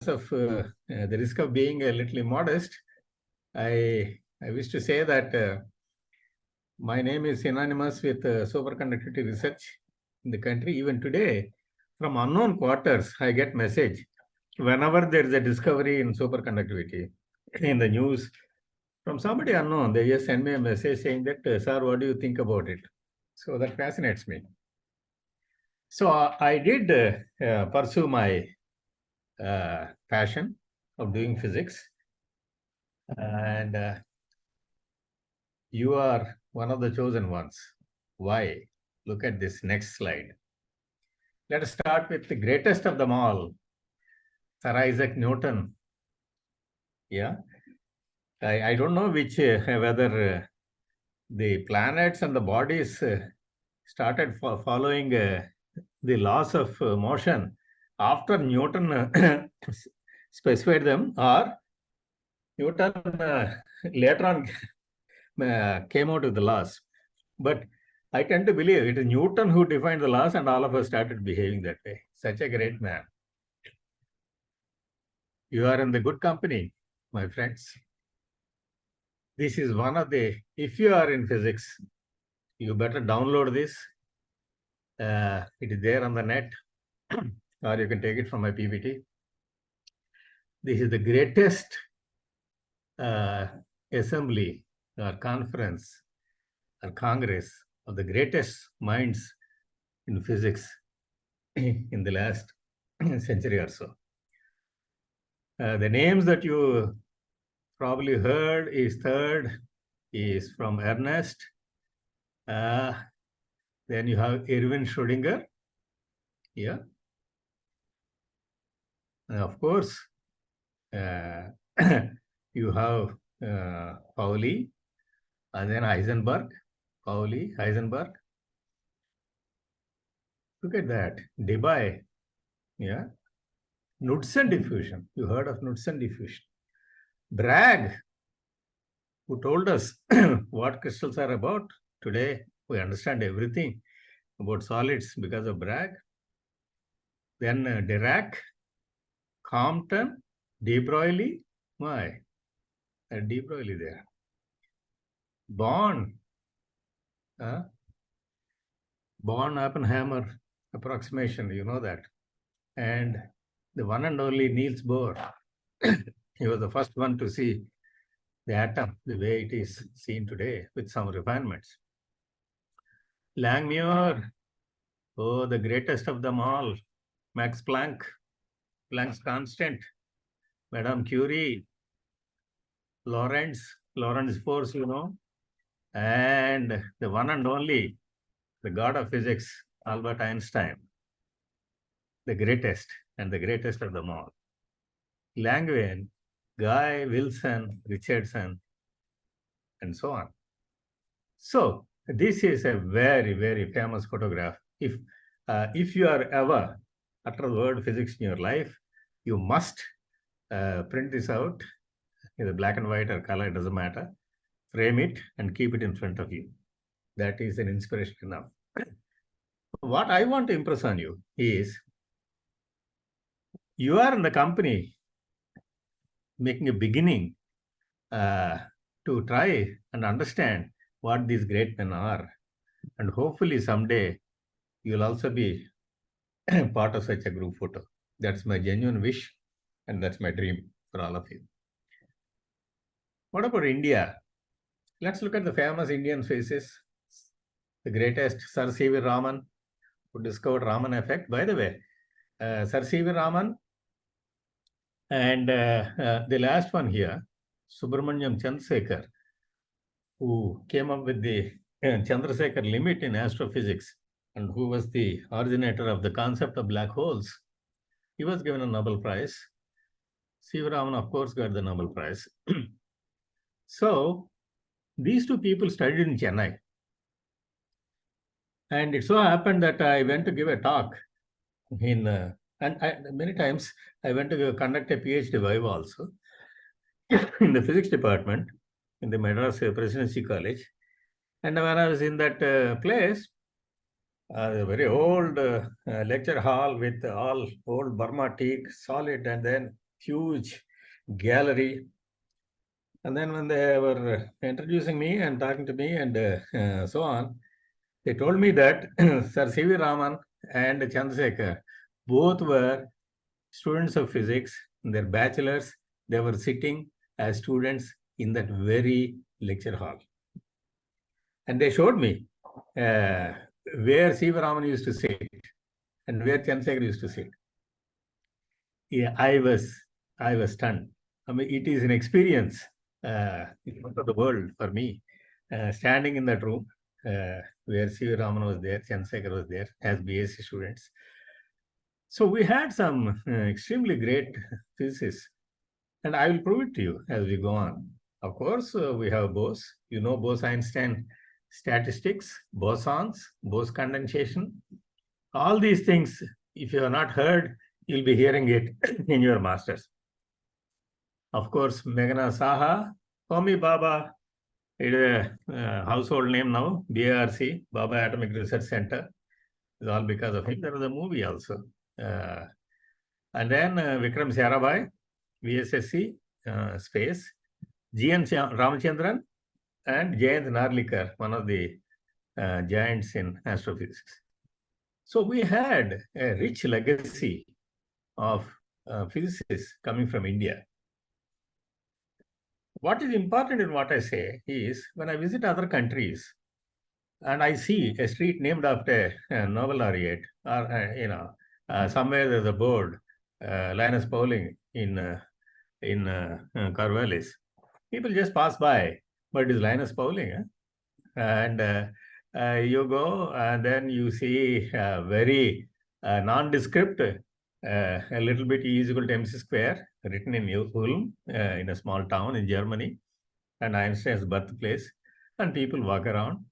of the risk of being a little immodest, I wish to say that my name is synonymous with superconductivity research in the country. Even today, from unknown quarters, I get message whenever there is a discovery in superconductivity in the news from somebody unknown. They just send me a message saying that, sir, what do you think about it? So that fascinates me. So I did pursue my passion of doing physics, and you are one of the chosen ones. Why? Look at this next slide. Let us start with the greatest of them all, Sir Isaac Newton. Yeah, I don't know which whether the planets and the bodies started following the laws of motion after Newton specified them, or Newton later on came out with the laws. But I tend to believe it is Newton who defined the laws and all of us started behaving that way. Such a great man. You are in the good company, my friends. This is one of the, if you are in physics, you better download this. It is there on the net, or you can take it from my PPT. This is the greatest assembly or conference or congress of the greatest minds in physics in the last century or so. The names that you probably heard is third is from Ernest. Then you have Erwin Schrödinger. Yeah. And of course, you have Pauli, and then Heisenberg. Pauli, Heisenberg. Look at that. Debye. Yeah. Knudsen diffusion. You heard of Knudsen diffusion. Bragg, who told us what crystals are about. Today, we understand everything about solids because of Bragg. Then Dirac, Compton, de Broglie. Why? De Broglie there. Born. Born-Oppenheimer approximation, you know that. And the one and only Niels Bohr. He was the first one to see the atom the way it is seen today with some refinements. Langmuir, oh, the greatest of them all. Max Planck, Planck's constant. Madame Curie, Lorentz force, you know. And the one and only, the god of physics, Albert Einstein. The greatest and the greatest of them all. Langevin, Guy, Wilson, Richardson, and so on. So this is a very, very famous photograph. If you are ever utter the word physics in your life, you must print this out, either black and white or color, it doesn't matter. Frame it and keep it in front of you. That is an inspiration enough. What I want to impress on you is, you are in the company making a beginning to try and understand what these great men are. And hopefully someday you'll also be part of such a group photo. That's my genuine wish, and that's my dream for all of you. What about India? Let's look at the famous Indian faces. The greatest, Sir C.V. Raman, who discovered Raman effect. By the way, Sir C.V. Raman, and the last one here, Subramaniam Chandrasekhar, who came up with the Chandrasekhar limit in astrophysics, and who was the originator of the concept of black holes. He was given a Nobel Prize. C.V. Raman, of course, got the Nobel Prize. So these two people studied in Chennai. And it so happened that I went to give a talk in, many times I went to conduct a PhD vive also in the physics department in the Madras Presidency College. And when I was in that place, a very old lecture hall with all old Burma teak, solid, and then huge gallery. And then when they were introducing me and talking to me and so on, they told me that Sir C.V. Raman and Chandrasekhar both were students of physics, in their bachelors. They were sitting as students in that very lecture hall. And they showed me where C.V. Raman used to sit and where Chandrasekhar used to sit. Yeah, I was stunned. I mean, it is an experience in front of the world for me, standing in that room where C.V. Raman was there, Chandrasekhar was there as BSc students. So we had some extremely great physicists, and I will prove it to you as we go on. Of course, we have Bose. You know Bose-Einstein statistics, bosons, Bose condensation. All these things, if you have not heard, you'll be hearing it in your masters. Of course, Meghna Saha, Homi Baba, it is a household name now, BARC, Baba Atomic Research Center. It's all because of him. There was a movie also. And then Vikram Sarabhai, VSSC, space, G.N. Ramachandran, and Jayant Narlikar, one of the giants in astrophysics. So we had a rich legacy of physicists coming from India. What is important in what I say is when I visit other countries and I see a street named after a Nobel laureate, or somewhere there's a board, Linus Pauling in Corvallis. People just pass by, but it is Linus Pauling. And you go and then you see very nondescript, a little bit E is equal to mc square, written in Ulm, in a small town in Germany, and Einstein's birthplace, and people walk around.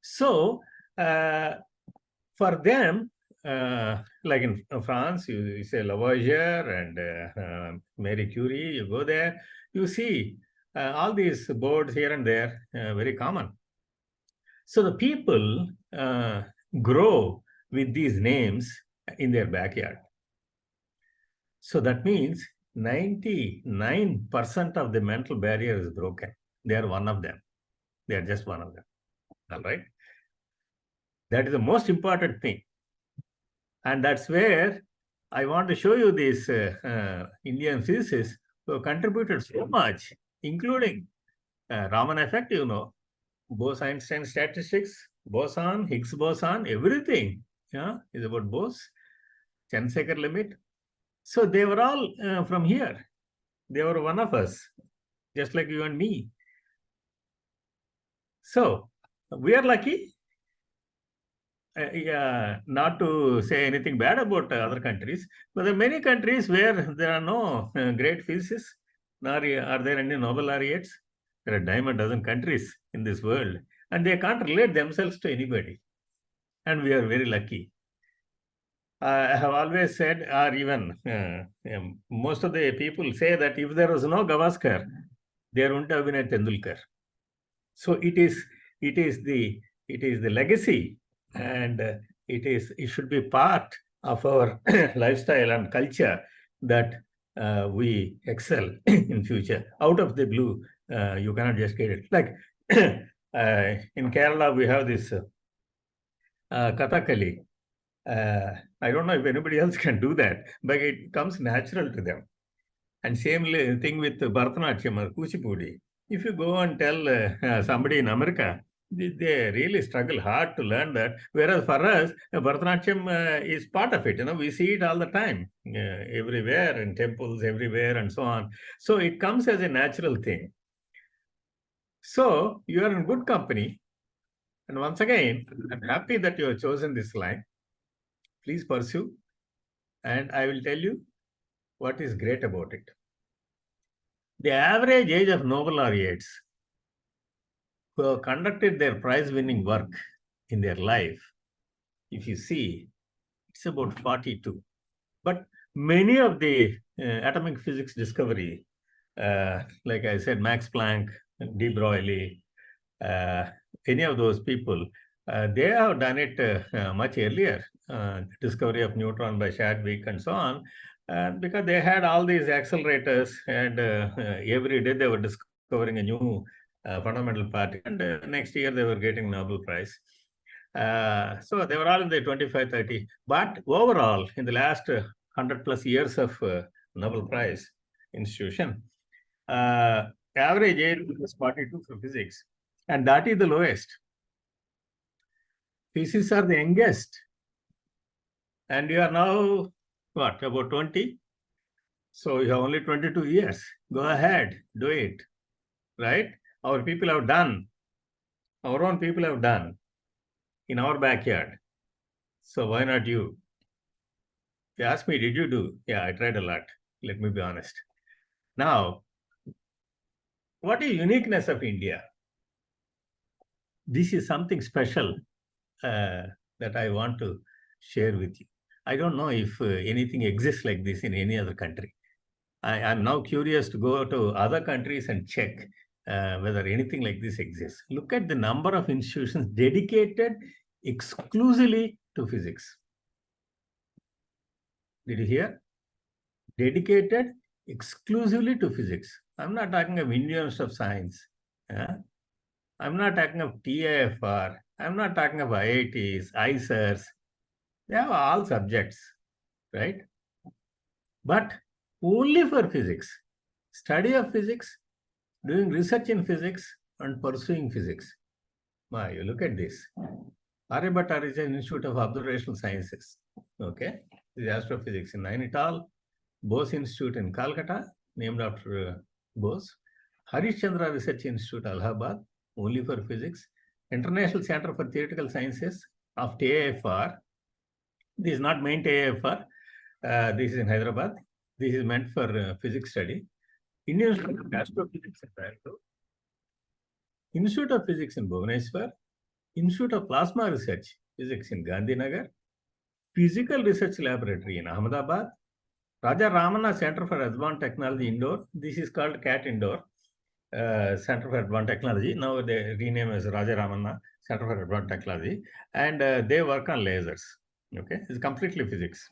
So for them, like in France, you say Lavoisier and Marie Curie, you go there, you see all these boards here and there, very common. So the people grow with these names in their backyard. So that means 99% of the mental barrier is broken. They are one of them. They are just one of them. All right. That is the most important thing. And that's where I want to show you these Indian physicists who have contributed so much, including Raman effect, you know, Bose-Einstein statistics, boson, Higgs boson, everything is about Bose, Chandrasekhar limit. So they were all from here. They were one of us, just like you and me. So we are lucky. Not to say anything bad about other countries, but there are many countries where there are no great physicists, nor are there any Nobel laureates. There are dime a dozen countries in this world, and they can't relate themselves to anybody. And we are very lucky. I have always said, or even most of the people say that if there was no Gavaskar, there wouldn't have been a Tendulkar. So it is the legacy, and it should be part of our lifestyle and culture that we excel in future. Out of the blue, you cannot just get it. Like in Kerala, we have this Kathakali. I don't know if anybody else can do that, but it comes natural to them. And same thing with Bharatanatyam or Kuchipudi. If you go and tell somebody in America, they really struggle hard to learn that. Whereas for us, Bharatanatyam is part of it. You know, we see it all the time, everywhere, in temples, everywhere, and so on. So it comes as a natural thing. So you are in good company. And once again, I'm happy that you have chosen this line. Please pursue. And I will tell you what is great about it. The average age of Nobel laureates who have conducted their prize-winning work in their life, if you see, it's about 42. But many of the atomic physics discovery, like I said, Max Planck, de Broglie, any of those people, they have done it much earlier. Discovery of neutron by Chadwick and so on. because they had all these accelerators, and every day they were discovering a new fundamental party, and next year they were getting Nobel Prize. So they were all in the 25, 30. But overall, in the last 100 plus years of Nobel Prize institution, uh, average age was 42 for physics, and that is the lowest. Physicists are the youngest, and you are now, what, about 20? So you have only 22 years. Go ahead, do it, right? Our people have done, our own people have done in our backyard. So why not you? You ask me, did you do? Yeah, I tried a lot. Let me be honest. Now, what is uniqueness of India? This is something special that I want to share with you. I don't know if anything exists like this in any other country. I am now curious to go to other countries and check whether anything like this exists. Look at the number of institutions dedicated exclusively to physics. Did you hear? Dedicated exclusively to physics. I'm not talking of Indian Institute of Science. I'm not talking of TIFR. I'm not talking of IITs, ISERs. They have all subjects, right? But only for physics. Study of physics, doing research in physics, and pursuing physics. Wow, you look at this. Aryabhatta is an Institute of Observational Sciences. Okay, this is astrophysics in Nainital. Bose Institute in Calcutta, named after Bose. Harish Chandra Research Institute, Allahabad, only for physics. International Center for Theoretical Sciences of TIFR. This is not main TIFR. This is in Hyderabad. This is meant for physics study. Indian Institute of Astrophysics in Bangalore. Institute of Physics in Bhubaneswar. Institute of Plasma Research Physics in Gandhinagar. Physical Research Laboratory in Ahmedabad. Raja Ramanna Center for Advanced Technology Indore. This is called CAT Indore, Center for Advanced Technology. Now they rename as Raja Ramanna Center for Advanced Technology. And they work on lasers. Okay, it's completely physics.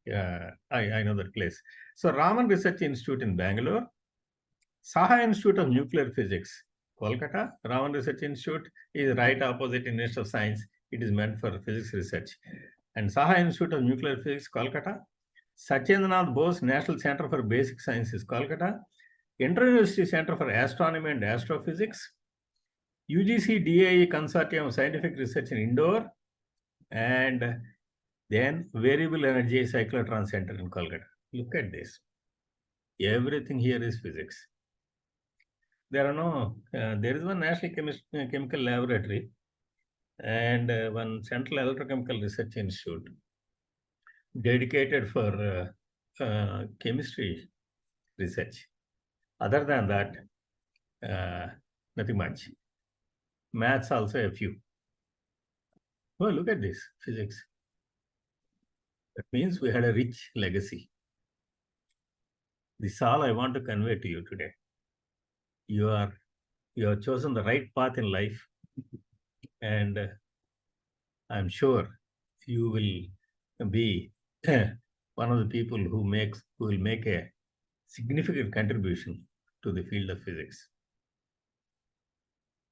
I know that place. So Raman Research Institute in Bangalore. Saha Institute of Nuclear Physics, Kolkata. Raman Research Institute is right opposite Institute of Science. It is meant for physics research. And Saha Institute of Nuclear Physics, Kolkata. Satyendranath Bose National Center for Basic Sciences, Kolkata. Inter-University Center for Astronomy and Astrophysics. UGC DAE Consortium of Scientific Research in Indore. And then Variable Energy Cyclotron Center in Kolkata. Look at this. Everything here is physics. There is one National Chemical Laboratory and one Central Electrochemical Research Institute dedicated for chemistry research. Other than that, nothing much. Maths also a few. Oh, look at this, physics. That means we had a rich legacy. This is all I want to convey to you today. You have chosen the right path in life, and I'm sure you will be one of the people who will make a significant contribution to the field of physics.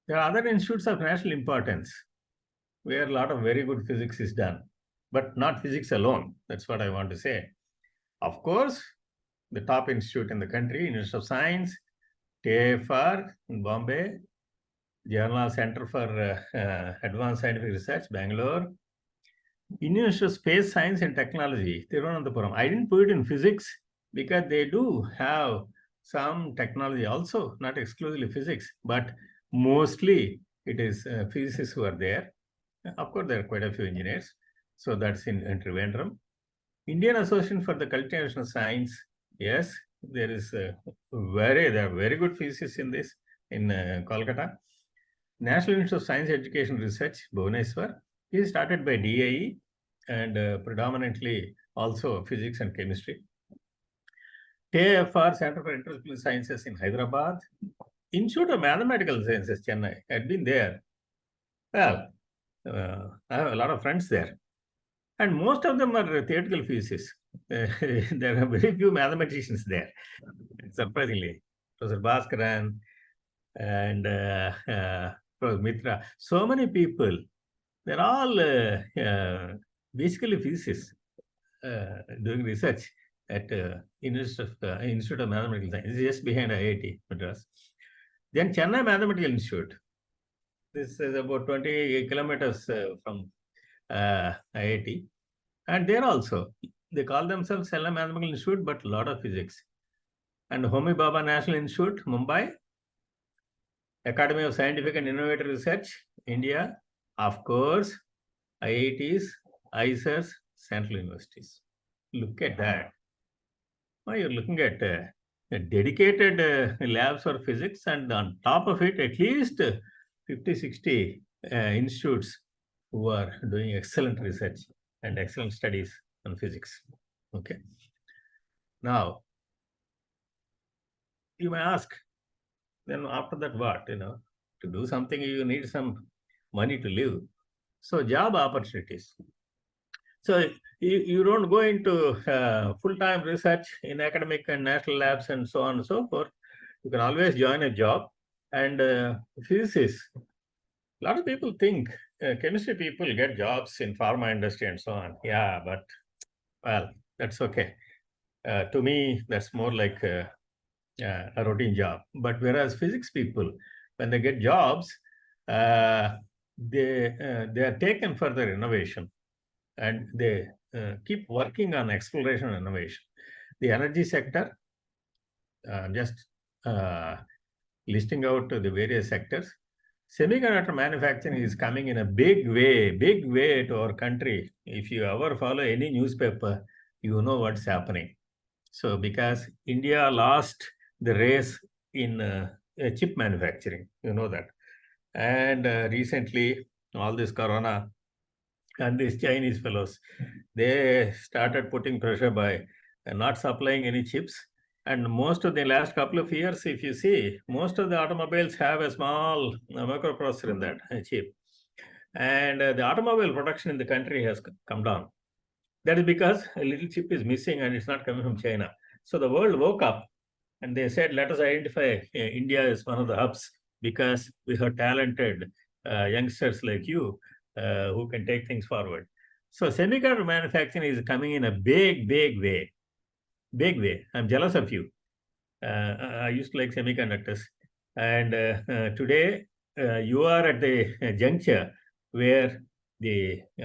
There are other institutes of national importance where a lot of very good physics is done, but not physics alone. That's what I want to say. Of course, the top institute in the country, Institute of Science, TIFR in Bombay, Jawaharlal Center for Advanced Scientific Research, Bangalore, Indian Institute of Space Science and Technology, Thiruvananthapuram. I didn't put it in physics because they do have some technology also, not exclusively physics, but mostly it is physicists who are there. Of course, there are quite a few engineers. So that's in Trivandrum. Indian Association for the Cultivation of Science. Yes, there are very good physicists in this, in Kolkata. National Institute of Science Education Research, Bhubaneswar, is started by DAE and predominantly also physics and chemistry. TIFR, Center for Interdisciplinary Sciences in Hyderabad. Institute of Mathematical Sciences, Chennai, had been there. Well, I have a lot of friends there. And most of them are theoretical physicists. there are very few mathematicians there, surprisingly. Professor Bhaskaran and Professor Mitra. So many people, they're all basically physicists doing research at Institute of Mathematical Science, just behind IIT Madras. Then Chennai Mathematical Institute. This is about 20 kilometers from IIT. And there also, they call themselves Chennai Mathematical Institute, but a lot of physics. And Homi Bhabha National Institute, Mumbai, Academy of Scientific and Innovative Research, India, of course, IITs, ISERs, central universities. Look at that. Now you're looking at dedicated labs for physics, and on top of it, at least 50, 60 institutes who are doing excellent research and excellent studies on physics. Okay. Now, you may ask, then after that what? To do something, you need some money to live. So job opportunities. So you don't go into full-time research in academic and national labs and so on and so forth. You can always join a job. And physicists, a lot of people think chemistry people get jobs in pharma industry and so on. Yeah, but well, that's okay. To me, that's more like a routine job. But whereas physics people, when they get jobs, they are taken for their innovation, and they keep working on exploration and innovation. The energy sector, just listing out the various sectors. Semiconductor manufacturing is coming in a big way to our country. If you ever follow any newspaper, you know what's happening. So because India lost the race in chip manufacturing, you know that. And recently, all this corona and these Chinese fellows, they started putting pressure by not supplying any chips. And most of the last couple of years, if you see, most of the automobiles have a small microprocessor in that chip. And the automobile production in the country has come down. That is because a little chip is missing and it's not coming from China. So the world woke up and they said, let us identify India as one of the hubs because we have talented youngsters like you who can take things forward. So semiconductor manufacturing is coming in a big way. Big way. I'm jealous of you. I used to like semiconductors. And today, you are at the juncture where there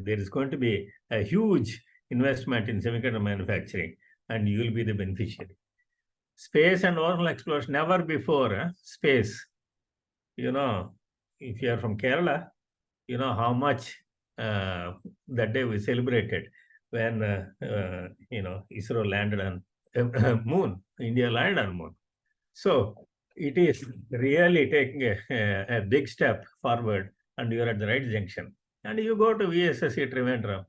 is going to be a huge investment in semiconductor manufacturing, and you will be the beneficiary. Space and orbital exploration, never before. Space. If you are from Kerala, you know how much that day we celebrated when ISRO landed on moon. India landed on moon. So it is really taking a big step forward, and you are at the right junction. And you go to VSSC Trivandrum.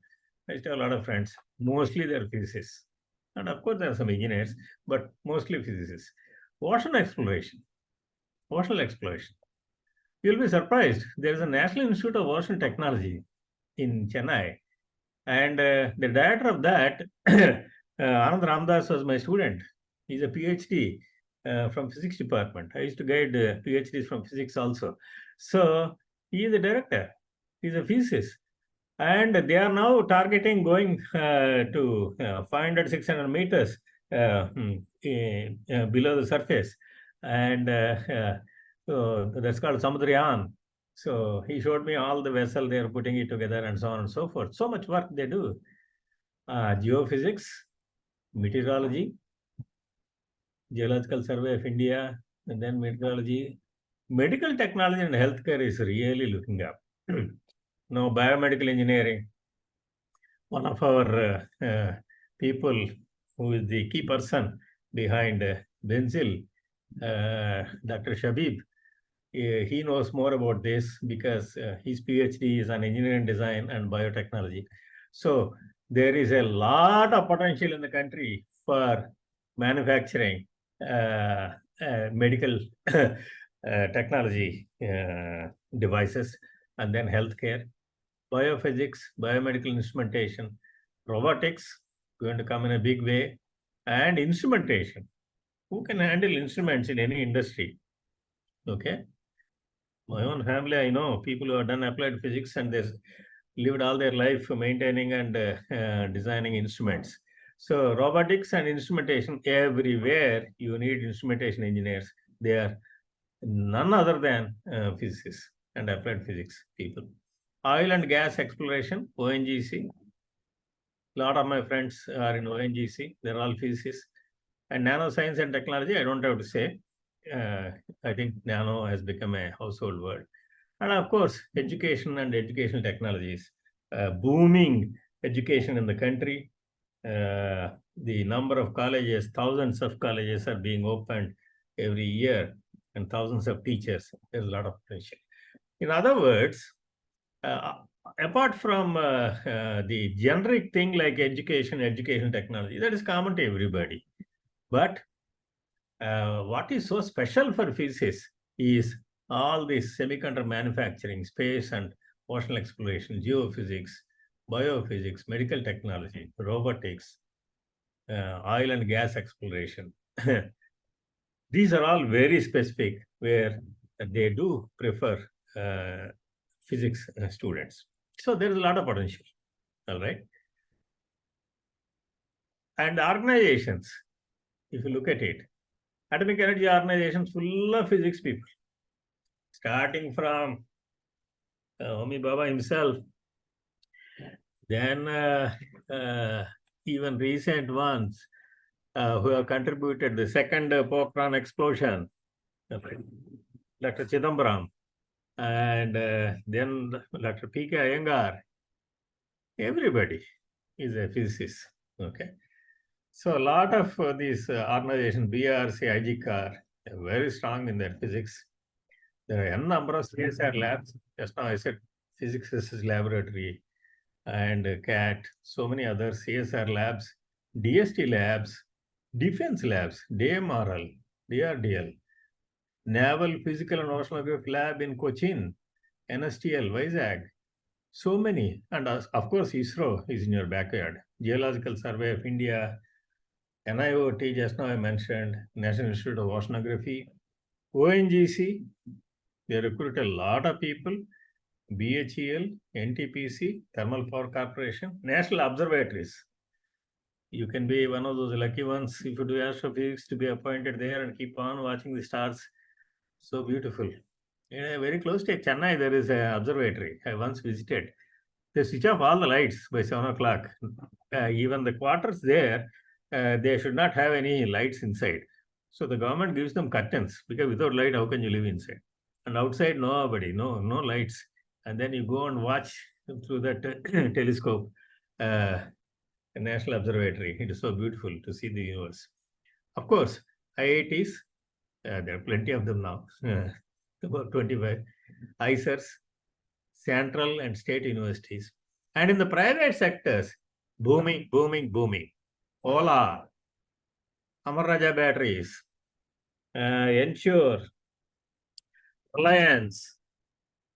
I still have a lot of friends. Mostly they're physicists, and of course there are some engineers, but mostly physicists. Ocean exploration. Ocean exploration. You'll be surprised. There is a National Institute of Ocean Technology in Chennai. And the director of that, Anand Ramdas, was my student. He's a PhD from physics department. I used to guide PhDs from physics also. So he is the director. He's a physicist. And they are now targeting going to 500, 600 meters below the surface. And so that's called Samudrayan. So he showed me all the vessel they are putting it together and so on and so forth. So much work they do. Geophysics, meteorology, Geological Survey of India, and then meteorology. Medical technology and healthcare is really looking up. Now, biomedical engineering. One of our people who is the key person behind BENZIL, Dr. Shabeeb, he knows more about this because his PhD is on engineering design and biotechnology. So there is a lot of potential in the country for manufacturing medical technology devices, and then healthcare, biophysics, biomedical instrumentation, robotics, going to come in a big way. And instrumentation. Who can handle instruments in any industry? Okay. My own family, I know people who have done applied physics and they lived all their life maintaining and designing instruments. So robotics and instrumentation, everywhere you need instrumentation engineers. They are none other than physicists and applied physics people. Oil and gas exploration, ONGC. A lot of my friends are in ONGC. They're all physicists. And nanoscience and technology, I don't have to say. I think nano has become a household word. And of course, education and educational technologies. Booming education in the country. The number of colleges, thousands of colleges are being opened every year, and thousands of teachers. There's a lot of potential. In other words, uh, apart from the generic thing like education technology, that is common to everybody. But what is so special for physics is all this semiconductor manufacturing, space and ocean exploration, geophysics, biophysics, medical technology, robotics, oil and gas exploration. These are all very specific where they do prefer physics students. So there is a lot of potential, all right? And organizations, if you look at it, atomic energy organizations full of physics people, starting from Homi Baba himself, then even recent ones who have contributed the second Pokhran explosion, Dr. Chidambaram, and then Dr. P.K. Iyengar. Everybody is a physicist, okay? So a lot of these organizations, BRC, IGCAR, are very strong in their physics. There are a number of CSR labs. Just now I said Physics Research Laboratory and CAT, so many other CSR labs, DST labs, defense labs, DMRL, DRDL, Naval Physical and Oceanography Lab in Cochin, NSTL, Vizag, so many. And of course, ISRO is in your backyard. Geological Survey of India, NIOT, just now I mentioned, National Institute of Oceanography, ONGC, they recruit a lot of people, BHEL, NTPC, Thermal Power Corporation, national observatories. You can be one of those lucky ones if you do astrophysics to be appointed there and keep on watching the stars. So beautiful. Very close to Chennai, there is an observatory. I once visited. They switch off all the lights by 7 o'clock. Even the quarters there, they should not have any lights inside. So the government gives them curtains because without light, how can you live inside? And outside, nobody, no lights. And then you go and watch through that telescope, National Observatory. It is so beautiful to see the universe. Of course, IITs, there are plenty of them now, about 25. ISERs, central and state universities. And in the private sectors, booming. Ola, Amar Raja Batteries, Ensure, Reliance,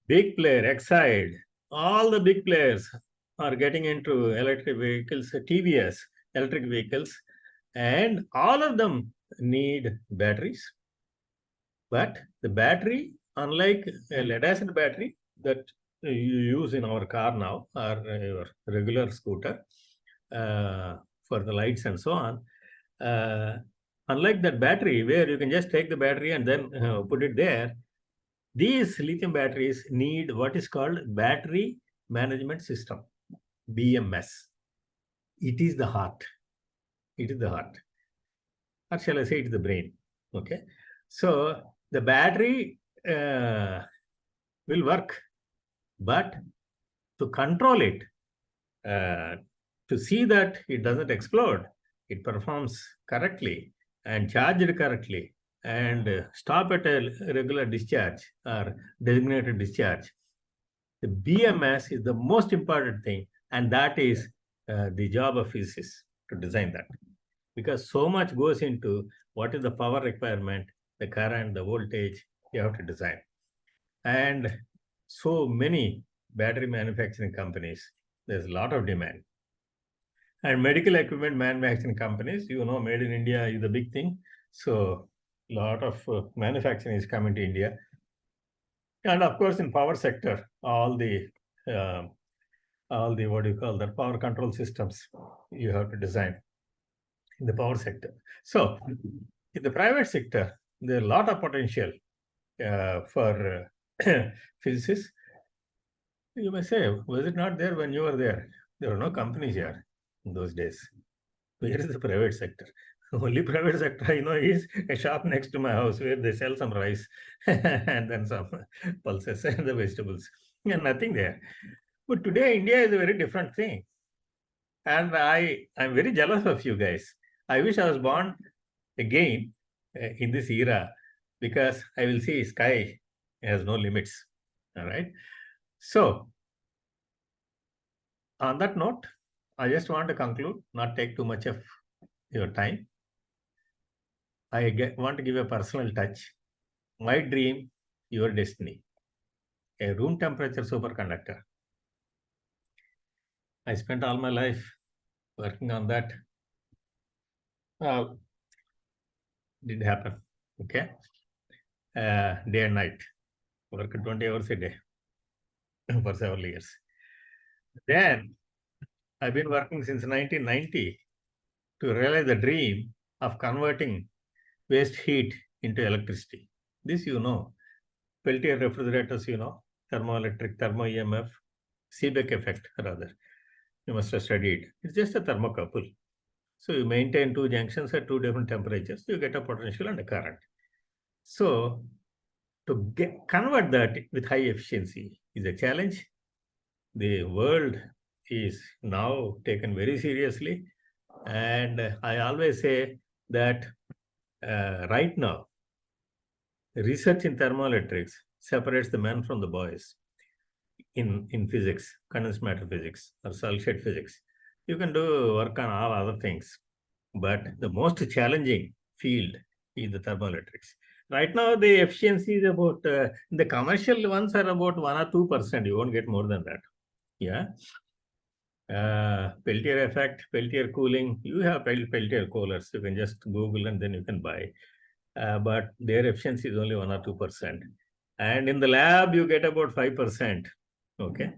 big player, Exide, all the big players are getting into electric vehicles, TVS, electric vehicles, and all of them need batteries. But the battery, unlike a lead acid battery that you use in our car now or your regular scooter for the lights and so on, unlike that battery where you can just take the battery and then put it there, these lithium batteries need what is called battery management system, BMS. It is the heart. It is the heart. Or shall I say it is the brain? Okay. So the battery will work, but to control it, to see that it doesn't explode, it performs correctly and charged correctly and stop at a regular discharge or designated discharge. The BMS is the most important thing, and that is the job of physicists to design that. Because so much goes into what is the power requirement, the current, the voltage you have to design. And so many battery manufacturing companies, there's a lot of demand. And medical equipment manufacturing companies, made in India is a big thing. So a lot of manufacturing is coming to India. And of course, in power sector, all the what do you call that, power control systems you have to design in the power sector. So in the private sector, there are a lot of potential for physicists. You may say, was it not there when you were there? There were no companies here in those days. Where is the private sector? Only private sector I know is a shop next to my house where they sell some rice and then some pulses and the vegetables. And nothing there. But today, India is a very different thing. And I'm very jealous of you guys. I wish I was born again in this era, because I will see sky has no limits. All right. So on that note, I just want to conclude, not take too much of your time. I want to give a personal touch. My dream, your destiny. A room temperature superconductor. I spent all my life working on that. Didn't happen. Okay. Day and night. Work 20 hours a day for several years. Then I've been working since 1990 to realize the dream of converting waste heat into electricity. This Peltier refrigerators, thermoelectric, thermo-EMF, Seebeck effect rather. You must have studied. It's just a thermocouple. So you maintain two junctions at two different temperatures, you get a potential and a current. So to convert that with high efficiency is a challenge. The world is now taken very seriously. And I always say that right now, research in thermoelectrics separates the men from the boys in physics, condensed matter physics or solid-state physics. You can do work on all other things, but the most challenging field is the thermoelectrics. Right now, the efficiency is about, the commercial ones are about 1 or 2%. You won't get more than that. Yeah. Peltier effect, Peltier cooling. You have Peltier coolers. You can just Google and then you can buy. But their efficiency is only 1 or 2%. And in the lab, you get about 5%. Okay.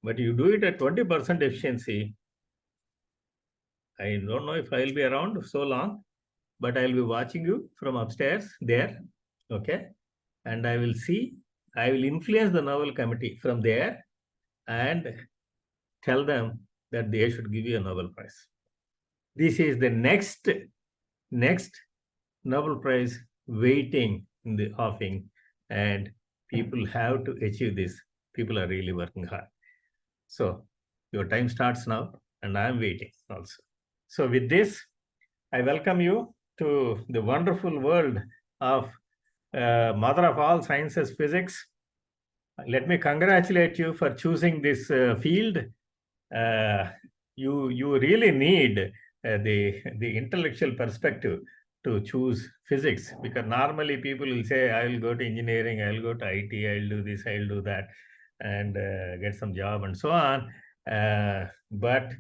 But you do it at 20% efficiency. I don't know if I'll be around so long, but I'll be watching you from upstairs there. Okay. And I will influence the Nobel Committee from there and tell them that they should give you a Nobel Prize. This is the next Nobel Prize waiting in the offing, and people have to achieve this. People are really working hard. So your time starts now, and I am waiting also. So with this, I welcome you to the wonderful world of mother of all sciences, physics. Let me congratulate you for choosing this field. You really need the intellectual perspective to choose physics, because normally people will say, I will go to engineering, I will go to IT, I will do this, I will do that, and get some job and so on. But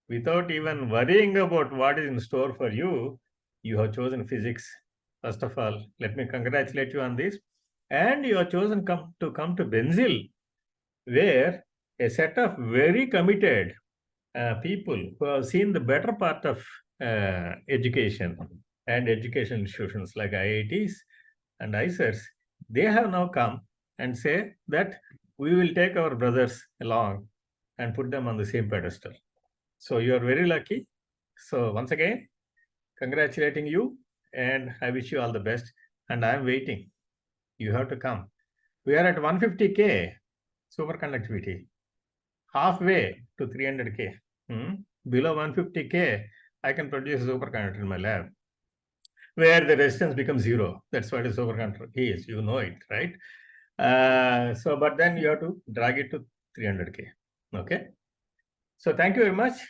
without even worrying about what is in store for you, you have chosen physics. First of all, let me congratulate you on this. And you have chosen to come to BENZIL, where a set of very committed people who have seen the better part of education and education institutions like IITs and ISERs, they have now come and say that we will take our brothers along and put them on the same pedestal. So you are very lucky. So once again, congratulating you, and I wish you all the best. And I am waiting. You have to come. We are at 150K superconductivity, halfway to 300K. Below 150K, I can produce a superconductor in my lab, where the resistance becomes zero. That's what a superconductor is. You know it, right? But then you have to drag it to 300K. Okay. So thank you very much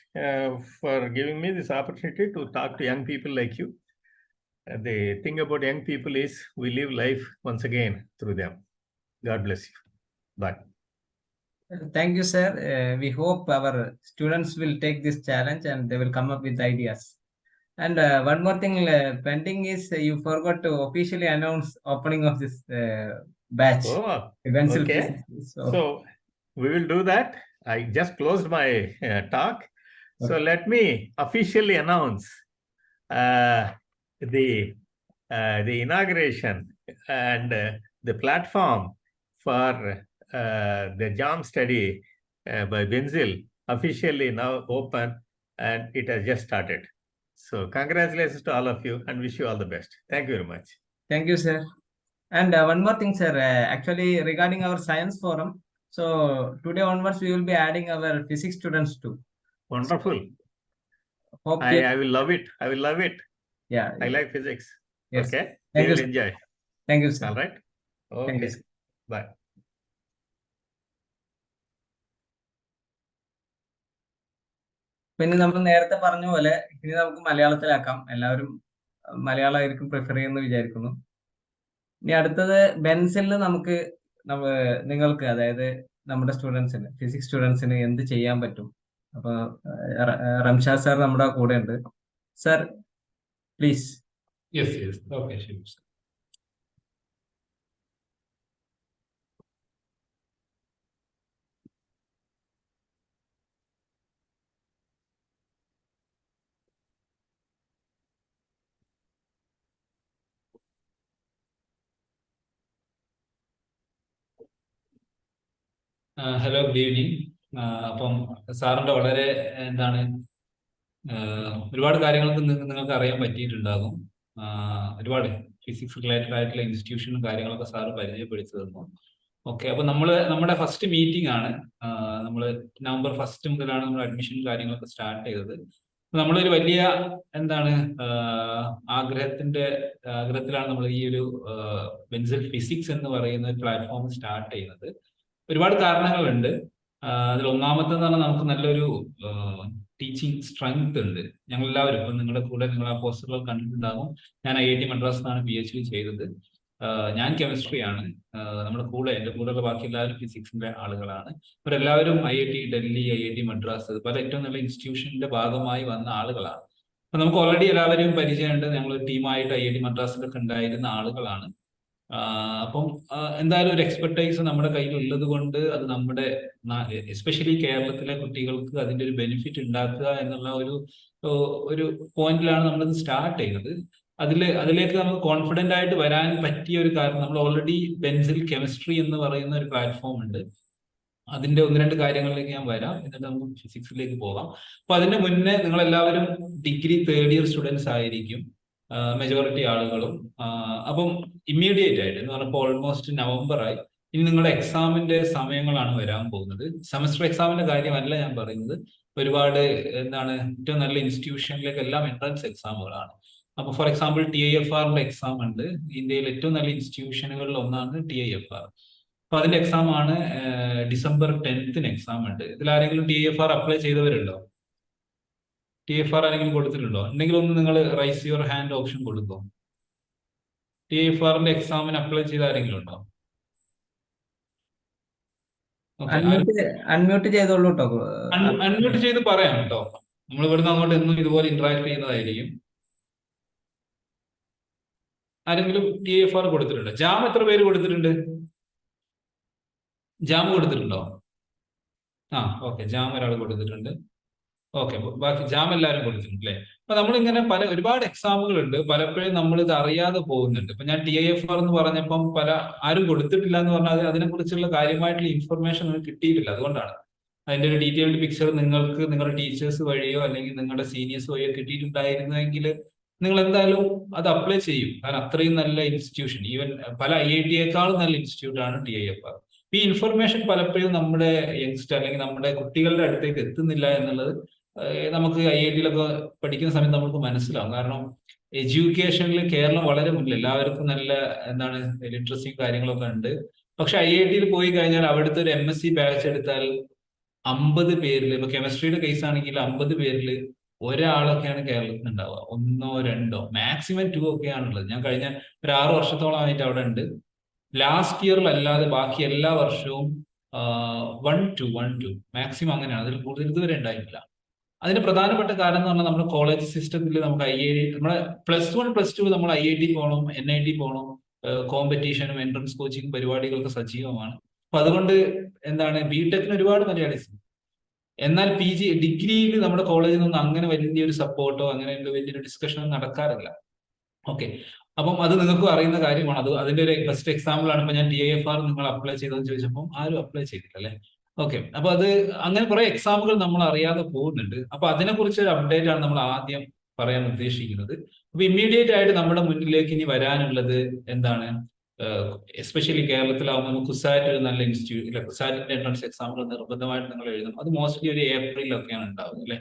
for giving me this opportunity to talk to young people like you. The thing about young people is we live life once again through them. God bless you. Bye. Thank you, sir. We hope our students will take this challenge and they will come up with ideas. And one more thing pending is you forgot to officially announce opening of this batch. Oh, BENZIL okay. Physics. So we will do that. I just closed my talk. So Okay. let me officially announce uh, the inauguration and the platform for the JAM study by Benzil officially now open, and it has just started. So congratulations to all of you and wish you all the best. Thank you very much. Thank you, sir. And one more thing, sir. Actually, regarding our science forum, so today onwards we will be adding our physics students too. Wonderful. Hope I will love it. I will love it. Yeah. I like physics. Yes. Okay. Thank We you, will sir. enjoy. Thank you, sir. All right. Thank you, Okay. sir. Bye. പിന്നെ നമ്മൾ നേരത്തെ പറഞ്ഞ പോലെ ഇനി നമുക്ക് മലയാളത്തിലാക്കാം. എല്ലാവരും മലയാളമായിരിക്കും prefer ചെയ്യുമെന്ന് വിചാരിക്കുന്നു. ഇനി അടുത്തത് ബെൻസിലിന് നമുക്ക് നിങ്ങൾക്ക്, അതായത് നമ്മുടെ സ്റ്റുഡൻസിന്, ഫിസിക്സ് സ്റ്റുഡൻസിന് എന്ത് ചെയ്യാൻ പറ്റും? അപ്പൊ റംഷാദ് സാർ നമ്മുടെ കൂടെ ഉണ്ട്. Sir please. Yes, yes. Okay, sure. Hello, good evening. അപ്പം സാറിന്റെ വളരെ എന്താണ് ഒരുപാട് കാര്യങ്ങൾക്ക് നിങ്ങൾക്ക് അറിയാൻ പറ്റിയിട്ടുണ്ടാകും. ഒരുപാട് ഫിസിക്സ് റിലേറ്റഡ് ആയിട്ടുള്ള ഇൻസ്റ്റിറ്റ്യൂഷനും കാര്യങ്ങളൊക്കെ സാറ് പരിചയപ്പെടുത്തി തന്നു. ഓക്കെ, അപ്പൊ നമ്മുടെ ഫസ്റ്റ് മീറ്റിംഗ് ആണ്. നമ്മൾ നവംബർ 1 മുതലാണ് നമ്മൾ അഡ്മിഷൻ കാര്യങ്ങളൊക്കെ സ്റ്റാർട്ട് ചെയ്തത്. നമ്മളൊരു വലിയ എന്താണ് ആഗ്രഹത്തിലാണ് നമ്മൾ ഈ ഒരു ബെൻസിൽ ഫിസിക്സ് എന്ന് പറയുന്ന ഒരു പ്ലാറ്റ്ഫോം സ്റ്റാർട്ട് ചെയ്യുന്നത്. ഒരുപാട് കാരണങ്ങളുണ്ട്. അതിൽ ഒന്നാമത്തെന്ന് പറഞ്ഞാൽ നമുക്ക് നല്ലൊരു ടീച്ചിങ് സ്ട്രെങ്ത് ഉണ്ട്. ഞങ്ങൾ എല്ലാവരും ഇപ്പം നിങ്ങളുടെ കൂടെ നിങ്ങൾ ആ പോസ്റ്ററുകൾ കണ്ടിട്ടുണ്ടാകും. ഞാൻ IIT മദ്രാസിൽ നിന്നാണ് PhD ചെയ്തത്. ഞാൻ കെമിസ്ട്രിയാണ്. നമ്മുടെ എൻ്റെ കൂടെയുള്ള ബാക്കി എല്ലാവരും ഫിസിക്സിന്റെ ആളുകളാണ്. ഇവരെല്ലാവരും IIT ഡൽഹി, IIT മദ്രാസ്, പല ഏറ്റവും നല്ല ഇൻസ്റ്റിറ്റ്യൂഷന്റെ ഭാഗമായി വന്ന ആളുകളാണ്. അപ്പൊ നമുക്ക് ഓൾറെഡി എല്ലാവരും പരിചയമുണ്ട്. ഞങ്ങൾ ടീമായിട്ട് IIT മദ്രാസിലൊക്കെ ഉണ്ടായിരുന്ന ആളുകളാണ്. അപ്പം എന്തായാലും ഒരു എക്സ്പെർട്ടൈസ് നമ്മുടെ കയ്യിൽ ഉള്ളത് കൊണ്ട് അത് നമ്മുടെ എസ്പെഷ്യലി കേരളത്തിലെ കുട്ടികൾക്ക് അതിന്റെ ഒരു ബെനിഫിറ്റ് ഉണ്ടാക്കുക എന്നുള്ള ഒരു പോയിന്റിലാണ് നമ്മളിത് സ്റ്റാർട്ട് ചെയ്യുന്നത്. അതിലേക്ക് നമുക്ക് കോൺഫിഡന്റ് ആയിട്ട് വരാൻ പറ്റിയ ഒരു കാര്യം, നമ്മൾ ഓൾറെഡി ബെൻസിൽ കെമിസ്ട്രി എന്ന് പറയുന്ന ഒരു പ്ലാറ്റ്ഫോം ഉണ്ട്. അതിന്റെ 1-2 കാര്യങ്ങളിലേക്ക് ഞാൻ വരാം, എന്നിട്ട് നമുക്ക് ഫിസിക്സിലേക്ക് പോകാം. അപ്പൊ അതിന്റെ മുന്നേ നിങ്ങൾ എല്ലാവരും ഡിഗ്രി 3rd ഇയർ സ്റ്റുഡൻസ് ആയിരിക്കും മെജോറിറ്റി ആളുകളും. അപ്പം ഇമ്മീഡിയറ്റ് ആയിട്ട് എന്ന് പറഞ്ഞപ്പോൾ ഓൾമോസ്റ്റ് നവംബറായി. ഇനി നിങ്ങളുടെ എക്സാമിന്റെ സമയങ്ങളാണ് വരാൻ പോകുന്നത്. സെമസ്റ്റർ എക്സാമിന്റെ കാര്യമല്ല ഞാൻ പറയുന്നത്. ഒരുപാട് ഏറ്റവും നല്ല ഇൻസ്റ്റിറ്റ്യൂഷനിലേക്ക് എല്ലാം എൻട്രൻസ് എക്സാമുകളാണ്. അപ്പൊ ഫോർ എക്സാമ്പിൾ TIFRന്റെ എക്സാം ഉണ്ട്. ഇന്ത്യയിൽ ഏറ്റവും നല്ല ഇൻസ്റ്റിറ്റ്യൂഷനുകളിൽ ഒന്നാണ് TIFR. അപ്പൊ അതിന്റെ എക്സാം ആണ് ഡിസംബർ 10th എക്സാം ഉണ്ട്. ഇതിൽ ആരെങ്കിലും TIFR അപ്ലൈ ചെയ്തവരുണ്ടോ? TIFR ആരെങ്കിലും കൊടുത്തിട്ടുണ്ടോ? ഉണ്ടെങ്കിൽ ഒന്ന് നിങ്ങൾ റൈസ് യുവർ ഹാൻഡ് ഓപ്ഷൻ കൊടുക്കോ. TIFRന്റെ എക്സാമിന് അപ്ലൈ ചെയ്ത ആരെങ്കിലും ഉണ്ടോ? അൺമ്യൂട്ട് ചെയ്തോളൂ കേട്ടോ. അൺമ്യൂട്ട് ചെയ്ത് പറയാം കേട്ടോ. നമ്മൾ ഇവിടുന്ന് അങ്ങോട്ട് എന്നും ഇതുപോലെ ഇന്ററാക്ട് ചെയ്യുന്നതായിരിക്കും. ആരെങ്കിലും TIFR കൊടുത്തിട്ടുണ്ടോ? ജാം എത്ര പേര് കൊടുത്തിട്ടുണ്ട്? ജാം കൊടുത്തിട്ടുണ്ടോ? ഓക്കെ, ജാം ഒരാൾ കൊടുത്തിട്ടുണ്ട്. ഓക്കെ, ബാക്കി ജാം എല്ലാവരും കൊടുത്തിട്ടുണ്ട് അല്ലേ? അപ്പൊ നമ്മളിങ്ങനെ ഒരുപാട് എക്സാമുകൾ ഉണ്ട്. പലപ്പോഴും നമ്മൾ ഇത് അറിയാതെ പോകുന്നുണ്ട്. ഇപ്പൊ ഞാൻ TIFR എന്ന് പറഞ്ഞപ്പം ആരും കൊടുത്തിട്ടില്ല എന്ന് പറഞ്ഞാൽ അതിനെ കുറിച്ചുള്ള കാര്യമായിട്ടുള്ള ഇൻഫർമേഷൻ നിങ്ങൾക്ക് കിട്ടിയിട്ടില്ല. അതുകൊണ്ടാണ് അതിന്റെ ഒരു ഡീറ്റെയിൽഡ് പിക്ചർ നിങ്ങൾക്ക് നിങ്ങളുടെ ടീച്ചേഴ്സ് വഴിയോ അല്ലെങ്കിൽ നിങ്ങളുടെ സീനിയേഴ്സ് വഴിയോ കിട്ടിയിട്ടുണ്ടായിരുന്നുവെങ്കിൽ നിങ്ങൾ എന്തായാലും അത് അപ്ലൈ ചെയ്യും. കാരണം അത്രയും നല്ല ഇൻസ്റ്റിറ്റ്യൂഷൻ, ഈവൻ പല IIT-യേക്കാളും നല്ല ഇൻസ്റ്റിറ്റ്യൂട്ട് ആണ് TIFR. ഈ ഇൻഫർമേഷൻ പലപ്പോഴും നമ്മുടെ യങ്സ്റ്റർ അല്ലെങ്കിൽ നമ്മുടെ കുട്ടികളുടെ അടുത്തേക്ക് എത്തുന്നില്ല എന്നുള്ളത് നമുക്ക് IIT-യിലൊക്കെ പഠിക്കുന്ന സമയത്ത് നമുക്ക് മനസ്സിലാവും. കാരണം എഡ്യൂക്കേഷനിൽ കേരളം വളരെ മുന്നിൽ, എല്ലാവർക്കും നല്ല ലിറ്ററസിയും കാര്യങ്ങളൊക്കെ ഉണ്ട്. പക്ഷെ IIT-യിൽ പോയി കഴിഞ്ഞാൽ അവിടുത്തെ ഒരു MSc ബാച്ച് എടുത്താൽ 50 പേരിൽ, ഇപ്പൊ കെമിസ്ട്രിയുടെ കേസ് ആണെങ്കിൽ 50 പേരിൽ ഒരാളൊക്കെയാണ് കേരളത്തിൽ ഉണ്ടാവുക. 1 or 2, മാക്സിമം 2 ഒക്കെയാണുള്ളത്. ഞാൻ കഴിഞ്ഞ ഒരു 6 വർഷത്തോളമായിട്ട് അവിടെ ഉണ്ട്. ലാസ്റ്റ് ഇയറിലല്ലാതെ ബാക്കി എല്ലാ വർഷവും 1-2 മാക്സിമം അങ്ങനെയാണ്. അതിൽ കൂടുതൽ ഇതുവരെ ഉണ്ടായിട്ടില്ല. അതിന് പ്രധാനപ്പെട്ട കാരണം എന്ന് പറഞ്ഞാൽ നമ്മുടെ കോളേജ് സിസ്റ്റത്തിൽ നമുക്ക് നമ്മുടെ +1 +2 നമ്മൾ IIT പോകണം, NIT പോകണം, കോമ്പറ്റീഷനും എൻട്രൻസ് കോച്ചിങ് പരിപാടികളൊക്കെ സജീവമാണ്. അപ്പൊ അതുകൊണ്ട് എന്താണ് ബിടെക്കിന് ഒരുപാട് മലയാളീസ്. എന്നാൽ PG ഡിഗ്രിയിൽ നമ്മുടെ കോളേജിൽ നിന്ന് അങ്ങനെ വലിയൊരു സപ്പോർട്ടോ അങ്ങനെ വലിയൊരു ഡിസ്കഷനോ നടക്കാറില്ല. ഓക്കെ, അപ്പം അത് നിങ്ങൾക്കും അറിയുന്ന കാര്യമാണ്. അതിന്റെ ഒരു ബെസ്റ്റ് എക്സാമ്പിൾ ആണ്. ഇപ്പൊ ഞാൻ TIFR നിങ്ങൾ അപ്ലൈ ചെയ്തതെന്ന് ചോദിച്ചപ്പോൾ ആരും അപ്ലൈ ചെയ്തില്ല അല്ലെ. ഓക്കെ, അപ്പൊ അത് അങ്ങനെ കുറെ എക്സാമ്പിൾ നമ്മൾ അറിയാതെ പോകുന്നുണ്ട്. അപ്പൊ അതിനെക്കുറിച്ച് ഒരു അപ്ഡേറ്റ് ആണ് നമ്മൾ ആദ്യം പറയാൻ ഉദ്ദേശിക്കുന്നത്. അപ്പൊ ഇമ്മീഡിയറ്റ് ആയിട്ട് നമ്മുടെ മുന്നിലേക്ക് ഇനി വരാനുള്ളത് എന്താണ്? എസ്പെഷ്യലി കേരളത്തിലാവുമ്പോൾ നമുക്ക് കുസാറ്റ് ഒരു നല്ല ഇൻസ്റ്റിറ്റ്യൂട്ട്, കുസാറ്റിന്റെ എൻട്രൻസ് എക്സാമ്പിൾ നിർബന്ധമായിട്ട് നിങ്ങൾ എഴുതണം. അത് മോസ്റ്റ്ലി ഒരു ഏപ്രിലൊക്കെയാണ് ഉണ്ടാവുന്നത് അല്ലെ.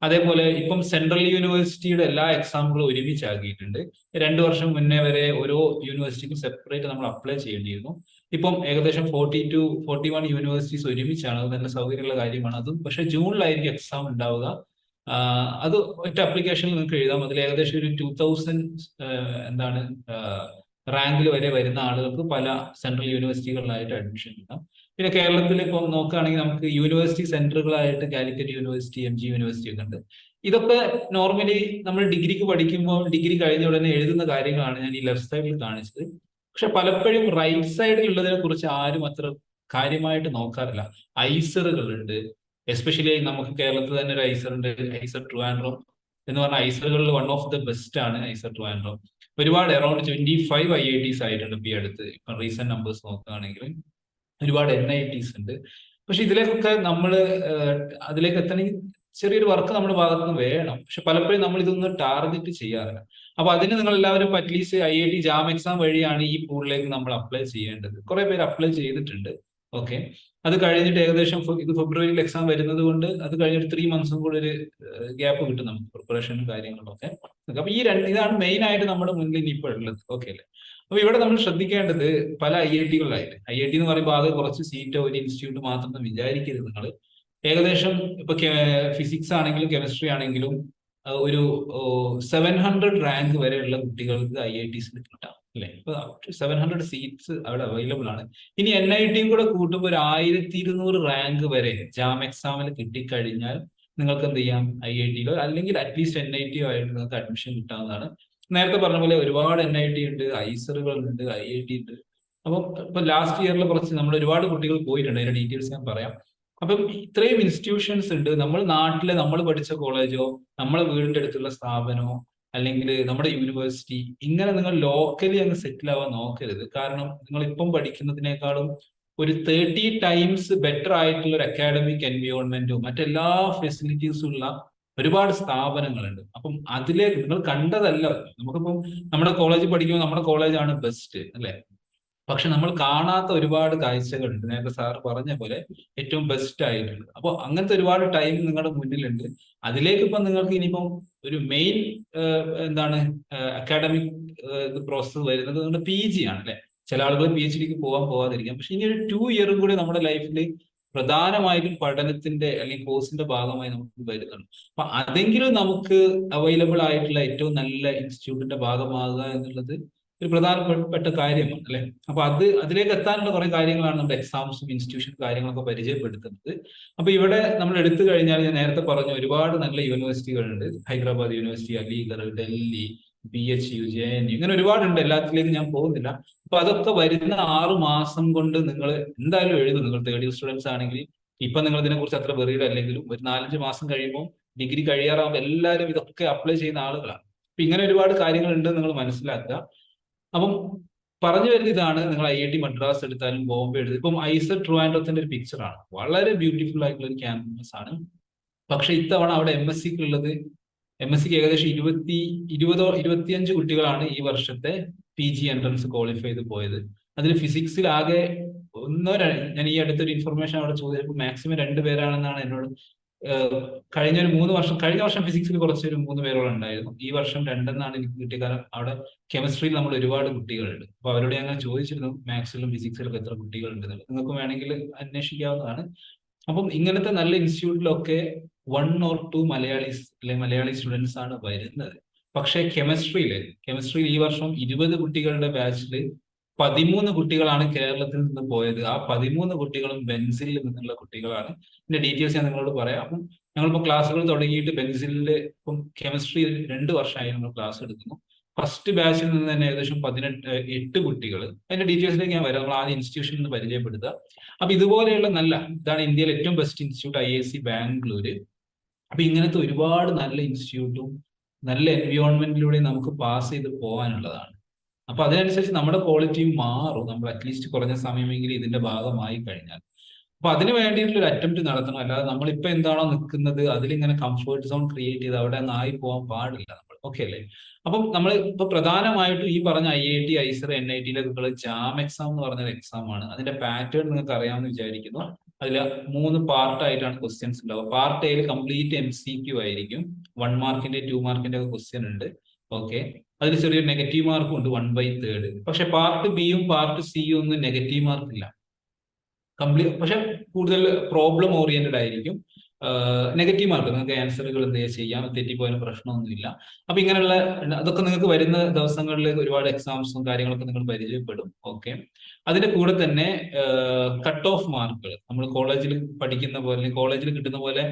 അതേപോലെ ഇപ്പം സെൻട്രൽ യൂണിവേഴ്സിറ്റിയുടെ എല്ലാ എക്സാമുകളും ഒരുമിച്ചാക്കിയിട്ടുണ്ട്. 2 വർഷം മുന്നേ വരെ ഓരോ യൂണിവേഴ്സിറ്റിക്കും സെപ്പറേറ്റ് നമ്മൾ അപ്ലൈ ചെയ്യേണ്ടിയിരുന്നു. ഇപ്പം ഏകദേശം 41 യൂണിവേഴ്സിറ്റീസ് ഒരുമിച്ചാണ്. അത് നല്ല സൗകര്യമുള്ള കാര്യമാണ്. അതും പക്ഷെ ജൂണിലായിരിക്കും എക്സാം ഉണ്ടാവുക. അത് ഒറ്റ ആപ്ലിക്കേഷനിൽ നിങ്ങൾക്ക് എഴുതാം. അതിൽ ഏകദേശം ഒരു 2000 എന്താണ് റാങ്കിൽ വരെ വരുന്ന ആളുകൾക്ക് പല സെൻട്രൽ യൂണിവേഴ്സിറ്റികളിലായിട്ട് അഡ്മിഷൻ കിട്ടാം. പിന്നെ കേരളത്തിൽ ഇപ്പം നോക്കുകയാണെങ്കിൽ നമുക്ക് യൂണിവേഴ്സിറ്റി സെന്ററുകളായിട്ട് കാലിക്കറ്റ് യൂണിവേഴ്സിറ്റി, MG യൂണിവേഴ്സിറ്റി ഒക്കെ ഉണ്ട്. ഇതൊക്കെ നോർമലി നമ്മൾ ഡിഗ്രിക്ക് പഠിക്കുമ്പോൾ ഡിഗ്രി കഴിഞ്ഞ ഉടനെ എഴുതുന്ന കാര്യങ്ങളാണ് ഞാൻ ഈ ലെഫ്റ്റ് സൈഡിൽ കാണിച്ചത്. പക്ഷെ പലപ്പോഴും റൈറ്റ് സൈഡിൽ ഉള്ളതിനെ കുറിച്ച് ആരും അത്ര കാര്യമായിട്ട് നോക്കാറില്ല. ഐസറുകളുണ്ട്, എസ്പെഷ്യലി നമുക്ക് കേരളത്തിൽ തന്നെ ഒരു ഐസർ ഉണ്ട്, ഐസർ ട്രിവാൻഡ്രം എന്ന് പറഞ്ഞ ഐസറുകളിൽ വൺ ഓഫ് ദ ബെസ്റ്റ് ആണ് ഐസർ ട്രിവാൻഡ്രം. ഒരുപാട് അറൌണ്ട് 25 IITs ആയിട്ടുണ്ട് ഇപ്പൊ ഈ അടുത്ത്. ഇപ്പൊ റീസെന്റ് നമ്പേഴ്സ് നോക്കുകയാണെങ്കിൽ ഒരുപാട് NITs ഉണ്ട്. പക്ഷെ ഇതിലേക്കൊക്കെ നമ്മൾ അതിലേക്ക് എത്തണമെങ്കിൽ ചെറിയൊരു വർക്ക് നമ്മുടെ ഭാഗത്ത് നിന്ന് വേണം. പക്ഷെ പലപ്പോഴും നമ്മൾ ഇതൊന്നും ടാർഗറ്റ് ചെയ്യാറില്ല. അപ്പൊ അതിന് നിങ്ങൾ എല്ലാവരും അറ്റ്ലീസ്റ്റ് IIT ജാം എക്സാം വഴിയാണ് ഈ പൂളിലേക്ക് നമ്മൾ അപ്ലൈ ചെയ്യേണ്ടത്. കുറെ പേര് അപ്ലൈ ചെയ്തിട്ടുണ്ട്. ഓക്കെ, അത് കഴിഞ്ഞിട്ട് ഏകദേശം ഇത് ഫെബ്രുവരിയിൽ എക്സാം വരുന്നത് കൊണ്ട് അത് കഴിഞ്ഞിട്ട് 3 months കൂടെ ഒരു ഗ്യാപ്പ് കിട്ടും നമുക്ക് പ്രിപ്പറേഷനും കാര്യങ്ങളൊക്കെ. അപ്പൊ ഇതാണ് മെയിൻ ആയിട്ട് നമ്മുടെ മുന്നിൽ ഇപ്പോൾ ഉള്ളത്. ഓക്കെ അല്ലേ. അപ്പൊ ഇവിടെ നമ്മൾ ശ്രദ്ധിക്കേണ്ടത് പല IIT-കളിലായിട്ട്, IIT എന്ന് പറയുമ്പോൾ ആകെ കുറച്ച് സീറ്റോ ഒരു ഇൻസ്റ്റിറ്റ്യൂട്ട് മാത്രം വിചാരിക്കരുത് നിങ്ങൾ. ഏകദേശം ഇപ്പൊ ഫിസിക്സ് ആണെങ്കിലും കെമിസ്ട്രി ആണെങ്കിലും ഒരു 700 റാങ്ക് വരെയുള്ള കുട്ടികൾക്ക് IITs കിട്ടാം അല്ലെ. ഇപ്പൊ 700 സീറ്റ്സ് അവിടെ അവൈലബിൾ ആണ്. ഇനി NIT കൂടെ കൂട്ടുമ്പോൾ ഒരു 1200 റാങ്ക് വരെ ജാം എക്സാമിൽ കിട്ടിക്കഴിഞ്ഞാൽ നിങ്ങൾക്ക് എന്ത് ചെയ്യാം, IIT-യിലോ അല്ലെങ്കിൽ അറ്റ്ലീസ്റ്റ് NIT-യോ ആയിട്ട് നിങ്ങൾക്ക് അഡ്മിഷൻ കിട്ടാവുന്നതാണ്. നേരത്തെ പറഞ്ഞ പോലെ ഒരുപാട് NIT ഉണ്ട്, ഐസറുകളുണ്ട്, IIT ഉണ്ട്. അപ്പം ഇപ്പൊ ലാസ്റ്റ് ഇയറിൽ കുറച്ച് നമ്മൾ ഒരുപാട് കുട്ടികൾ പോയിട്ടുണ്ട്. അതിന്റെ ഡീറ്റെയിൽസ് ഞാൻ പറയാം. അപ്പം ഇത്രയും ഇൻസ്റ്റിറ്റ്യൂഷൻസ് ഉണ്ട്. നമ്മൾ നാട്ടിലെ നമ്മൾ പഠിച്ച കോളേജോ നമ്മളെ വീടിന്റെ അടുത്തുള്ള സ്ഥാപനമോ അല്ലെങ്കിൽ നമ്മുടെ യൂണിവേഴ്സിറ്റി ഇങ്ങനെ നിങ്ങൾ ലോക്കലി അങ്ങ് സെറ്റിൽ ആവാൻ നോക്കരുത്. കാരണം നിങ്ങൾ ഇപ്പം പഠിക്കുന്നതിനേക്കാളും ഒരു 30 times ബെറ്റർ ആയിട്ടുള്ള ഒരു അക്കാഡമിക് എൻവയോൺമെന്റും മറ്റെല്ലാ ഫെസിലിറ്റീസും ഉള്ള ഒരുപാട് സ്ഥാപനങ്ങളുണ്ട്. അപ്പം അതിലേക്ക് നിങ്ങൾ കണ്ടതല്ല. നമുക്കിപ്പം നമ്മുടെ കോളേജിൽ പഠിക്കുമ്പോൾ നമ്മുടെ കോളേജാണ് ബെസ്റ്റ് അല്ലെ. പക്ഷെ നമ്മൾ കാണാത്ത ഒരുപാട് കാഴ്ചകളുണ്ട്. നേരത്തെ സാർ പറഞ്ഞ പോലെ ഏറ്റവും ബെസ്റ്റ് ആയിട്ടുണ്ട്. അപ്പോൾ അങ്ങനത്തെ ഒരുപാട് ടൈം നിങ്ങളുടെ മുന്നിലുണ്ട്. അതിലേക്ക് ഇപ്പം നിങ്ങൾക്ക് ഇനിയിപ്പം ഒരു മെയിൻ എന്താണ് അക്കാഡമിക് പ്രോസസ്സ് വരുന്നത് നിങ്ങളുടെ PG ആണ് അല്ലെ. ചില ആളുകൾ PhD-ക്ക് പോവാതിരിക്കാം. പക്ഷെ ഇനി ഒരു 2 year കൂടി നമ്മുടെ ലൈഫിൽ പ്രധാനമായിട്ടും പഠനത്തിന്റെ അല്ലെങ്കിൽ കോഴ്സിന്റെ ഭാഗമായി നമുക്ക് വരുന്നുണ്ട്. അപ്പൊ അതെങ്കിലും നമുക്ക് അവൈലബിൾ ആയിട്ടുള്ള ഏറ്റവും നല്ല ഇൻസ്റ്റിറ്റ്യൂട്ടിന്റെ ഭാഗമാകുക എന്നുള്ളത് ഒരു പ്രധാനപ്പെട്ട കാര്യമാണ് അല്ലെ. അപ്പൊ അതിലേക്ക് എത്താനുള്ള കുറെ കാര്യങ്ങളാണ് നമ്മുടെ എക്സാംസും ഇൻസ്റ്റിറ്റ്യൂഷൻ കാര്യങ്ങളൊക്കെ പരിചയപ്പെടുത്തുന്നത്. അപ്പൊ ഇവിടെ നമ്മൾ എടുത്തു കഴിഞ്ഞാൽ ഞാൻ നേരത്തെ പറഞ്ഞ ഒരുപാട് നല്ല യൂണിവേഴ്സിറ്റികളുണ്ട്. Hyderabad university, Aligarh, Delhi, BHU, JNU ഇങ്ങനെ ഒരുപാടുണ്ട്. എല്ലാത്തിലേക്കും ഞാൻ പോകുന്നില്ല. അപ്പൊ അതൊക്കെ വരുന്ന 6 മാസം കൊണ്ട് നിങ്ങൾ എന്തായാലും എഴുതും. നിങ്ങൾ തേർഡ് ഇയർ സ്റ്റുഡൻസ് ആണെങ്കിൽ ഇപ്പൊ നിങ്ങൾ ഇതിനെക്കുറിച്ച് അത്ര വെറിയുടെ അല്ലെങ്കിലും ഒരു 4-5 മാസം കഴിയുമ്പോൾ ഡിഗ്രി കഴിയാറാകുമ്പോൾ എല്ലാവരും ഇതൊക്കെ അപ്ലൈ ചെയ്യുന്ന ആളുകളാണ്. അപ്പൊ ഇങ്ങനെ ഒരുപാട് കാര്യങ്ങളുണ്ട് നിങ്ങൾ മനസ്സിലാക്കുക. അപ്പം പറഞ്ഞു വരുന്ന ഇതാണ്, നിങ്ങൾ IIT മദ്രാസ് എടുത്താലും ബോംബെ എടുത്താലും ഇപ്പം ഐസർ ട്രിവാൻഡ്രത്തിന്റെ ഒരു പിക്ചറാണ്. വളരെ ബ്യൂട്ടിഫുൾ ആയിട്ടുള്ള ഒരു ക്യാമ്പസ് ആണ്. പക്ഷെ ഇത്തവണ അവിടെ MSc-ക്ക് ഉള്ളത് MSc-ക്ക് ഏകദേശം 25 കുട്ടികളാണ് ഈ വർഷത്തെ PG എൻട്രൻസ് ക്വാളിഫൈ ചെയ്ത് പോയത്. അതിൽ ഫിസിക്സിൽ ആകെ ഞാൻ ഈ അടുത്തൊരു ഇൻഫർമേഷൻ അവിടെ ചോദിച്ചപ്പോൾ മാക്സിമം 2 പേരാണെന്നാണ് എന്നോട്. കഴിഞ്ഞ 3 വർഷം കഴിഞ്ഞ വർഷം ഫിസിക്സിൽ കുറച്ചൊരു 3 പേരോളം ഉണ്ടായിരുന്നു. ഈ വർഷം 2 എന്നാണ് എനിക്ക് കിട്ടിയ. കാരണം അവിടെ കെമിസ്ട്രിയിൽ നമ്മൾ ഒരുപാട് കുട്ടികളുണ്ട്. അപ്പൊ അവരോട് ഞാൻ ചോദിച്ചിരുന്നു മാത്സിലും ഫിസിക്സിലും എത്ര കുട്ടികളുണ്ട്. നിങ്ങൾക്ക് വേണമെങ്കിൽ അന്വേഷിക്കാവുന്നതാണ്. അപ്പം ഇങ്ങനത്തെ നല്ല ഇൻസ്റ്റിറ്റ്യൂട്ടിലൊക്കെ 1 or 2 മലയാളീസ് അല്ലെങ്കിൽ മലയാളി സ്റ്റുഡൻസ് ആണ് വരുന്നത്. പക്ഷേ കെമിസ്ട്രിയിൽ ഈ വർഷം 20 കുട്ടികളുടെ ബാച്ചിൽ 13 കുട്ടികളാണ് കേരളത്തിൽ നിന്ന് പോയത്. ആ 13 കുട്ടികളും ബെൻസിലിൽ നിന്നുള്ള കുട്ടികളാണ്. ഇതിന്റെ ഡീറ്റെയിൽസ് ഞാൻ നിങ്ങളോട് പറയാം. അപ്പം ഞങ്ങളിപ്പോൾ ക്ലാസ്സുകൾ തുടങ്ങിയിട്ട് ബെൻസിലിൽ ഇപ്പം കെമിസ്ട്രി 2 വർഷമായി നമ്മൾ ക്ലാസ് എടുക്കുന്നു. ഫസ്റ്റ് ബാച്ചിൽ നിന്ന് തന്നെ ഏകദേശം 8 കുട്ടികൾ. അതിന്റെ ഡീറ്റെയിൽസിലേക്ക് ഞാൻ വരാം. നമ്മൾ ആദ്യം ഇൻസ്റ്റിറ്റ്യൂഷനിൽ നിന്ന് പരിചയപ്പെടുത്തുക. അപ്പൊ ഇതുപോലെയുള്ള ഇതാണ് ഇന്ത്യയിലെ ഏറ്റവും ബെസ്റ്റ് ഇൻസ്റ്റിറ്റ്യൂട്ട് IISc ബാംഗ്ലൂര്. അപ്പൊ ഇങ്ങനത്തെ ഒരുപാട് നല്ല ഇൻസ്റ്റിറ്റ്യൂട്ടും നല്ല എൻവയോൺമെന്റിലൂടെ നമുക്ക് പാസ് ചെയ്ത് പോകാനുള്ളതാണ്. അപ്പൊ അതിനനുസരിച്ച് നമ്മുടെ ക്വാളിറ്റിയും മാറും, നമ്മൾ അറ്റ്ലീസ്റ്റ് കുറഞ്ഞ സമയമെങ്കിലും ഇതിന്റെ ഭാഗമായി കഴിഞ്ഞാൽ. അപ്പൊ അതിന് വേണ്ടിയിട്ടുള്ള ഒരു അറ്റംപ്റ്റ് നടത്തണം. അല്ലാതെ നമ്മളിപ്പോ എന്താണോ നിൽക്കുന്നത് അതിലിങ്ങനെ കംഫർട്ട് സോൺ ക്രിയേറ്റ് ചെയ്ത് അവിടെ അങ്ങ് ആയി പോകാൻ പാടില്ല നമ്മൾ. ഓക്കെ അല്ലേ? അപ്പം നമ്മൾ ഇപ്പൊ പ്രധാനമായിട്ടും ഈ പറഞ്ഞ IIT, ISER, NIT jam exam എന്ന് പറഞ്ഞൊരു എക്സാം ആണ്. അതിന്റെ പാറ്റേൺ നിങ്ങൾക്ക് അറിയാമെന്ന് വിചാരിക്കുന്നു. അതിൽ 3 പാർട്ടായിട്ടാണ് ക്വസ്റ്റ്യൻസ് ഉണ്ടാവുക. പാർട്ട് എയിൽ കംപ്ലീറ്റ് MCQ ആയിരിക്കും. 1 മാർക്കിന്റെ 2 മാർക്കിന്റെ ഒക്കെ ക്വസ്റ്റ്യൻ ഉണ്ട്. ഓക്കെ, അതിൽ ചെറിയൊരു നെഗറ്റീവ് മാർക്കും ഉണ്ട് 1/3. പക്ഷെ പാർട്ട് ബിയും പാർട്ട് സിയും ഒന്നും നെഗറ്റീവ് മാർക്ക് ഇല്ല. കംപ്ലീറ്റ് പക്ഷെ കൂടുതൽ പ്രോബ്ലം ഓറിയന്റഡ് ആയിരിക്കും. നെഗറ്റീവ് മാർക്ക് നിങ്ങൾക്ക് ആൻസറുകൾ എന്ത് ചെയ്യാം, തെറ്റിപ്പോയാലും പ്രശ്നമൊന്നുമില്ല. അപ്പൊ ഇങ്ങനെയുള്ള അതൊക്കെ നിങ്ങൾക്ക് വരുന്ന ദിവസങ്ങളിൽ ഒരുപാട് എക്സാംസും കാര്യങ്ങളൊക്കെ നിങ്ങൾ പരിചയപ്പെടും. ഓക്കെ, അതിന്റെ കൂടെ തന്നെ കട്ട് ഓഫ് മാർക്കുകൾ നമ്മൾ കോളേജിൽ പഠിക്കുന്ന പോലെ, കോളേജിൽ കിട്ടുന്ന പോലെ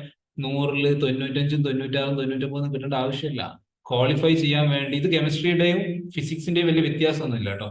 100-ൽ 95, 96, 93 കിട്ടേണ്ട ആവശ്യമില്ല. ക്വാളിഫൈ ചെയ്യാൻ വേണ്ടി ഇത് കെമിസ്ട്രിയുടെയും ഫിസിക്സിന്റെയും വലിയ വ്യത്യാസമൊന്നുമില്ല കേട്ടോ.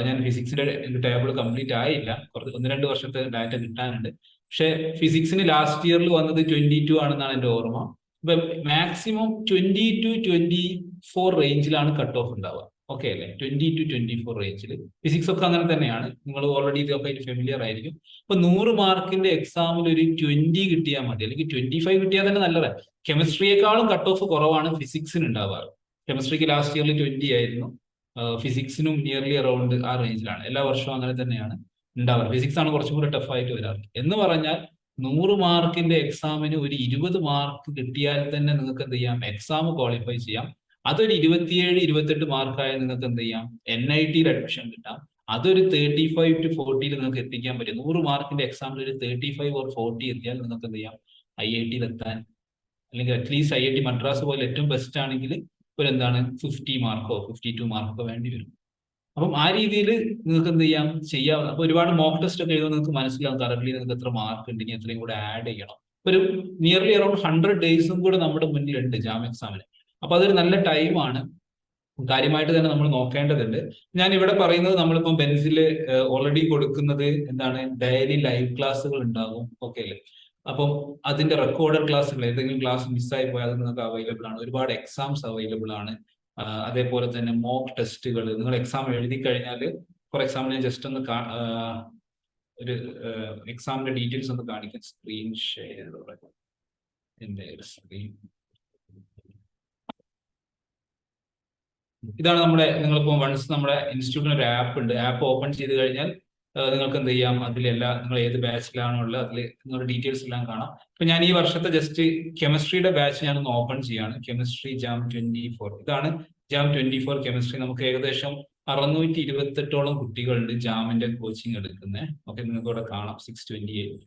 ഞാൻ ഫിസിക്സിന്റെ ടേബിൾ കംപ്ലീറ്റ് ആയില്ല, 1-2 വർഷത്തെ ഡാറ്റ കിട്ടാനുണ്ട്. പക്ഷെ ഫിസിക്സിന് ലാസ്റ്റ് ഇയറിൽ വന്നത് 22 ആണെന്നാണ് എന്റെ ഓർമ്മ. അപ്പൊ മാക്സിമം 20 to 24 റേഞ്ചിലാണ് കട്ട് ഓഫ് ഉണ്ടാവുക. ഓക്കെ അല്ലേ? 20 to 24 റേഞ്ചിൽ. ഫിസിക്സ് ഒക്കെ അങ്ങനെ തന്നെയാണ്, നിങ്ങൾ ഓൾറെഡി ഇതൊക്കെ ഫെമിലിയർ ആയിരിക്കും. അപ്പൊ 100 മാർക്കിന്റെ എക്സാമിൽ ഒരു 20 കിട്ടിയാൽ മതി, അല്ലെങ്കിൽ 25 കിട്ടിയാൽ തന്നെ നല്ലതാണ്. കെമിസ്ട്രിയേക്കാളും കട്ട് ഓഫ് കുറവാണ് ഫിസിക്സിന് ഉണ്ടാവാറ്. കെമിസ്ട്രിക്ക് ലാസ്റ്റ് ഇയറിൽ 20 ആയിരുന്നു, ഫിസിക്സിനും നിയർലി അറൌണ്ട് ആ റേഞ്ചിലാണ്. എല്ലാ വർഷവും അങ്ങനെ തന്നെയാണ് ഉണ്ടാവാറ്. ഫിസിക്സ് ആണ് കുറച്ചും കൂടി ടഫായിട്ട് വരാറ്. എന്ന് പറഞ്ഞാൽ 100 മാർക്കിന്റെ എക്സാമിന് ഒരു 20 മാർക്ക് കിട്ടിയാൽ തന്നെ നിങ്ങൾക്ക് എന്ത് ചെയ്യാം, എക്സാം ക്വാളിഫൈ ചെയ്യാം. അതൊരു 27-28 മാർക്കായ നിങ്ങൾക്ക് എന്ത് ചെയ്യാം, NIT-യിൽ അഡ്മിഷൻ കിട്ടാം. അതൊരു 35 to 40 നിങ്ങൾക്ക് എത്തിക്കാൻ പറ്റും. 100 മാർക്കിന്റെ എക്സാമിൽ ഒരു 35 or 40 എത്തിയാൽ നിങ്ങൾക്ക് എന്ത് ചെയ്യാം, IIT-യിൽ എത്താൻ, അല്ലെങ്കിൽ അറ്റ്ലീസ്റ്റ് IIT മദ്രാസ് പോലെ ഏറ്റവും ബെസ്റ്റ് ആണെങ്കിൽ ഒരു 50 മാർക്കോ 52 മാർക്കോ വേണ്ടി വരും. അപ്പം ആ രീതിയിൽ നിങ്ങൾക്ക് എന്ത് ചെയ്യാം. അപ്പൊ ഒരുപാട് മോക്ക് ടെസ്റ്റ് ഒക്കെ എഴുതുമ്പോൾ നിങ്ങൾക്ക് മനസ്സിലാവും കറക്റ്റ്ലി നിങ്ങൾക്ക് എത്ര മാർക്ക് ഉണ്ട്, ഇനി എത്രയും കൂടെ ആഡ് ചെയ്യണം. ഒരു നിയർലി അറൌണ്ട് 100 ഡേയ്സും കൂടെ നമ്മുടെ മുന്നിലുണ്ട് ജാം എക്സാമിന്. അപ്പൊ അതൊരു നല്ല ടൈമാണ്, കാര്യമായിട്ട് തന്നെ നമ്മൾ നോക്കേണ്ടതുണ്ട്. ഞാൻ ഇവിടെ പറയുന്നത് നമ്മളിപ്പം ബെൻസിൽ ഓൾറെഡി കൊടുക്കുന്നത് ഡെയിലി ലൈവ് ക്ലാസ്സുകൾ ഉണ്ടാകും. ഓക്കെ അല്ലേ? അപ്പം അതിന്റെ റെക്കോർഡഡ് ക്ലാസ്സുകൾ, ഏതെങ്കിലും ക്ലാസ് മിസ്സായി പോയാൽ അത് നിങ്ങൾക്ക് അവൈലബിൾ ആണ്. ഒരുപാട് എക്സാംസ് അവൈലബിൾ ആണ്. അതേപോലെ തന്നെ മോക്ക് ടെസ്റ്റുകൾ, നിങ്ങൾ എക്സാം എഴുതി കഴിഞ്ഞാൽ, ഫോർ എക്സാമ്പിൾ ഞാൻ ജസ്റ്റ് ഒന്ന് ഒരു എക്സാമിന്റെ ഡീറ്റെയിൽസ് ഒന്ന് കാണിക്കാൻ സ്ക്രീൻ ഷെയർ ചെയ്തോടെ. എന്റെ സ്ക്രീൻ ഇതാണ്. നിങ്ങളിപ്പോൾ വൺസ് നമ്മുടെ ഇൻസ്റ്റിറ്റ്യൂട്ടിന് ഒരു ആപ്പ് ഉണ്ട്. ആപ്പ് ഓപ്പൺ ചെയ്ത് കഴിഞ്ഞാൽ നിങ്ങൾക്ക് എന്ത് ചെയ്യാം, അതിലെല്ലാം നിങ്ങൾ ഏത് ബാച്ചിലാണോ ഉള്ളത് അതിൽ നിങ്ങളുടെ ഡീറ്റെയിൽസ് എല്ലാം കാണാം. ഇപ്പൊ ഞാൻ ഈ വർഷത്തെ ജസ്റ്റ് കെമിസ്ട്രിയുടെ ബാച്ച് ഞാനൊന്ന് ഓപ്പൺ ചെയ്യാണ്. Chemistry jam 24. ഇതാണ് ജാം 24 കെമിസ്ട്രി. നമുക്ക് ഏകദേശം 628ഓളം കുട്ടികളുണ്ട് ജാമിന്റെ കോച്ചിങ് എടുക്കുന്നത്. ഓക്കെ, നിങ്ങൾക്ക് ഇവിടെ കാണാം 628.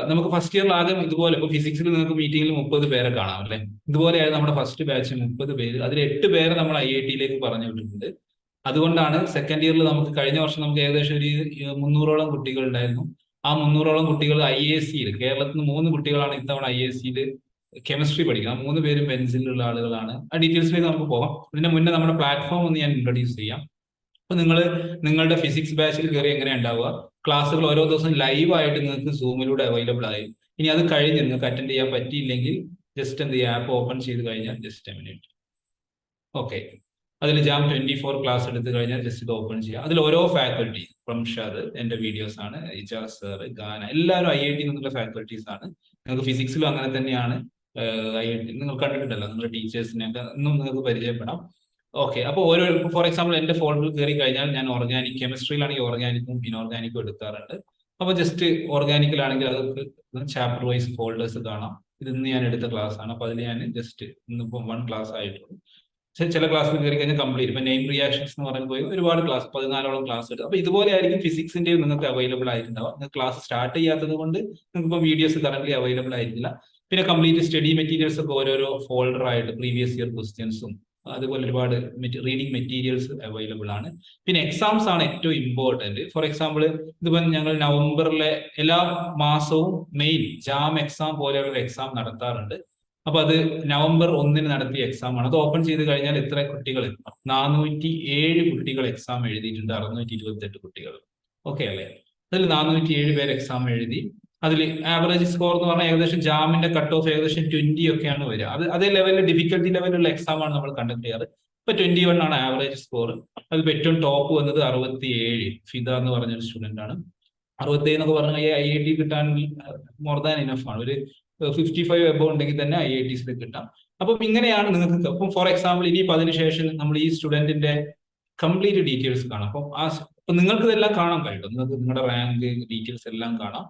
നമുക്ക് ഫസ്റ്റ് ഇയറിൽ ആദ്യം ഇതുപോലെ, ഇപ്പൊ ഫിസിക്സിൽ നിങ്ങൾക്ക് മീറ്റിംഗിൽ 30 പേരെ കാണാം അല്ലെ. ഇതുപോലെയായിരുന്നു നമ്മുടെ ഫസ്റ്റ് ബാച്ച് 30 പേര്. അതിൽ 8 പേരെ നമ്മൾ IIT-യിലേക്ക് പറഞ്ഞു വിട്ടിട്ടുണ്ട്. അതുകൊണ്ടാണ് സെക്കൻഡ് ഇയറിൽ നമുക്ക് കഴിഞ്ഞ വർഷം നമുക്ക് ഏകദേശം ഒരു 300ഓളം കുട്ടികൾ ഉണ്ടായിരുന്നു. ആ 300ഓളം കുട്ടികൾ IISc-യിൽ, കേരളത്തിൽ നിന്ന് 3 കുട്ടികളാണ് ഇത്തവണ IISc-യിൽ കെമിസ്ട്രി പഠിക്കുന്നത്. 3 പേരും ബെൻസിലുള്ള ആളുകളാണ്. ആ ഡീറ്റെയിൽസിലേക്ക് നമുക്ക് പോകാം. ഇതിന് മുന്നേ നമ്മുടെ പ്ലാറ്റ്ഫോം ഒന്ന് ഞാൻ ഇൻട്രൊഡ്യൂസ് ചെയ്യാം. അപ്പൊ നിങ്ങളുടെ ഫിസിക്സ് ബാച്ചിൽ കയറി എങ്ങനെ ഉണ്ടാവുക, ക്ലാസ്സുകൾ ഓരോ ദിവസം ലൈവ് ആയിട്ട് നിങ്ങൾക്ക് സൂമിലൂടെ അവൈലബിൾ ആയി. ഇനി അത് കഴിഞ്ഞ് നിങ്ങൾക്ക് അറ്റൻഡ് ചെയ്യാൻ പറ്റിയില്ലെങ്കിൽ ജസ്റ്റ് എന്ത് ചെയ്യുക, ആപ്പ് ഓപ്പൺ ചെയ്ത് കഴിഞ്ഞാൽ ജസ്റ്റ് എ മിനിറ്റ്. ഓക്കെ, അതിൽ ജാം 24 ക്ലാസ് എടുത്തു കഴിഞ്ഞാൽ ജസ്റ്റ് ഇത് ഓപ്പൺ ചെയ്യുക. അതിൽ ഓരോ ഫാക്കൽറ്റി, റംഷാദ് എന്റെ വീഡിയോസ് ആണ്, യസാർ, ഗാന, എല്ലാവരും IIT നിന്നുള്ള ഫാക്കൽറ്റീസ് ആണ്. നിങ്ങൾക്ക് ഫിസിക്സിലും അങ്ങനെ തന്നെയാണ്. IIT നിങ്ങൾ കണ്ടിട്ടുണ്ടല്ലോ, നിങ്ങളുടെ ടീച്ചേഴ്സിനെയൊക്കെ ഒന്നും നിങ്ങൾക്ക് പരിചയപ്പെടാം. ഓക്കെ, അപ്പോൾ ഓരോ, ഫോർ എക്സാമ്പിൾ എന്റെ ഫോൾഡറിൽ കയറി കഴിഞ്ഞാൽ ഞാൻ ഓർഗാനിക്, കെമിസ്ട്രിയിലാണെങ്കിൽ ഓർഗാനിക്കും ഇനോർഗാനിക്കും എടുക്കാറുണ്ട്. അപ്പൊ ജസ്റ്റ് ഓർഗാനിക്കിലാണെങ്കിൽ അതൊക്കെ ചാപ്റ്റർ വൈസ് ഫോൾഡേഴ്സ് കാണാം. ഇന്ന് ഞാൻ എടുത്ത ക്ലാസ് ആണ്. അപ്പൊ അതിൽ ഞാൻ ജസ്റ്റ് ഇന്നിപ്പോ 1 ക്ലാസ് ആയിട്ടുള്ളൂ. ചില ക്ലാസ്സിൽ കയറി കഴിഞ്ഞാൽ കംപ്ലീറ്റ്, ഇപ്പൊ നെയിം റിയാക്ഷൻസ് എന്ന് പറയുമ്പോൾ പോയി ഒരുപാട് ക്ലാസ്, 14ഓളം ക്ലാസ് എടുത്തു. അപ്പൊ ഇതുപോലെ ആയിരിക്കും ഫിസിക്സിന്റെയും നിങ്ങൾക്ക് അവൈലബിൾ ആയിട്ടുണ്ടാവും. നിങ്ങൾക്ക് ക്ലാസ് സ്റ്റാർട്ട് ചെയ്യാത്തത് കൊണ്ട് നിങ്ങൾക്ക് ഇപ്പോൾ വീഡിയോസ് കറന്റ് അവൈലബിൾ ആയിരിക്കില്ല. പിന്നെ കംപ്ലീറ്റ് സ്റ്റഡി മെറ്റീരിയൽസ് ഒക്കെ ഓരോരോ ഫോൾഡർ ആയിട്ട് പ്രീവിയസ് ഇയർ ക്വസ്റ്റ്യൻസും അതുപോലെ ഒരുപാട് റീഡിംഗ് മെറ്റീരിയൽസ് അവൈലബിൾ ആണ്. പിന്നെ എക്സാംസ് ആണ് ഏറ്റവും ഇമ്പോർട്ടന്റ്. ഫോർ എക്സാമ്പിൾ ഇതിപ്പോൾ ഞങ്ങൾ നവംബറിലെ എല്ലാ മാസവും മെയിൻ ജാം എക്സാം പോലെയുള്ള എക്സാം നടത്താറുണ്ട്. അപ്പൊ അത് നവംബർ 1 നടത്തിയ എക്സാം ആണ്. അത് ഓപ്പൺ ചെയ്ത് കഴിഞ്ഞാൽ എത്ര കുട്ടികൾ? 407 കുട്ടികൾ എക്സാം എഴുതിയിട്ടുണ്ട്. 628 കുട്ടികൾ. ഓക്കെ അല്ലേ? അതിൽ 407 പേര് എക്സാം എഴുതി. അതിൽ ആവറേജ് സ്കോർ എന്ന് പറഞ്ഞാൽ ഏകദേശം ജാമിന്റെ കട്ട് ഓഫ് ഏകദേശം 20 ഒക്കെയാണ് വരിക. അതേ ലെവലിൽ ഡിഫിക്കൽട്ടി ലെവലുള്ള എക്സാം ആണ് നമ്മൾ കണ്ടക്ട് ചെയ്യാറ്. ഇപ്പൊ 21 ആണ് ആവറേജ് സ്കോർ. അതിൽ ഏറ്റവും ടോപ്പ് വന്നത് 67. ഫിദ എന്ന് പറഞ്ഞൊരു സ്റ്റുഡന്റ് ആണ്. 67 എന്നൊക്കെ പറഞ്ഞാൽ IIT കിട്ടാൻ മോർ ദാൻ ഇനഫ് ആണ്. ഒരു 55 എബോ ഉണ്ടെങ്കിൽ തന്നെ IITs കിട്ടാം. അപ്പം ഇങ്ങനെയാണ് നിങ്ങൾക്ക്. അപ്പം ഫോർ എക്സാമ്പിൾ ഇനിയിപ്പോൾ അതിനുശേഷം നമ്മൾ ഈ സ്റ്റുഡന്റിന്റെ കംപ്ലീറ്റ് ഡീറ്റെയിൽസ് കാണാം. അപ്പം നിങ്ങൾക്ക് ഇതെല്ലാം കാണാൻ കഴിയും. നിങ്ങൾക്ക് നിങ്ങളുടെ റാങ്ക് ഡീറ്റെയിൽസ് എല്ലാം കാണാം.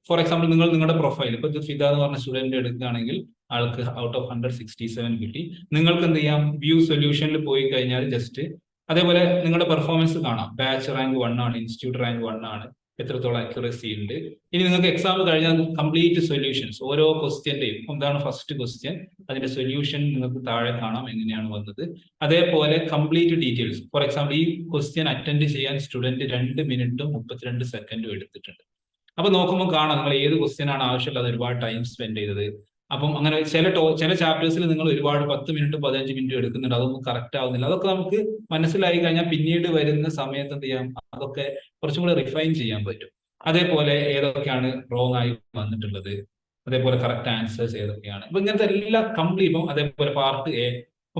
ഫോർ എക്സാമ്പിൾ നിങ്ങളുടെ പ്രൊഫൈൽ ഇപ്പൊ ഫിദ എന്ന് പറഞ്ഞ സ്റ്റുഡന്റ് എടുക്കുകയാണെങ്കിൽ ആൾക്ക് ഔട്ട് ഓഫ് 167 കിട്ടി. നിങ്ങൾക്ക് എന്ത് ചെയ്യാം? വ്യൂ സൊല്യൂഷനിൽ പോയി കഴിഞ്ഞാൽ ജസ്റ്റ് അതേപോലെ നിങ്ങളുടെ പെർഫോമൻസ് കാണാം. ബാച്ച് റാങ്ക് 1 ആണ്, ഇൻസ്റ്റിറ്റ്യൂട്ട് റാങ്ക് 1 ആണ്, എത്രത്തോളം അക്യുറസി ഉണ്ട്. ഇനി നിങ്ങൾക്ക് എക്സാം കഴിഞ്ഞാൽ കംപ്ലീറ്റ് സൊല്യൂഷൻസ് ഓരോ ക്വസ്റ്റ്യന്റെയും എന്താണ് ഫസ്റ്റ് ക്വസ്റ്റ്യൻ, അതിന്റെ സൊല്യൂഷൻ നിങ്ങൾക്ക് താഴെ കാണാം എങ്ങനെയാണ് വന്നത്. അതേപോലെ കംപ്ലീറ്റ് ഡീറ്റെയിൽസ്. ഫോർ എക്സാമ്പിൾ ഈ ക്വസ്റ്റ്യൻ അറ്റൻഡ് ചെയ്യാൻ സ്റ്റുഡന്റ് 2 മിനിറ്റും 32 സെക്കൻഡും എടുത്തിട്ടുണ്ട്. അപ്പൊ നോക്കുമ്പോൾ കാണാം നിങ്ങൾ ഏത് ക്വസ്റ്റ്യൻ ആണ് ആവശ്യമുള്ളത്, ഒരുപാട് ടൈം സ്പെൻഡ് ചെയ്തത്. അപ്പം അങ്ങനെ ചില ചാപ്റ്റേഴ്സിൽ നിങ്ങൾ ഒരുപാട് 10 മിനിറ്റ് 15 മിനിറ്റ് എടുക്കുന്നുണ്ട്, അതൊന്നും കറക്റ്റ് ആവുന്നില്ല. അതൊക്കെ നമുക്ക് മനസ്സിലായി കഴിഞ്ഞാൽ പിന്നീട് വരുന്ന സമയത്ത് എന്ത് ചെയ്യാം, അതൊക്കെ കുറച്ചും കൂടെ റിഫൈൻ ചെയ്യാൻ പറ്റും. അതേപോലെ ഏതൊക്കെയാണ് റോങ് ആയി വന്നിട്ടുള്ളത്, അതേപോലെ കറക്റ്റ് ആൻസേഴ്സ് ഏതൊക്കെയാണ്. അപ്പൊ ഇങ്ങനത്തെ എല്ലാം കംപ്ലീറ്റ്. അതേപോലെ part A,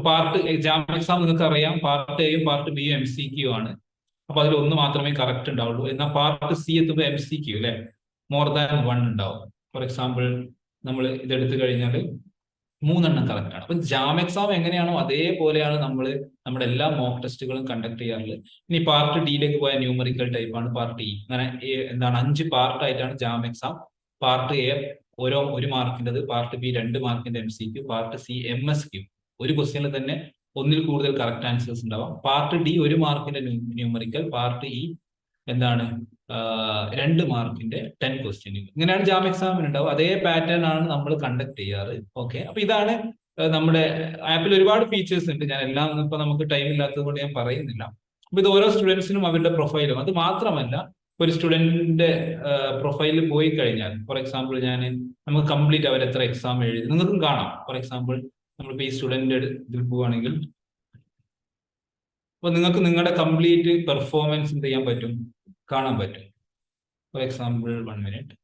part jam exam നിങ്ങൾക്ക് അറിയാം, പാർട്ട് എയും പാർട്ട് ബിയും MCQ ആണ്. അപ്പൊ അതിൽ ഒന്ന് മാത്രമേ കറക്റ്റ് ഉണ്ടാവുള്ളൂ. എന്നാൽ പാർട്ട് സി എത്തുമ്പോൾ MCQ അല്ലെ മോർ ദാൻ 1 ഉണ്ടാവും. ഫോർ എക്സാമ്പിൾ നമ്മൾ ഇതെടുത്തു കഴിഞ്ഞാൽ 3 എണ്ണം കറക്റ്റ് ആണ്. അപ്പൊ ജാം എക്സാം എങ്ങനെയാണോ അതേപോലെയാണ് നമ്മൾ നമ്മുടെ എല്ലാ മോക്ക് ടെസ്റ്റുകളും കണ്ടക്ട് ചെയ്യാറുള്ളത്. ഇനി പാർട്ട് ഡിയിലേക്ക് പോയ ന്യൂമറിക്കൽ ടൈപ്പ് ആണ് പാർട്ട് ഇ. അങ്ങനെ എന്താണ് 5 പാർട്ടായിട്ടാണ് ജാം എക്സാം. പാർട്ട് എ ഒരു മാർക്കിൻ്റെത്, പാർട്ട് ബി 2 മാർക്കിന്റെ MCQ, പാർട്ട് സി MSQ. ഒരു ക്വസ്റ്റ്യനിൽ തന്നെ ഒന്നിൽ കൂടുതൽ കറക്റ്റ് ആൻസേഴ്സ് ഉണ്ടാവാം. പാർട്ട് ഡി 1 മാർക്കിന്റെ ന്യൂമറിക്കൽ, പാർട്ട് ഇ എന്താണ് 2 മാർക്കിന്റെ 10 ക്വസ്റ്റ്യൻ. ഇങ്ങനെയാണ് ജാം എക്സാമിന് ഉണ്ടാവും. അതേ പാറ്റേൺ ആണ് നമ്മൾ കണ്ടക്ട് ചെയ്യാറ്. ഓക്കെ, അപ്പൊ ഇതാണ് നമ്മുടെ ആപ്പിൽ ഒരുപാട് ഫീച്ചേഴ്സ് ഉണ്ട്. ഞാൻ എല്ലാം ഇപ്പൊ നമുക്ക് ടൈം ഇല്ലാത്തത് കൊണ്ട് ഞാൻ പറയുന്നില്ല. അപ്പൊ ഇത് ഓരോ സ്റ്റുഡൻസിനും അവരുടെ പ്രൊഫൈലും. അത് മാത്രമല്ല ഒരു സ്റ്റുഡന്റിന്റെ പ്രൊഫൈലിൽ പോയി കഴിഞ്ഞാൽ ഫോർ എക്സാമ്പിൾ നമുക്ക് കംപ്ലീറ്റ് അവർ എത്ര എക്സാം എഴുതി നിങ്ങൾക്കും കാണാം. ഫോർ എക്സാമ്പിൾ നമ്മളിപ്പോ ഈ സ്റ്റുഡന്റ് ഇതിൽ പോവുകയാണെങ്കിൽ അപ്പൊ നിങ്ങൾക്ക് നിങ്ങളുടെ കംപ്ലീറ്റ് പെർഫോമൻസ് എന്ത് ചെയ്യാൻ പറ്റും, കാണാൻ പറ്റും. For example 1 minute.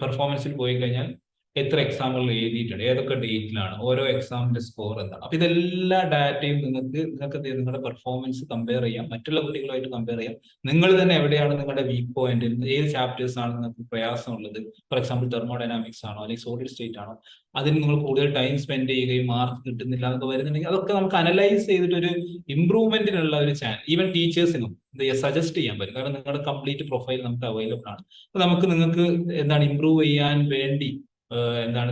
പെർഫോമൻസിൽ പോയി കഴിഞ്ഞാൽ എത്ര എക്സാമുകൾ എഴുതിയിട്ടുണ്ട്, ഏതൊക്കെ ഡേറ്റിലാണ്, ഓരോ എക്സാമിന്റെ സ്കോർ എന്താണ്. അപ്പൊ ഇതെല്ലാ ഡാറ്റയും നിങ്ങൾക്ക് നിങ്ങളുടെ പെർഫോമൻസ് കമ്പയർ ചെയ്യാം, മറ്റുള്ള കുട്ടികളുമായിട്ട് കമ്പയർ ചെയ്യാം. നിങ്ങൾ തന്നെ എവിടെയാണ് നിങ്ങളുടെ വീക്ക് പോയിന്റ്, ഏത് ചാപ്റ്റേഴ്സ് ആണ് നിങ്ങൾക്ക് പ്രയാസമുള്ളത്. ഫോർ എക്സാമ്പിൾ തെർമോഡൈനാമിക്സ് ആണോ അല്ലെങ്കിൽ സോളിഡ് സ്റ്റേറ്റ് ആണോ, അതിന് നിങ്ങൾ കൂടുതൽ ടൈം സ്പെൻഡ് ചെയ്യുകയും മാർക്ക് കിട്ടുന്നില്ല എന്നൊക്കെ വരുന്നുണ്ടെങ്കിൽ അതൊക്കെ നമുക്ക് അനലൈസ് ചെയ്തിട്ട് ഒരു ഇംപ്രൂവ്മെന്റിനുള്ള ഒരു ചാനൽ ഈവൻ ടീച്ചേഴ്സിനും സജസ്റ്റ് ചെയ്യാൻ പറ്റും. കാരണം നിങ്ങളുടെ കംപ്ലീറ്റ് പ്രൊഫൈൽ നമുക്ക് അവൈലബിൾ ആണ്. അപ്പൊ നിങ്ങൾക്ക് എന്താണ് ഇംപ്രൂവ് ചെയ്യാൻ വേണ്ടി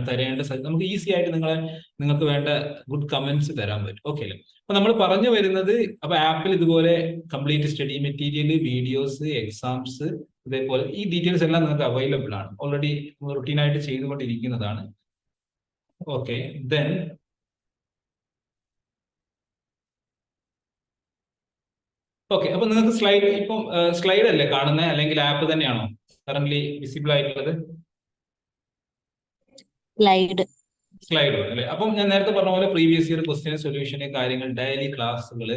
തരേണ്ട, നമുക്ക് ഈസി ആയിട്ട് നിങ്ങൾക്ക് വേണ്ട ഗുഡ് കമന്റ്സ് തരാൻ പറ്റും. ഓക്കെ അല്ലേ? അപ്പൊ നമ്മൾ പറഞ്ഞു വരുന്നത്, അപ്പൊ ആപ്പിൽ ഇതുപോലെ complete study material, videos, exams, ഇതേപോലെ ഈ ഡീറ്റെയിൽസ് എല്ലാം നിങ്ങൾക്ക് അവൈലബിൾ ആണ്. ഓൾറെഡി റുട്ടീനായിട്ട് ചെയ്തുകൊണ്ടിരിക്കുന്നതാണ്. ഓക്കെ, ദെൻ ഓക്കെ, അപ്പൊ നിങ്ങൾക്ക് സ്ലൈഡ് അല്ലേ കാണുന്നത്, അല്ലെങ്കിൽ ആപ്പ് തന്നെയാണോ കറന്റ്ലി വിസിബിൾ ആയിട്ടുള്ളത്? സ്ലൈഡ് അല്ലെ. അപ്പം ഞാൻ നേരത്തെ പറഞ്ഞ പോലെ പ്രീവിയസ് ഇയർ ക്വസ്റ്റ്യൻ സൊല്യൂഷൻ കാര്യങ്ങൾ, ഡെയിലി ക്ലാസ്സുകൾ,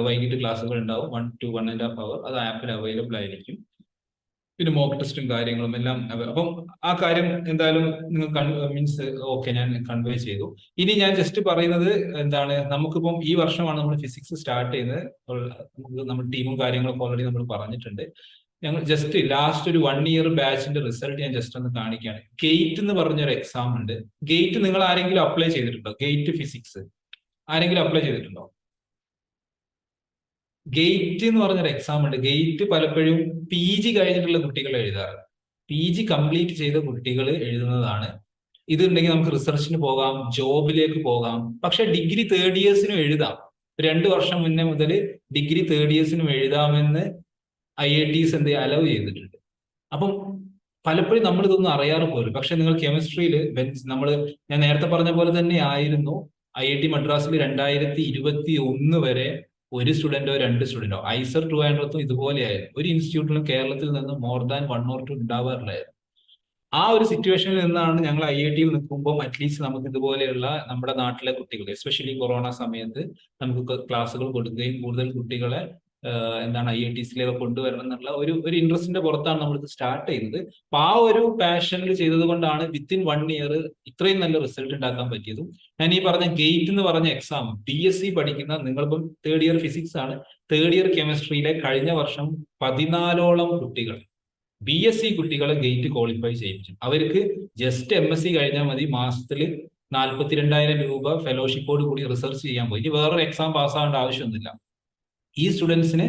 വൈകിട്ട് ക്ലാസ്സുകൾ ഉണ്ടാവും 1 to 1.5 hour. അത് ആപ്പിൽ അവൈലബിൾ ആയിരിക്കും. പിന്നെ മോക്ക് ടെസ്റ്റും കാര്യങ്ങളും എല്ലാം. അപ്പം ആ കാര്യം എന്തായാലും നിങ്ങൾ ഓക്കെ, ഞാൻ കൺവേ ചെയ്തു. ഇനി ഞാൻ ജസ്റ്റ് പറയുന്നത് നമുക്കിപ്പം ഈ വർഷമാണ് നമ്മൾ ഫിസിക്സ് സ്റ്റാർട്ട് ചെയ്യുന്നത്. നമ്മുടെ ടീമും കാര്യങ്ങളൊക്കെ ഓൾറെഡി നമ്മൾ പറഞ്ഞിട്ടുണ്ട്. ഞങ്ങൾ ജസ്റ്റ് ലാസ്റ്റ് ഒരു 1 year ബാച്ചിന്റെ റിസൾട്ട് ഞാൻ ജസ്റ്റ് ഒന്ന് കാണിക്കുകയാണ്. ഗേറ്റ് എന്ന് പറഞ്ഞൊരു എക്സാം ഉണ്ട്. ഗേറ്റ് നിങ്ങൾ ആരെങ്കിലും അപ്ലൈ ചെയ്തിട്ടുണ്ടോ? ഗേറ്റ് ഫിസിക്സ് ആരെങ്കിലും അപ്ലൈ ചെയ്തിട്ടുണ്ടോ? ഗേറ്റ് എന്ന് പറഞ്ഞൊരു എക്സാം ഉണ്ട്. ഗേറ്റ് പലപ്പോഴും PG കഴിഞ്ഞിട്ടുള്ള കുട്ടികൾ എഴുതാറ്. PG കംപ്ലീറ്റ് ചെയ്ത കുട്ടികൾ എഴുതുന്നതാണ്. ഇതുണ്ടെങ്കിൽ നമുക്ക് റിസർച്ചിന് പോകാം, ജോബിലേക്ക് പോകാം. പക്ഷെ ഡിഗ്രി 3rd yearsനും എഴുതാം. 2 വർഷം മുന്നേ മുതൽ ഡിഗ്രി 3rd yearsനും എഴുതാമെന്ന് IITs അലൗ ചെയ്തിട്ടുണ്ട്. അപ്പം പലപ്പോഴും നമ്മൾ ഇതൊന്നും അറിയാറ് പോലും. പക്ഷെ നിങ്ങൾ കെമിസ്ട്രിയിൽ ഞാൻ നേരത്തെ പറഞ്ഞ പോലെ തന്നെ ആയിരുന്നു IIT മദ്രാസിൽ 2021 വരെ ഒരു സ്റ്റുഡന്റോ 2 സ്റ്റുഡന്റോ, ഐസർ ട്രിവാൻഡ്രത്തും ഇതുപോലെയായിരുന്നു. ഒരു ഇൻസ്റ്റിറ്റ്യൂട്ടിലും കേരളത്തിൽ നിന്ന് മോർ ദാൻ 1 or 2 ഉണ്ടാവാറില്ലായിരുന്നു. ആ ഒരു സിറ്റുവേഷനിൽ നിന്നാണ് ഞങ്ങൾ IIT നിൽക്കുമ്പോൾ അറ്റ്ലീസ്റ്റ് നമുക്ക് ഇതുപോലെയുള്ള നമ്മുടെ നാട്ടിലെ കുട്ടികൾ, എസ്പെഷ്യലി കൊറോണ സമയത്ത് നമുക്ക് ക്ലാസ്സുകൾ കൊടുക്കുകയും കൂടുതൽ കുട്ടികളെ എന്താണ് IITസിലേക്ക് കൊണ്ടുവരണം എന്നുള്ള ഒരു ഇൻട്രസ്റ്റിന്റെ പുറത്താണ് നമ്മൾ ഇത് സ്റ്റാർട്ട് ചെയ്യുന്നത്. അപ്പൊ ആ ഒരു പാഷനിൽ ചെയ്തത് കൊണ്ടാണ് വിത്തിൻ 1 year ഇത്രയും നല്ല റിസൾട്ട് ഉണ്ടാക്കാൻ പറ്റിയതും. ഞാൻ ഈ പറഞ്ഞ ഗേറ്റ് എന്ന് പറഞ്ഞ എക്സാം BSc പഠിക്കുന്ന, നിങ്ങളിപ്പം 3rd year ഫിസിക്സ് ആണ്, 3rd year കെമിസ്ട്രിയിലെ കഴിഞ്ഞ വർഷം 14ഓളം കുട്ടികൾ BSc കുട്ടികളെ ഗേറ്റ് ക്വാളിഫൈ ചെയ്യിപ്പിച്ചു. അവർക്ക് ജസ്റ്റ് MSc കഴിഞ്ഞാൽ മതി, മാസത്തിൽ 42,000 രൂപ ഫെലോഷിപ്പോട് കൂടി റിസർച്ച് ചെയ്യാൻ പോയി. ഇനി വേറൊരു എക്സാം പാസ്സാവേണ്ട ആവശ്യമൊന്നുമില്ല. ഈ സ്റ്റുഡൻസിന്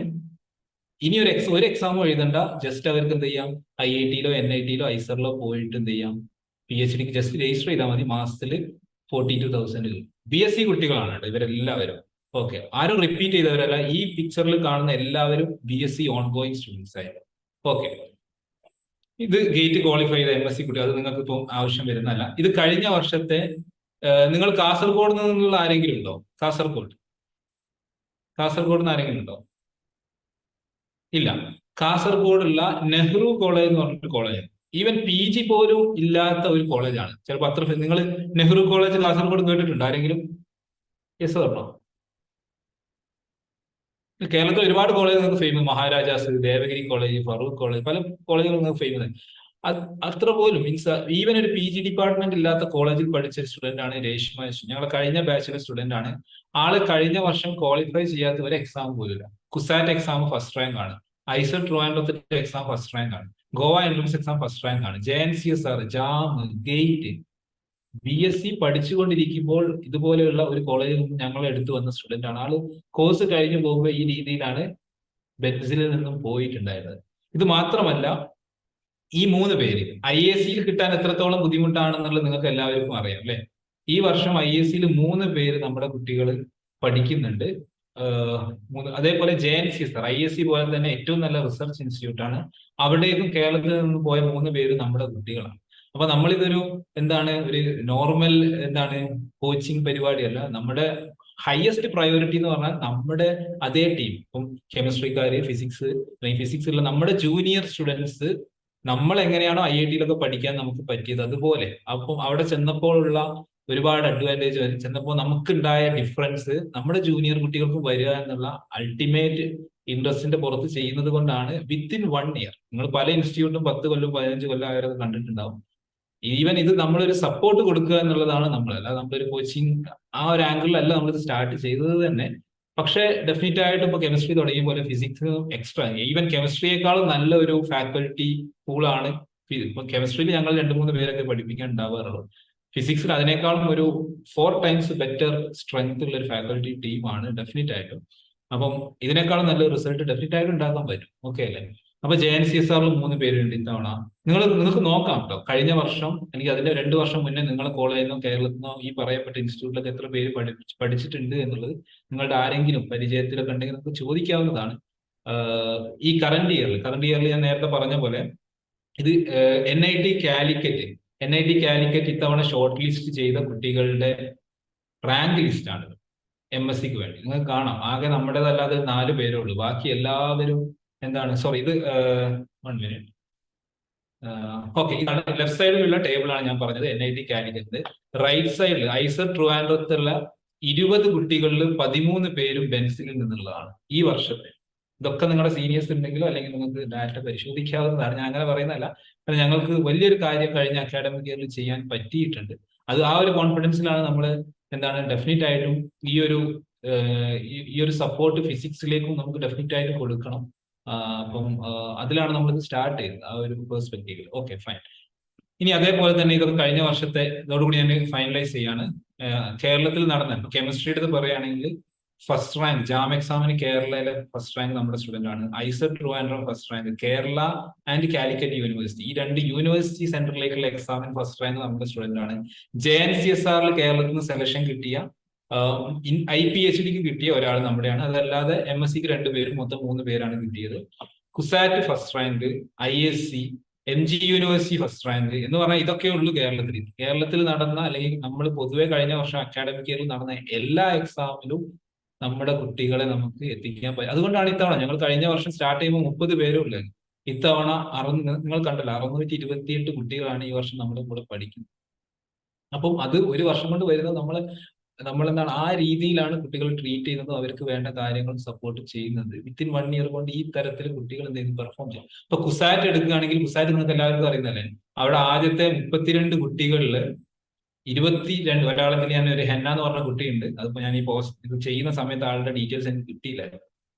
ഇനി ഒരു എക്സാമും എഴുതണ്ട, ജസ്റ്റ് അവർക്ക് എന്ത് ചെയ്യാം, IITയിലോ NITയിലോ ഐസറിലോ പോയിട്ട് എന്ത് ചെയ്യാം, PhDക്ക് ജസ്റ്റ് രജിസ്റ്റർ ചെയ്താൽ മതി, മാസത്തിൽ 42,000 BSc കുട്ടികളാണ് കേട്ടോ ഇവരെല്ലാവരും. ഓക്കെ, ആരും റിപ്പീറ്റ് ചെയ്തവരല്ല. ഈ പിക്ചറിൽ കാണുന്ന എല്ലാവരും BSc ഓൺ ഗോയിങ് സ്റ്റുഡൻസ് ആയിരുന്നു. ഓക്കെ, ഇത് ഗേറ്റ് ക്വാളിഫൈ ചെയ്ത MSc കുട്ടി, അത് നിങ്ങൾക്ക് ഇപ്പം ആവശ്യം വരുന്നതല്ല. ഇത് കഴിഞ്ഞ വർഷത്തെ നിങ്ങൾ കാസർഗോഡ് നിന്നുള്ള ആരെങ്കിലും ഉണ്ടോ? കാസർഗോഡ് നിന്ന് ആരെങ്കിലും ഉണ്ടോ? ഇല്ല. കാസർഗോഡുള്ള നെഹ്റു കോളേജ് എന്ന് പറഞ്ഞിട്ട് കോളേജ്, ഈവൻ PG പോലും ഇല്ലാത്ത ഒരു കോളേജാണ്. ചിലപ്പോൾ അത്ര നിങ്ങൾ നെഹ്റു കോളേജ് കാസർഗോഡ് കേട്ടിട്ടുണ്ടോ ആരെങ്കിലും? യെസ് പറഞ്ഞോ? കേരളത്തിൽ ഒരുപാട് കോളേജ് നിങ്ങൾക്ക് famous, Maharajas, Devagiri college, Farook college, പല കോളേജുകൾ നിങ്ങൾക്ക് ഫേമസ്. അത്ര പോലും മീൻസ് ഈവൻ ഒരു PG ഡിപ്പാർട്ട്മെന്റ് ഇല്ലാത്ത കോളേജിൽ പഠിച്ച സ്റ്റുഡന്റ് ആണ് രേഷ്മ. ഞങ്ങൾ കഴിഞ്ഞ ബാച്ചിലെ സ്റ്റുഡന്റ് ആണ്. ആള് കഴിഞ്ഞ വർഷം ക്വാളിഫൈ ചെയ്യാത്ത ഒരു എക്സാം പോലില്ല. കുസാറ്റ് എക്സാം ഫസ്റ്റ് റാങ്ക് ആണ്, ഐസർ ട്രിവാൻഡ്രത്തിന്റെ എക്സാം ഫസ്റ്റ് റാങ്ക് ആണ്, Goa entrance exam first rank ആണ്, JNCSR, ജാം, ഗേറ്റ്. BSc പഠിച്ചുകൊണ്ടിരിക്കുമ്പോൾ ഇതുപോലെയുള്ള ഒരു കോളേജിൽ നിന്ന് ഞങ്ങൾ എടുത്തു വന്ന സ്റ്റുഡന്റ് ആണ്. ആള് കോഴ്സ് കഴിഞ്ഞു പോകുമ്പോൾ ഈ രീതിയിലാണ് ബെൻസിലിൽ നിന്നും പോയിട്ടുണ്ടായിരുന്നത്. ഇത് മാത്രമല്ല, ഈ 3 പേര് IACയിൽ കിട്ടാൻ എത്രത്തോളം ബുദ്ധിമുട്ടാണെന്നുള്ളത് നിങ്ങൾക്ക് എല്ലാവർക്കും അറിയാം അല്ലെ. ഈ വർഷം IACയിൽ 3 പേര് നമ്മുടെ കുട്ടികൾ പഠിക്കുന്നുണ്ട്. അതേപോലെ JNCSR, IAC പോലെ തന്നെ ഏറ്റവും നല്ല റിസർച്ച് ഇൻസ്റ്റിറ്റ്യൂട്ട് ആണ്. അവിടേക്കും കേരളത്തിൽ നിന്ന് പോയ 3 പേര് നമ്മുടെ കുട്ടികളാണ്. അപ്പൊ നമ്മളിതൊരു ഒരു നോർമൽ കോച്ചിങ് പരിപാടിയല്ല. നമ്മുടെ ഹയസ്റ്റ് പ്രയോറിറ്റി എന്ന് പറഞ്ഞാൽ നമ്മുടെ അതേ ടീം, ഇപ്പം കെമിസ്ട്രിക്കാര്, ഫിസിക്സിലുള്ള നമ്മുടെ ജൂനിയർ സ്റ്റുഡൻസ് നമ്മൾ എങ്ങനെയാണോ IITയിലൊക്കെ പഠിക്കാൻ നമുക്ക് പറ്റിയത് അതുപോലെ, അപ്പം അവിടെ ചെന്നപ്പോഴുള്ള ഒരുപാട് അഡ്വാൻറ്റേജ്, ചെന്നപ്പോൾ നമുക്കുണ്ടായ ഡിഫറൻസ് നമ്മുടെ ജൂനിയർ കുട്ടികൾക്ക് വരിക എന്നുള്ള അൾട്ടിമേറ്റ് ഇൻട്രസ്റ്റിന്റെ പുറത്ത് ചെയ്യുന്നത് കൊണ്ടാണ് വിത്തിൻ 1 year. നിങ്ങൾ പല ഇൻസ്റ്റിറ്റ്യൂട്ടും 10 കൊല്ലം 15 കൊല്ലം അവരൊക്കെ കണ്ടിട്ടുണ്ടാവും. ഈവൻ ഇത് നമ്മളൊരു സപ്പോർട്ട് കൊടുക്കുക എന്നുള്ളതാണ് നമ്മൾ, അല്ലാതെ നമ്മളൊരു കോച്ചിങ് ആ ഒരു ആംഗിളിലല്ല നമ്മളിത് സ്റ്റാർട്ട് ചെയ്തത് തന്നെ. പക്ഷെ ഡെഫിനറ്റ് ആയിട്ട് ഇപ്പൊ കെമിസ്ട്രി തുടങ്ങിയ പോലെ ഫിസിക്സ് എക്സ്ട്രാ, ഈവൻ കെമിസ്ട്രിയേക്കാളും നല്ല ഒരു ഫാക്കൽറ്റി പൂളാണ്. ഇപ്പൊ കെമിസ്ട്രിയിൽ ഞങ്ങൾ 2-3 പേരൊക്കെ പഠിപ്പിക്കാൻ ഉണ്ടാവാറുള്ളൂ. ഫിസിക്സിൽ അതിനേക്കാളും ഒരു 4 times ബെറ്റർ സ്ട്രെങ്ത് ഉള്ള ഒരു ഫാക്കൽറ്റി ടീമാണ് ഡെഫിനറ്റ് ആയിട്ടും. അപ്പം ഇതിനേക്കാളും നല്ല റിസൾട്ട് ഡെഫിനറ്റ് ആയിട്ട് ഉണ്ടാക്കാൻ പറ്റും. ഓക്കെ അല്ലേ? അപ്പൊ JNCSRൽ 3 പേരുണ്ട് ഇത്തവണ. നിങ്ങൾക്ക് നോക്കാം കേട്ടോ. കഴിഞ്ഞ വർഷം, എനിക്ക് അതിന്റെ 2 വർഷം മുന്നേ നിങ്ങളെ കോളേജിൽ നിന്നോ കേരളത്തിൽ നിന്നോ ഈ പറയപ്പെട്ട ഇൻസ്റ്റിറ്റ്യൂട്ടിലൊക്കെ എത്ര പേര് പഠിച്ചിട്ടുണ്ട് എന്നുള്ളത് നിങ്ങളുടെ ആരെങ്കിലും പരിചയത്തിലൊക്കെ ഉണ്ടെങ്കിൽ നമുക്ക് ചോദിക്കാവുന്നതാണ്. ഈ കറന്റ് ഇയറിൽ ഞാൻ നേരത്തെ പറഞ്ഞ പോലെ ഇത് NIT കാലിക്കറ്റ് ഇത്തവണ ഷോർട്ട് ലിസ്റ്റ് ചെയ്ത കുട്ടികളുടെ റാങ്ക് ലിസ്റ്റ് ആണ്. MScക്ക് വേണ്ടി നിങ്ങൾക്ക് കാണാം. ആകെ നമ്മുടേതല്ലാതെ 4 പേരേ ഉള്ളൂ. ബാക്കി എല്ലാവരും സോറി, ഇത് 1 minute. ഓക്കെ, ഇതാണ് ലെഫ്റ്റ് സൈഡിലുള്ള ടേബിൾ ആണ് ഞാൻ പറഞ്ഞത്. NIT കാലിക്കറ്റ്. റൈറ്റ് സൈഡിൽ ഐസർ ട്രിവാൻഡ്രത്തുള്ള 20 കുട്ടികളിൽ 13 പേരും ബെൻസിലിൽ നിന്നുള്ളതാണ് ഈ വർഷത്തെ. ഇതൊക്കെ നിങ്ങളുടെ സീനിയേഴ്സ് ഉണ്ടെങ്കിലോ അല്ലെങ്കിൽ നിങ്ങൾക്ക് ഡാറ്റ പരിശോധിക്കാവുന്നതാണ്. ഞാൻ അങ്ങനെ പറയുന്നതല്ല, ഞങ്ങൾക്ക് വലിയൊരു കാര്യം കഴിഞ്ഞ അക്കാഡമിക് ഇയറിൽ ചെയ്യാൻ പറ്റിയിട്ടുണ്ട്. അത് ആ ഒരു കോൺഫിഡൻസിലാണ് നമ്മൾ ഡെഫിനറ്റ് ആയിട്ടും ഈ ഒരു സപ്പോർട്ട് ഫിസിക്സിലേക്കും നമുക്ക് ഡെഫിനറ്റ് ആയിട്ട് കൊടുക്കണം. അപ്പം അതിലാണ് നമ്മളിത് സ്റ്റാർട്ട് ചെയ്തത്, ആ ഒരു പെർസ്പെക്റ്റീവിൽ. Okay, fine. ഇനി അതേപോലെ തന്നെ ഇതൊക്കെ കഴിഞ്ഞ വർഷത്തെ ഇതോടുകൂടി ഞാൻ ഫൈനലൈസ് ചെയ്യാണ്. കേരളത്തിൽ നടന്ന കെമിസ്ട്രിയുടെ പറയുകയാണെങ്കിൽ ഫസ്റ്റ് റാങ്ക് ജാം എക്സാമിന് കേരളയിലെ ഫസ്റ്റ് റാങ്ക് നമ്മുടെ സ്റ്റുഡന്റ് ആണ്. IISER Trivandrum first rank, Kerala and Calicut university, ഈ 2 യൂണിവേഴ്സിറ്റി സെന്ററിലേക്കുള്ള എക്സാമിന് ഫസ്റ്റ് റാങ്ക് നമ്മുടെ സ്റ്റുഡന്റ് ആണ്. JNCSRൽ കേരളത്തിൽ നിന്ന് സെലക്ഷൻ കിട്ടിയ PhDക്ക് കിട്ടിയ ഒരാൾ നമ്മുടെയാണ്. അതല്ലാതെ MScക്ക് 2 പേരും, മൊത്തം 3 പേരാണ് കിട്ടിയത്. CUSAT first rank, ISC, MG university first rank എന്ന് പറഞ്ഞാൽ ഇതൊക്കെ ഉള്ളൂ കേരളത്തിൽ. കേരളത്തിൽ നടന്ന അല്ലെങ്കിൽ നമ്മൾ പൊതുവെ കഴിഞ്ഞ വർഷം അക്കാഡമിക് ഇയറിൽ നടന്ന എല്ലാ എക്സാമിലും നമ്മുടെ കുട്ടികളെ നമുക്ക് എത്തിക്കാൻ പറ്റും. അതുകൊണ്ടാണ് ഇത്തവണ ഞങ്ങൾ കഴിഞ്ഞ വർഷം സ്റ്റാർട്ട് ചെയ്യുമ്പോൾ 30 പേരും ഉള്ളത്. ഇത്തവണ നിങ്ങൾ കണ്ടല്ലോ 628 കുട്ടികളാണ് ഈ വർഷം നമ്മുടെ കൂടെ പഠിക്കുന്നത്. അപ്പം അത് ഒരു വർഷം കൊണ്ട് വരുന്നത് നമ്മളെന്താണ് ആ രീതിയിലാണ് കുട്ടികൾ ട്രീറ്റ് ചെയ്യുന്നത്, അവർക്ക് വേണ്ട കാര്യങ്ങൾ സപ്പോർട്ട് ചെയ്യുന്നത്. വിത്തിൻ 1 ഇയർ കൊണ്ട് ഈ തരത്തിൽ കുട്ടികൾ എന്തെങ്കിലും പെർഫോം ചെയ്യും. ഇപ്പൊ കുസാറ്റ് എടുക്കുകയാണെങ്കിൽ, കുസാറ്റ് നിങ്ങൾക്ക് എല്ലാവർക്കും അറിയുന്നല്ലേ, അവിടെ ആദ്യത്തെ 32 കുട്ടികളിൽ 22, ഒരാളെങ്കിൽ ഞാൻ ഒരു ഹെന്ന എന്ന് പറഞ്ഞ കുട്ടിയുണ്ട്, അതിപ്പോ ഞാൻ ഈ പോസ്റ്റ് ഇത് ചെയ്യുന്ന സമയത്ത് ആളുടെ ഡീറ്റെയിൽസ് എനിക്ക് കിട്ടിയില്ല.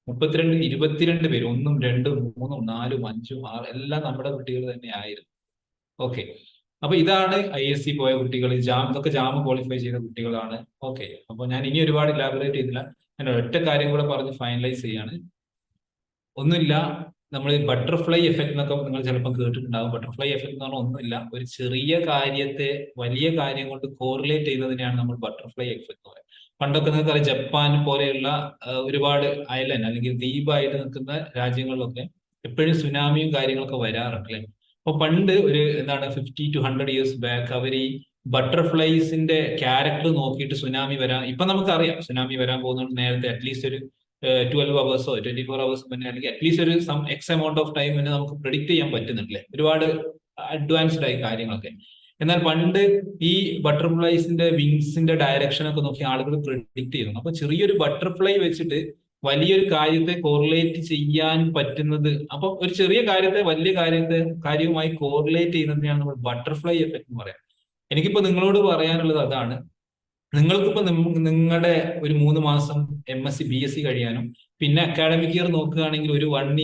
22 പേര്, 1, 2, 3, 4, 5, 6 എല്ലാം നമ്മുടെ കുട്ടികൾ തന്നെ ആയിരുന്നു. ഓക്കെ, അപ്പൊ ഇതാണ് ISC പോയ കുട്ടികൾ, ഇതൊക്കെ ജാം ക്വാളിഫൈ ചെയ്ത കുട്ടികളാണ്. ഓക്കെ, അപ്പൊ ഞാൻ ഇനി ഒരുപാട് ഇലാബറേറ്റ് ചെയ്തില്ല, ഞാൻ ഒറ്റ കാര്യം കൂടെ പറഞ്ഞ് ഫൈനലൈസ് ചെയ്യാണ്. ഒന്നുമില്ല, നമ്മൾ ബട്ടർഫ്ലൈ എഫക്ട് എന്നൊക്കെ നിങ്ങൾ ചിലപ്പോൾ കേട്ടിട്ടുണ്ടാകും. ബട്ടർഫ്ലൈ എഫക്ട് എന്ന് പറഞ്ഞാൽ ഒന്നുമില്ല, ഒരു ചെറിയ കാര്യത്തെ വലിയ കാര്യം കൊണ്ട് കോറിലേറ്റ് ചെയ്യുന്നതിനെയാണ് നമ്മൾ ബട്ടർഫ്ലൈ എഫക്ട് എന്ന് പറയുന്നത്. പണ്ടൊക്കെ നിങ്ങൾക്ക് അറിയാം, ജപ്പാൻ പോലെയുള്ള ഒരുപാട് ഐലൻഡ് അല്ലെങ്കിൽ ദ്വീപായിട്ട് നിൽക്കുന്ന രാജ്യങ്ങളിലൊക്കെ എപ്പോഴും സുനാമിയും കാര്യങ്ങളൊക്കെ വരാറുണ്ട് അല്ലെ. അപ്പൊ പണ്ട് ഒരു 50 to 100 ഇയേഴ്സ് ബാക്ക് അവർ ഈ ബട്ടർഫ്ലൈസിന്റെ ക്യാരക്ടർ നോക്കിയിട്ട് സുനാമി വരാൻ, ഇപ്പൊ നമുക്കറിയാം സുനാമി വരാൻ പോകുന്നത് നേരത്തെ അറ്റ്ലീസ്റ്റ് ഒരു 12 അവേഴ്സോ 24 അവേഴ്സ് മുന്നേ, അല്ലെങ്കിൽ അറ്റ്ലീസ്റ്റ് ഒരു എക്സ് എമൗണ്ട് ഓഫ് ടൈം മുന്നേ നമുക്ക് പ്രെഡിക്ട് ചെയ്യാൻ പറ്റുന്നുണ്ടല്ലേ, ഒരുപാട് അഡ്വാൻസ്ഡ് ആയി കാര്യങ്ങളൊക്കെ. എന്നാൽ പണ്ട് ഈ ബട്ടർഫ്ലൈസിന്റെ വിങ്സിന്റെ ഡയറക്ഷൻ ഒക്കെ നോക്കി ആളുകൾ പ്രെഡിക്ട് ചെയ്യുന്നു. അപ്പൊ ചെറിയൊരു ബട്ടർഫ്ലൈ വെച്ചിട്ട് വലിയൊരു കാര്യത്തെ കോറിലേറ്റ് ചെയ്യാൻ പറ്റുന്നത്, അപ്പൊ ഒരു ചെറിയ കാര്യത്തെ വലിയ കാര്യവുമായി കോറിലേറ്റ് ചെയ്യുന്നതിനാണ് നമ്മൾ ബട്ടർഫ്ലൈ എഫക്ട് എന്ന് പറയാം. എനിക്കിപ്പോ നിങ്ങളോട് പറയാനുള്ളത് അതാണ്. നിങ്ങൾക്കിപ്പോ നിങ്ങളുടെ ഒരു 3 മാസം MSc BSc കഴിയാനും, പിന്നെ അക്കാഡമിക് ഇയർ നോക്കുകയാണെങ്കിൽ ഒരു 1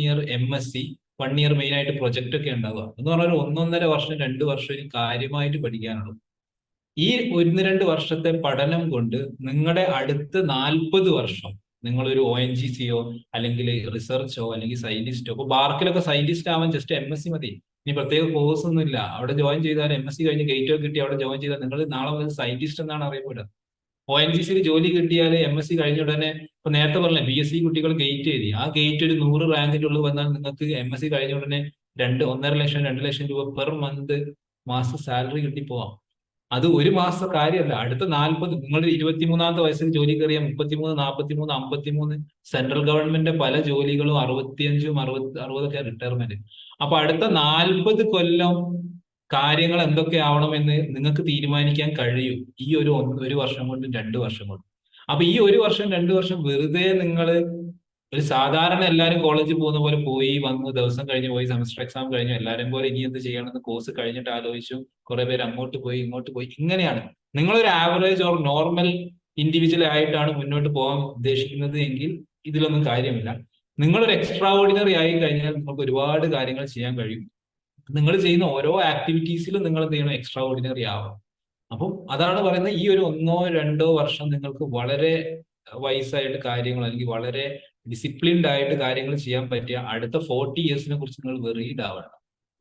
ഇയർ MSc, 1 ഇയർ മെയിൻ ആയിട്ട് പ്രൊജക്ട് ഒക്കെ ഉണ്ടാവുക എന്ന് പറഞ്ഞാൽ ഒരു 1.5 വർഷം 2 വർഷം ഇനി കാര്യമായിട്ട് പഠിക്കാനുള്ളൂ. ഈ 1-2 വർഷത്തെ പഠനം കൊണ്ട് നിങ്ങളുടെ അടുത്ത 40 വർഷം നിങ്ങളൊരു ONGCയോ അല്ലെങ്കിൽ റിസർച്ചോ അല്ലെങ്കിൽ സയന്റിസ്റ്റോ, ഇപ്പൊ ബാർക്കിലൊക്കെ സയന്റിസ്റ്റ് ആവാൻ ജസ്റ്റ് MSc മതി, ഇനി പ്രത്യേക കോഴ്സ് ഒന്നും ഇല്ല. അവിടെ ജോയിൻ ചെയ്താൽ MSc കഴിഞ്ഞ് ഗേറ്റ് ഒക്കെ കിട്ടി അവിടെ ജോയിൻ ചെയ്താൽ നിങ്ങൾ നാളെ മുതൽ സയന്റിസ്റ്റ് എന്നാണ് അറിയപ്പെടുക. ONGCയിൽ ജോലി കിട്ടിയാൽ MSc കഴിഞ്ഞ ഉടനെ, ഇപ്പൊ നേരത്തെ പറഞ്ഞ BSc കുട്ടികൾ ഗേറ്റ് എഴുതി, ആ ഗേറ്റ് ഒരു 100 റാങ്കിന്റെ ഉള്ളിൽ വന്നാൽ നിങ്ങൾക്ക് MSc കഴിഞ്ഞ ഉടനെ 1.5 ലക്ഷം 2 ലക്ഷം രൂപ പെർ മന്ത് മാസം സാലറി കിട്ടി പോവാം. അത് ഒരു മാസത്തെ കാര്യമല്ല, അടുത്ത 40, നിങ്ങൾ 23-ാമത്തെ വയസ്സിൽ ജോലി കയറിയ 33, 43, 53 സെൻട്രൽ ഗവൺമെന്റിന്റെ പല ജോലികളും 65, 60 റിട്ടയർമെന്റ്. അപ്പൊ അടുത്ത 40 കൊല്ലം കാര്യങ്ങൾ എന്തൊക്കെ ആവണമെന്ന് നിങ്ങൾക്ക് തീരുമാനിക്കാൻ കഴിയും ഈ ഒരു വർഷം കൊണ്ടും 2 വർഷം കൊണ്ടും. അപ്പൊ ഈ 1 വർഷം 2 വർഷം വെറുതെ നിങ്ങൾ ഒരു സാധാരണ എല്ലാവരും കോളേജിൽ പോകുന്ന പോലെ പോയി വന്നു, ദിവസം കഴിഞ്ഞ് പോയി, സെമസ്റ്റർ എക്സാം കഴിഞ്ഞു, എല്ലാവരും പോലെ ഇനി എന്ത് ചെയ്യണമെന്ന് കോഴ്സ് കഴിഞ്ഞിട്ട് ആലോചിച്ചു, കുറെ പേര് അങ്ങോട്ട് പോയി ഇങ്ങോട്ട് പോയി, ഇങ്ങനെയാണ്. നിങ്ങളൊരു ആവറേജ് ഓർ നോർമൽ ഇൻഡിവിജ്വൽ ആയിട്ടാണ് മുന്നോട്ട് പോകാൻ ഉദ്ദേശിക്കുന്നത് എങ്കിൽ ഇതിലൊന്നും കാര്യമില്ല. നിങ്ങളൊരു എക്സ്ട്രാ ഓർഡിനറി ആയി കഴിഞ്ഞാൽ നിങ്ങൾക്ക് ഒരുപാട് കാര്യങ്ങൾ ചെയ്യാൻ കഴിയും. നിങ്ങൾ ചെയ്യുന്ന ഓരോ ആക്ടിവിറ്റീസിലും നിങ്ങൾ എന്ത് ചെയ്യണം, എക്സ്ട്രാ ഓർഡിനറി ആവണം. അപ്പം അതാണ് പറയുന്നത്, ഈ ഒരു 1-2 വർഷം നിങ്ങൾക്ക് വളരെ വൈസായിട്ട് കാര്യങ്ങൾ അല്ലെങ്കിൽ വളരെ ഡിസിപ്ലിൻഡ് ആയിട്ട് കാര്യങ്ങൾ ചെയ്യാൻ പറ്റിയ അടുത്ത 40 ഇയേഴ്സിനെ കുറിച്ച് നിങ്ങൾ വെറീഡ് ആവണം.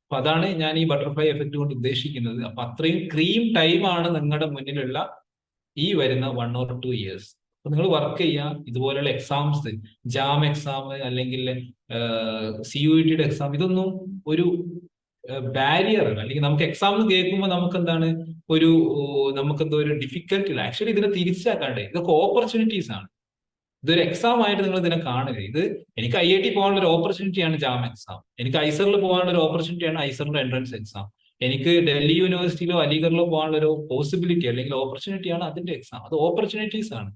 അപ്പൊ അതാണ് ഞാൻ ഈ ബട്ടർഫ്ലൈ എഫക്ട് കൊണ്ട് ഉദ്ദേശിക്കുന്നത്. അപ്പൊ അത്രയും ക്രീം ടൈമാണ് നിങ്ങളുടെ മുന്നിലുള്ള ഈ വരുന്ന 1 or 2 ഇയേഴ്സ്. അപ്പൊ നിങ്ങൾ വർക്ക് ചെയ്യുക. ഇതുപോലെയുള്ള എക്സാംസ്, ജാം എക്സാം അല്ലെങ്കിൽ CUET എക്സാം, ഇതൊന്നും ഒരു ബാരിയർ അല്ല. അല്ലെങ്കിൽ നമുക്ക് എക്സാം എന്ന് കേൾക്കുമ്പോൾ നമുക്ക് എന്താണ് നമുക്കെന്തോ ഒരു ഡിഫിക്കൽട്ടി ഇല്ല. ആക്ച്വലി ഇതിനെ തിരിച്ചാക്കാണ്ടേ, ഇതൊക്കെ ഓപ്പർച്യൂണിറ്റീസ് ആണ്. ഇതൊരു എക്സാം ആയിട്ട് നിങ്ങൾ ഇതിനെ കാണുക. എനിക്ക് IIT പോകാനുള്ള ഒരു ഓപ്പർച്യൂണിറ്റിയാണ് ജാം എക്സാം, എനിക്ക് ഐസറിൽ പോകാനുള്ള ഒരു ഓപ്പർച്യൂണിറ്റിയാണ് ഐസറിന്റെ എൻട്രൻസ് എക്സാം, എനിക്ക് ഡൽഹി യൂണിവേഴ്സിറ്റിയിലോ അലിഗറിലോ പോകാനുള്ള ഒരു പോസിബിലിറ്റി അല്ലെങ്കിൽ ഓപ്പർച്യൂണിറ്റിയാണ് അതിന്റെ എക്സാം. അത് ഓപ്പർച്യൂണിറ്റീസ് ആണ്.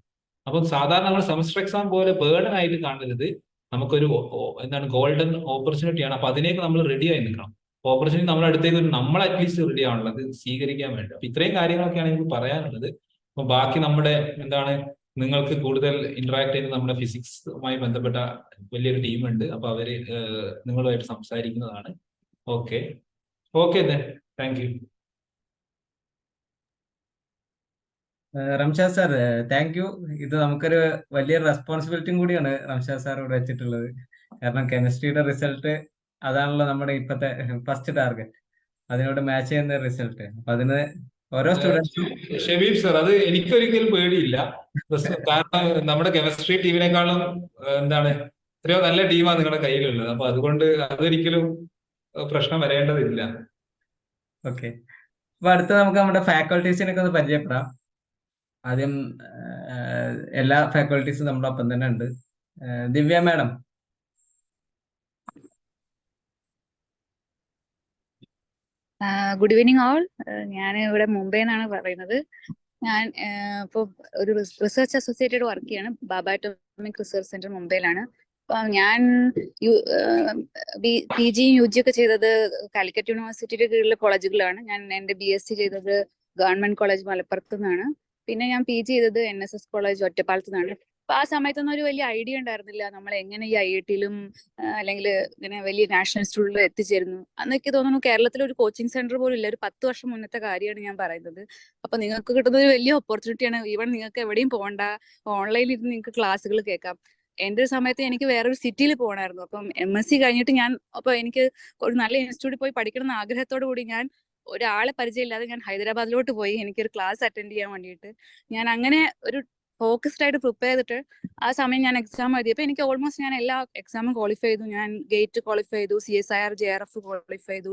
അപ്പം സാധാരണ നമ്മൾ സെമസ്റ്റർ എക്സാം പോലെ ബേർഡൻ ആയിട്ട് കാണരുത്. നമുക്കൊരു ഗോൾഡൻ ഓപ്പർച്യൂണിറ്റിയാണ്. അപ്പൊ അതിനേക്ക് നമ്മൾ റെഡി ആയി നിൽക്കണം. ഓപ്പർച്യൂണിറ്റി നമ്മുടെ അടുത്തേക്ക് നമ്മൾ അറ്റ്ലീസ്റ്റ് റെഡി ആണല്ലോ അത് സ്വീകരിക്കാൻ വേണ്ടി. അപ്പൊ ഇത്രയും കാര്യങ്ങളൊക്കെയാണ് എനിക്ക് പറയാനുള്ളത്. അപ്പൊ ബാക്കി നമ്മുടെ നിങ്ങൾക്ക് കൂടുതൽ ഇന്ററാക്ട് ചെയ്യുന്ന നമ്മുടെ ഫിസിക്സുമായി ബന്ധപ്പെട്ട വലിയൊരു ടീമുണ്ട്. അപ്പൊ അവര് നിങ്ങളുമായിട്ട് സംസാരിക്കുന്നതാണ്. Okay, thank you. Ramshad sir, thank you. ഇത് നമുക്കൊരു വലിയൊരു റെസ്പോൺസിബിലിറ്റിയും കൂടിയാണ് റംഷാദ് സാർ ഇവിടെ വെച്ചിട്ടുള്ളത്. കാരണം കെമിസ്ട്രിയുടെ റിസൾട്ട് അതാണല്ലോ നമ്മുടെ ഇപ്പോഴത്തെ ഫസ്റ്റ് ടാർഗറ്റ്, അതിനോട് മാച്ച് ചെയ്യുന്ന റിസൾട്ട്. അപ്പൊ അതിന് ഓരോ സ്റ്റുഡൻസും. ഷബീബ് സാർ, അത് എനിക്കൊരിക്കലും പേടിയില്ല. കാരണം നമ്മുടെ കെമിസ്ട്രി ടീമിനെക്കാളും എത്രയോ നല്ല ടീമാണ് നിങ്ങളുടെ കയ്യിലുള്ളത്. അപ്പൊ അതുകൊണ്ട് അതൊരിക്കലും പ്രശ്നം വരേണ്ടതില്ല. ഓക്കെ. അപ്പൊ അടുത്ത നമുക്ക് നമ്മുടെ ഫാക്കൾട്ടീസിനൊക്കെ ഒന്ന് പരിചയപ്പെടാം. ആദ്യം എല്ലാ ഫാക്കൾട്ടീസും നമ്മുടെ ഒപ്പം തന്നെ ഉണ്ട്. ദിവ്യ മാഡം. Good evening all. ഞാൻ ഇവിടെ മുംബൈയിൽ നിന്നാണ് പറയുന്നത്. ഞാൻ ഇപ്പോൾ ഒരു റിസർച്ച് അസോസിയേറ്റഡ് വർക്ക് ചെയ്യാണ് ബാബ അറ്റോമിക് റിസർച്ച് സെന്റർ മുംബൈയിലാണ്. അപ്പം ഞാൻ പി ജിയും യു ജി ഒക്കെ ചെയ്തത് കാലിക്കറ്റ് യൂണിവേഴ്സിറ്റിയുടെ കീഴിലുള്ള കോളേജുകളിലാണ്. ഞാൻ എൻ്റെ BSc ചെയ്തത് ഗവൺമെന്റ് കോളേജ് മലപ്പുറത്ത് നിന്നാണ്. പിന്നെ ഞാൻ PG ചെയ്തത് NSS കോളേജ് ഒറ്റപ്പാലത്ത് നിന്നാണ്. അപ്പൊ ആ സമയത്തൊന്നും ഒരു വലിയ ഐഡിയ ഉണ്ടായിരുന്നില്ല നമ്മൾ എങ്ങനെ ഈ IIT-ലും അല്ലെങ്കിൽ ഇങ്ങനെ വലിയ നാഷണൽ ഇൻസ്റ്റിറ്റ്യൂട്ടിലും എത്തിച്ചേരുന്നു. അന്നൊക്കെ തോന്നുന്നു കേരളത്തിൽ ഒരു കോച്ചിങ് സെന്റർ പോലും ഇല്ല. ഒരു 10 വർഷം മുന്നത്തെ കാര്യമാണ് ഞാൻ പറയുന്നത്. അപ്പൊ നിങ്ങൾക്ക് കിട്ടുന്ന ഒരു വലിയ ഓപ്പർച്യൂണിറ്റിയാണ്. ഈവൻ നിങ്ങൾക്ക് എവിടെയും പോകണ്ട, ഓൺലൈനിൽ ഇരുന്ന് നിങ്ങൾക്ക് ക്ലാസ്സുകൾ കേൾക്കാം. എന്റെ ഒരു സമയത്ത് എനിക്ക് വേറൊരു സിറ്റിയിൽ പോകണമായിരുന്നു. അപ്പം MSc കഴിഞ്ഞിട്ട് അപ്പൊ എനിക്ക് ഒരു നല്ല ഇൻസ്റ്റിറ്റ്യൂട്ടിൽ പോയി പഠിക്കണം എന്ന ആഗ്രഹത്തോടു കൂടി ഞാൻ ഒരാളെ പരിചയമില്ലാതെ ഞാൻ ഹൈദരാബാദിലോട്ട് പോയി എനിക്കൊരു ക്ലാസ് അറ്റൻഡ് ചെയ്യാൻ വേണ്ടിയിട്ട്. ഞാൻ അങ്ങനെ ഒരു ഫോക്കസ്ഡ് ആയിട്ട് പ്രിപ്പയർ ചെയ്തിട്ട് ആ സമയം ഞാൻ എക്സാം എഴുതിയപ്പോൾ എനിക്ക് ഓൾമോസ്റ്റ് ഞാൻ എല്ലാ എക്സാമും ക്വാളിഫൈ ചെയ്തു. ഞാൻ ഗേറ്റ് ക്വാളിഫൈ ചെയ്തു, CSIR JRF ക്വാളിഫൈ ചെയ്തു,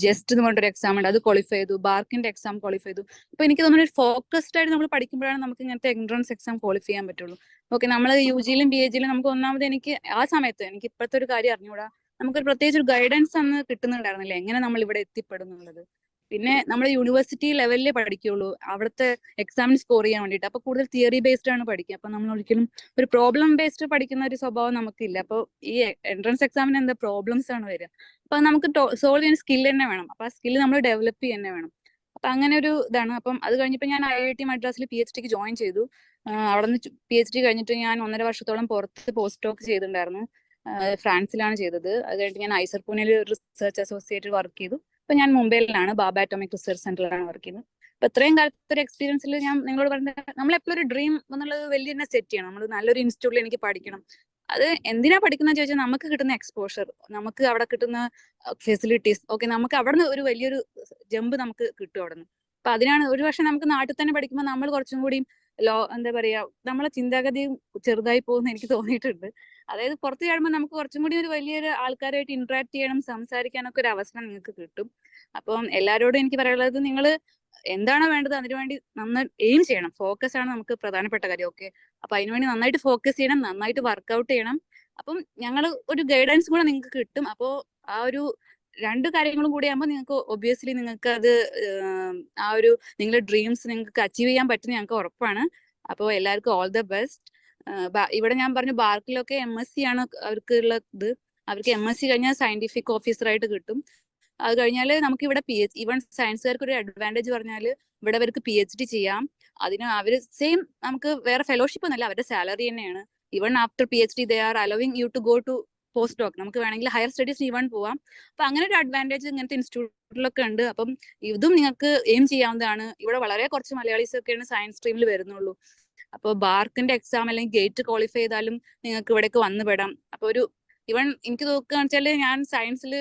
ജസ്റ്റ് എന്ന് പറഞ്ഞൊരു എക്സാം ഉണ്ട് അത് ക്വാളിഫൈ ചെയ്തു, ബാർക്കിന്റെ എക്സാം ക്വാളിഫൈ ചെയ്തു. അപ്പൊ എനിക്ക് തോന്നുന്നു ഒരു ഫോക്കസ്ഡ് ആയിട്ട് നമ്മൾ പഠിക്കുമ്പോഴാണ് നമുക്ക് ഇങ്ങനത്തെ എൻട്രൻസ് എക്സാം ക്വാളിഫൈ ചെയ്യാൻ പറ്റുള്ളൂ. ഓക്കെ, നമ്മൾ UG-ലും PG-ലും നമുക്ക് ഒന്നാമത് എനിക്ക് ആ സമയത്ത് എനിക്ക് ഇപ്പോഴത്തെ ഒരു കാര്യം അറിഞ്ഞുകൂടാ, നമുക്കൊരു പ്രത്യേകിച്ച് ഒരു ഗൈഡൻസ് അന്ന് കിട്ടുന്നുണ്ടായിരുന്നില്ല എങ്ങനെ നമ്മൾ ഇവിടെ എത്തിപ്പെടുന്നുള്ളത്. പിന്നെ നമ്മൾ യൂണിവേഴ്സിറ്റി ലെവലിലേ പഠിക്കുള്ളൂ അവിടുത്തെ എക്സാമിന് സ്കോർ ചെയ്യാൻ വേണ്ടിയിട്ട്. അപ്പൊ കൂടുതൽ തിയറി ബേസ്ഡ് ആണ് പഠിക്കുക. അപ്പൊ നമ്മൾ ഒരിക്കലും ഒരു പ്രോബ്ലം ബേസ്ഡ് പഠിക്കുന്ന ഒരു സ്വഭാവം നമുക്കില്ല. അപ്പോൾ ഈ എൻട്രൻസ് എക്സാമിന് എന്താ പ്രോബ്ലംസ് ആണ് വരിക. അപ്പൊ നമുക്ക് സോൾവ് ചെയ്യാൻ സ്കിൽ തന്നെ വേണം. അപ്പൊ ആ സ്കിൽ നമ്മൾ ഡെവലപ്പ് ചെയ്യാൻ തന്നെ വേണം. അപ്പൊ അങ്ങനെ ഒരു ഇതാണ്. അപ്പം അത് കഴിഞ്ഞപ്പോൾ ഞാൻ IIT മദ്രാസിൽ PhD-ക്ക് ജോയിൻ ചെയ്തു. അവിടെ നിന്ന് PhD കഴിഞ്ഞിട്ട് ഞാൻ 1.5 വർഷത്തോളം പുറത്ത് പോസ്റ്റ് ഡോക്ക് ചെയ്തിട്ടുണ്ടായിരുന്നു. ഫ്രാൻസിലാണ് ചെയ്തത്. അത് കഴിഞ്ഞിട്ട് ഞാൻ ഐസർ പൂനെയിൽ റിസർച്ച് അസോസിയേറ്റ് വർക്ക് ചെയ്തു. ഇപ്പൊ ഞാൻ മുംബൈയിലാണ് ബാബ അറ്റോമിക് റിസർച്ച് സെന്ററിലാണ് വർക്ക് ചെയ്യുന്നത്. അപ്പൊ ഇത്രയും കാലത്തെ ഒരു എക്സ്പീരിയൻസിൽ ഞാൻ നിങ്ങളോട് പറഞ്ഞത് നമ്മളെപ്പോഴും ഒരു ഡ്രീം എന്നുള്ളത് വലിയ തന്നെ സെറ്റ് ചെയ്യണം. നമ്മൾ നല്ലൊരു ഇൻസ്റ്റിറ്റ്യൂട്ടിൽ എനിക്ക് പഠിക്കണം. അത് എന്തിനാ പഠിക്കുന്നത് ചോദിച്ചാൽ നമുക്ക് കിട്ടുന്ന എക്സ്പോഷർ, നമുക്ക് അവിടെ കിട്ടുന്ന ഫെസിലിറ്റീസ്, ഓക്കെ, നമുക്ക് അവിടെ നിന്ന് ഒരു വലിയൊരു ജമ്പ് നമുക്ക് കിട്ടും അവിടെ നിന്ന്. അപ്പൊ അതിനാണ് ഒരു പക്ഷെ നമുക്ക് നാട്ടിൽ തന്നെ പഠിക്കുമ്പോൾ നമ്മൾ കുറച്ചും കൂടി എന്താ പറയാ നമ്മളെ ചിന്താഗതിയും ചെറുതായി പോകുന്ന എനിക്ക് തോന്നിയിട്ടുണ്ട്. അതായത് പുറത്ത് കഴിയുമ്പോൾ നമുക്ക് കുറച്ചും കൂടി ഒരു വലിയൊരു ആൾക്കാരായിട്ട് ഇന്ററാക്ട് ചെയ്യണം, സംസാരിക്കാനൊക്കെ ഒരു അവസരം നിങ്ങൾക്ക് കിട്ടും. അപ്പം എല്ലാവരോടും എനിക്ക് പറയാനുള്ളത്, നിങ്ങൾ എന്താണോ വേണ്ടത് അതിനുവേണ്ടി നന്നായി എയിം ചെയ്യണം. ഫോക്കസ് ആണ് നമുക്ക് പ്രധാനപ്പെട്ട കാര്യം. ഓക്കെ, അപ്പൊ അതിനുവേണ്ടി നന്നായിട്ട് ഫോക്കസ് ചെയ്യണം, നന്നായിട്ട് വർക്ക്ഔട്ട് ചെയ്യണം. അപ്പം ഞങ്ങൾ ഒരു ഗൈഡൻസ് കൂടെ നിങ്ങൾക്ക് കിട്ടും. അപ്പോൾ ആ ഒരു 2 കാര്യങ്ങളും കൂടി ആകുമ്പോൾ നിങ്ങൾക്ക് ഒബ്വിയസ്ലി നിങ്ങൾക്ക് അത് ആ ഒരു നിങ്ങളുടെ ഡ്രീംസ് നിങ്ങൾക്ക് അച്ചീവ് ചെയ്യാൻ പറ്റുന്ന ഞങ്ങൾക്ക് ഉറപ്പാണ്. അപ്പോൾ എല്ലാവർക്കും ഓൾ ദ ബെസ്റ്റ്. ഇവിടെ ഞാൻ പറഞ്ഞു ബാർക്കിലൊക്കെ MSc ആണ് അവർക്കുള്ള ഇത്. അവർക്ക് MSc കഴിഞ്ഞാൽ സയന്റിഫിക് ഓഫീസറായിട്ട് കിട്ടും. അത് കഴിഞ്ഞാൽ നമുക്ക് ഇവിടെ ഈവൻ സയൻസുകാർക്ക് ഒരു അഡ്വാൻറ്റേജ് പറഞ്ഞാൽ ഇവിടെ അവർക്ക് PhD ചെയ്യാം. അതിന് അവർ സെയിം നമുക്ക് വേറെ ഫെലോഷിപ്പ് ഒന്നല്ല, അവരുടെ സാലറി തന്നെയാണ്. Even after PhD they are allowing you to go to post doc. നമുക്ക് വേണമെങ്കിൽ ഹയർ സ്റ്റഡീസ് ഈവൻ പോവാം. അപ്പൊ അങ്ങനെ ഒരു അഡ്വാൻറ്റേജ് ഇങ്ങനത്തെ ഇൻസ്റ്റിറ്റ്യൂട്ടിലൊക്കെ ഉണ്ട്. അപ്പം ഇതും നിങ്ങൾക്ക് എയിം ചെയ്യാവുന്നതാണ്. ഇവിടെ വളരെ കുറച്ച് മലയാളീസ് ഒക്കെയാണ് സയൻസ് സ്ട്രീമിൽ വരുന്നുള്ളൂ. അപ്പോൾ ബാർക്കിന്റെ എക്സാം അല്ലെങ്കിൽ ഗേറ്റ് ക്വാളിഫൈ ചെയ്താലും നിങ്ങൾക്ക് ഇവിടേക്ക് വന്നുപെടാം. അപ്പൊ ഒരു ഈവൻ എനിക്ക് നോക്കുകയാണെന്ന് വെച്ചാൽ ഞാൻ സയൻസിൽ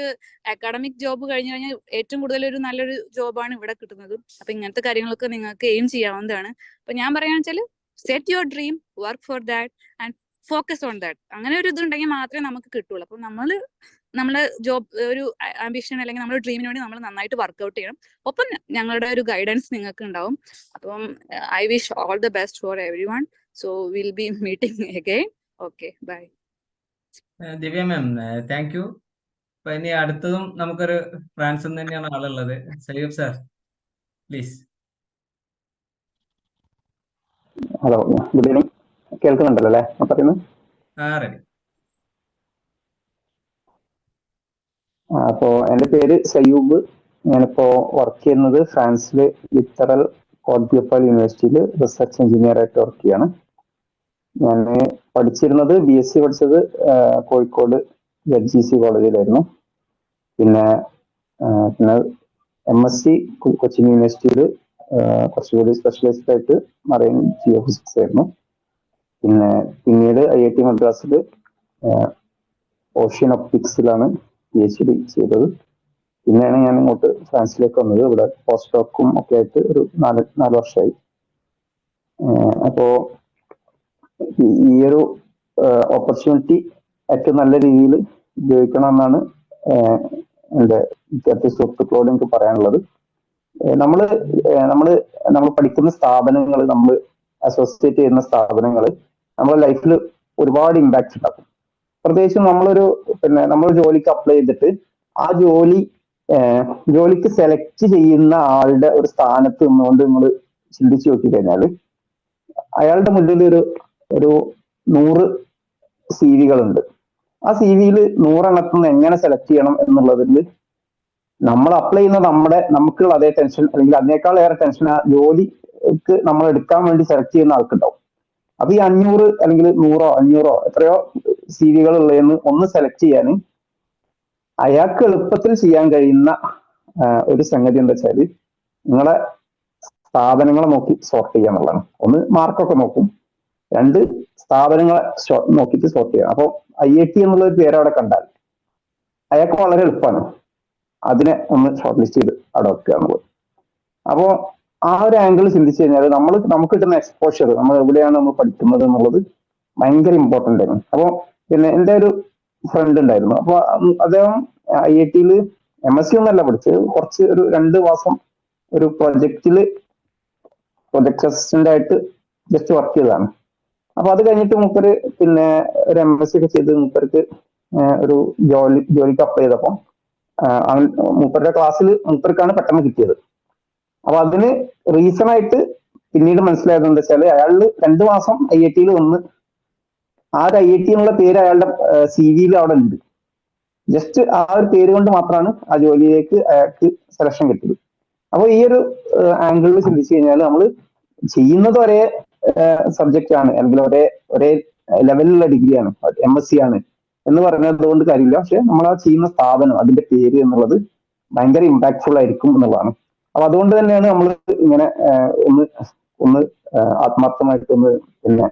അക്കാഡമിക് ജോബ് കഴിഞ്ഞു കഴിഞ്ഞാൽ ഏറ്റവും കൂടുതൽ ഒരു നല്ലൊരു ജോബാണ് ഇവിടെ കിട്ടുന്നത്. അപ്പൊ ഇങ്ങനത്തെ കാര്യങ്ങളൊക്കെ നിങ്ങൾക്ക് എയിം ചെയ്യാവുന്നതാണ്. അപ്പൊ ഞാൻ പറയുകയാണെന്ന് വെച്ചാൽ set your dream, work for that and focus on that. അങ്ങനെ ഒരു ഇതുണ്ടെങ്കിൽ മാത്രമേ നമുക്ക് കിട്ടുള്ളൂ. അപ്പൊ നമ്മളെ ജോബ് ഒരു ആംബിഷൻ അല്ലെങ്കിൽ നമ്മുടെ ഡ്രീമിന് വേണ്ടി നമ്മൾ നന്നായിട്ട് വർക്ക്ഔട്ട് ചെയ്യണം. ഒപ്പം ഞങ്ങളുടെ ഒരു ഗൈഡൻസ് നിങ്ങൾക്ക് ഉണ്ടാവും. അപ്പം I wish all the best for every one. So will be meeting again. Okay, bye. Divya ma'am, thank you. അപ്പൊ ഇനി അടുത്തതും നമുക്കൊരു ഫ്രാൻസിൽ നിന്ന് തന്നെയാണ് ആളുള്ളത്. Sayub sir, please. Hello, good evening. കേൾക്കുന്നുണ്ടല്ലോ അല്ലേ പറയുന്നത്? റെഡി. അപ്പോൾ എൻ്റെ പേര് സയൂബ്. ഞാനിപ്പോ വർക്ക് ചെയ്യുന്നത് ഫ്രാൻസിലെ ലിറ്ററൽ കോട്ട് യൂണിവേഴ്സിറ്റിയിൽ റിസർച്ച് എഞ്ചിനീയർ ആയിട്ട് വർക്ക് ചെയ്യാണ്. ഞാൻ പഠിച്ചിരുന്നത് BSc പഠിച്ചത് കോഴിക്കോട് ZGC കോളേജിലായിരുന്നു. പിന്നെ MSc കൊച്ചിൻ യൂണിവേഴ്സിറ്റിയിൽ കുറച്ചുകൂടി സ്പെഷ്യലൈസ്ഡ് ആയിട്ട് മറൈൻ ജിയോ ഫിസിക്സ് ആയിരുന്നു. പിന്നീട് IIT മദ്രാസിൽ ഓഷ്യൻ ഒപ്റ്റിക്സിലാണ് PhD ചെയ്തത്. പിന്നെയാണ് ഞാൻ ഇങ്ങോട്ട് ഫ്രാൻസിലേക്ക് വന്നത്. ഇവിടെ പോസ്റ്റ് ഡോക്കും ഒക്കെ ആയിട്ട് ഒരു 4 വർഷമായി. അപ്പോ ഈ ഒരു ഓപ്പർച്യൂണിറ്റി ഏറ്റവും നല്ല രീതിയിൽ ഉപയോഗിക്കണമെന്നാണ് എൻ്റെ വിദ്യാർത്ഥി സുഹൃത്തുക്കളോട് എനിക്ക് പറയാനുള്ളത്. നമ്മള് നമ്മള് നമ്മൾ പഠിക്കുന്ന സ്ഥാപനങ്ങൾ, നമ്മൾ അസോസിയേറ്റ് ചെയ്യുന്ന സ്ഥാപനങ്ങൾ നമ്മുടെ ലൈഫിൽ ഒരുപാട് ഇമ്പാക്ട് ഉണ്ടാക്കും. പ്രത്യേകിച്ചും നമ്മൾ ജോലിക്ക് അപ്ലൈ ചെയ്തിട്ട് ആ ജോലിക്ക് സെലക്ട് ചെയ്യുന്ന ആളുടെ ഒരു സ്ഥാനത്ത് നിന്നുകൊണ്ട് നിങ്ങൾ ചിന്തിച്ചു നോക്കി കഴിഞ്ഞാൽ അയാളുടെ മുന്നിൽ ഒരു 100 CV-കളുണ്ട്. ആ CV-യിൽ 100 എണ്ണത്തിൽ എങ്ങനെ സെലക്ട് ചെയ്യണം എന്നുള്ളതിൽ നമ്മൾ അപ്ലൈ ചെയ്യുന്ന നമുക്കുള്ള അതേ ടെൻഷൻ അല്ലെങ്കിൽ അതിനേക്കാൾ ഏറെ ടെൻഷൻ ആ ജോലിക്ക് നമ്മൾ എടുക്കാൻ വേണ്ടി സെലക്ട് ചെയ്യുന്ന ആൾക്കുണ്ടാവും. അപ്പൊ ഈ 500 അല്ലെങ്കിൽ 100 500 എത്രയോ CV-കൾ ഉള്ളതെന്ന് ഒന്ന് സെലക്ട് ചെയ്യാൻ അയാൾക്ക് എളുപ്പത്തിൽ ചെയ്യാൻ കഴിയുന്ന ഒരു സംഗതി എന്താ വെച്ചാല് നിങ്ങളെ സ്ഥാപനങ്ങളെ നോക്കി സോർട്ട് ചെയ്യുക എന്നുള്ളതാണ്. ഒന്ന് മാർക്കൊക്കെ നോക്കും, 2 സ്ഥാപനങ്ങളെ നോക്കിയിട്ട് സോർട്ട് ചെയ്യാം. അപ്പോൾ IIT എന്നുള്ള ഒരു പേര് അവിടെ കണ്ടാൽ അയാൾക്ക് വളരെ എളുപ്പമാണ് അതിനെ ഒന്ന് ഷോർട്ട് ലിസ്റ്റ് ചെയ്ത് അവിടെ വെക്കുക എന്നുള്ളത്. അപ്പോൾ ആ ഒരു ആംഗിൾ ചിന്തിച്ചു കഴിഞ്ഞാൽ നമുക്ക് കിട്ടുന്ന എക്സ്പോഷർ, നമ്മൾ എവിടെയാണ് നമ്മൾ പഠിക്കുന്നത് എന്നുള്ളത് ഭയങ്കര ഇമ്പോർട്ടൻ്റ് ആണ്. അപ്പോൾ പിന്നെ എൻ്റെ ഒരു ഫ്രണ്ട് ഉണ്ടായിരുന്നു. അപ്പോൾ അദ്ദേഹം IIT-യിൽ MSc ഒന്നല്ല പഠിച്ചത്, കുറച്ച് ഒരു 2 മാസം ഒരു പ്രൊജക്ട് അസിസ്റ്റന്റ് ആയിട്ട് ജസ്റ്റ് വർക്ക് ചെയ്തതാണ്. അപ്പൊ അത് കഴിഞ്ഞിട്ട് മൂപ്പര് പിന്നെ ഒരു MSc ഒക്കെ ചെയ്ത് മൂപ്പർക്ക് ഒരു ജോലിക്ക് അപ്ലൈ ചെയ്തപ്പോൾ മൂപ്പരുടെ ക്ലാസ്സിൽ മൂപ്പർക്കാണ് പെട്ടെന്ന് കിട്ടിയത്. അപ്പൊ അതിന് റീസൺ ആയിട്ട് പിന്നീട് മനസ്സിലായത് എന്താ വെച്ചാൽ അയാളിൽ 2 മാസം IIT-യിൽ വന്ന് ആ ഒരു IIT എന്നുള്ള പേര് അയാളുടെ CV-യിൽ അവിടെ ഉണ്ട്. ജസ്റ്റ് ആ ഒരു പേര് കൊണ്ട് മാത്രമാണ് ആ ജോലിയിലേക്ക് അയാൾക്ക് സെലക്ഷൻ കിട്ടിയത്. അപ്പോൾ ഈ ഒരു ആംഗിളിൽ ചിന്തിച്ചു കഴിഞ്ഞാൽ നമ്മൾ ചെയ്യുന്നത് ഒരേ സബ്ജക്റ്റ് ആണ് അല്ലെങ്കിൽ ഒരേ ലെവലിലുള്ള ഡിഗ്രിയാണ്, MSc ആണ് എന്ന് പറയുന്നത് കൊണ്ട് കാര്യമില്ല. പക്ഷെ നമ്മൾ ആ ചെയ്യുന്ന സ്ഥാപനം, അതിന്റെ പേര് എന്നുള്ളത് ഭയങ്കര ഇമ്പാക്ട്ഫുൾ ആയിരിക്കും എന്നുള്ളതാണ്. അപ്പൊ അതുകൊണ്ട് തന്നെയാണ് നമ്മൾ ഇങ്ങനെ ഒന്ന് ആത്മാർത്ഥമായിട്ടൊന്ന് പിന്നെ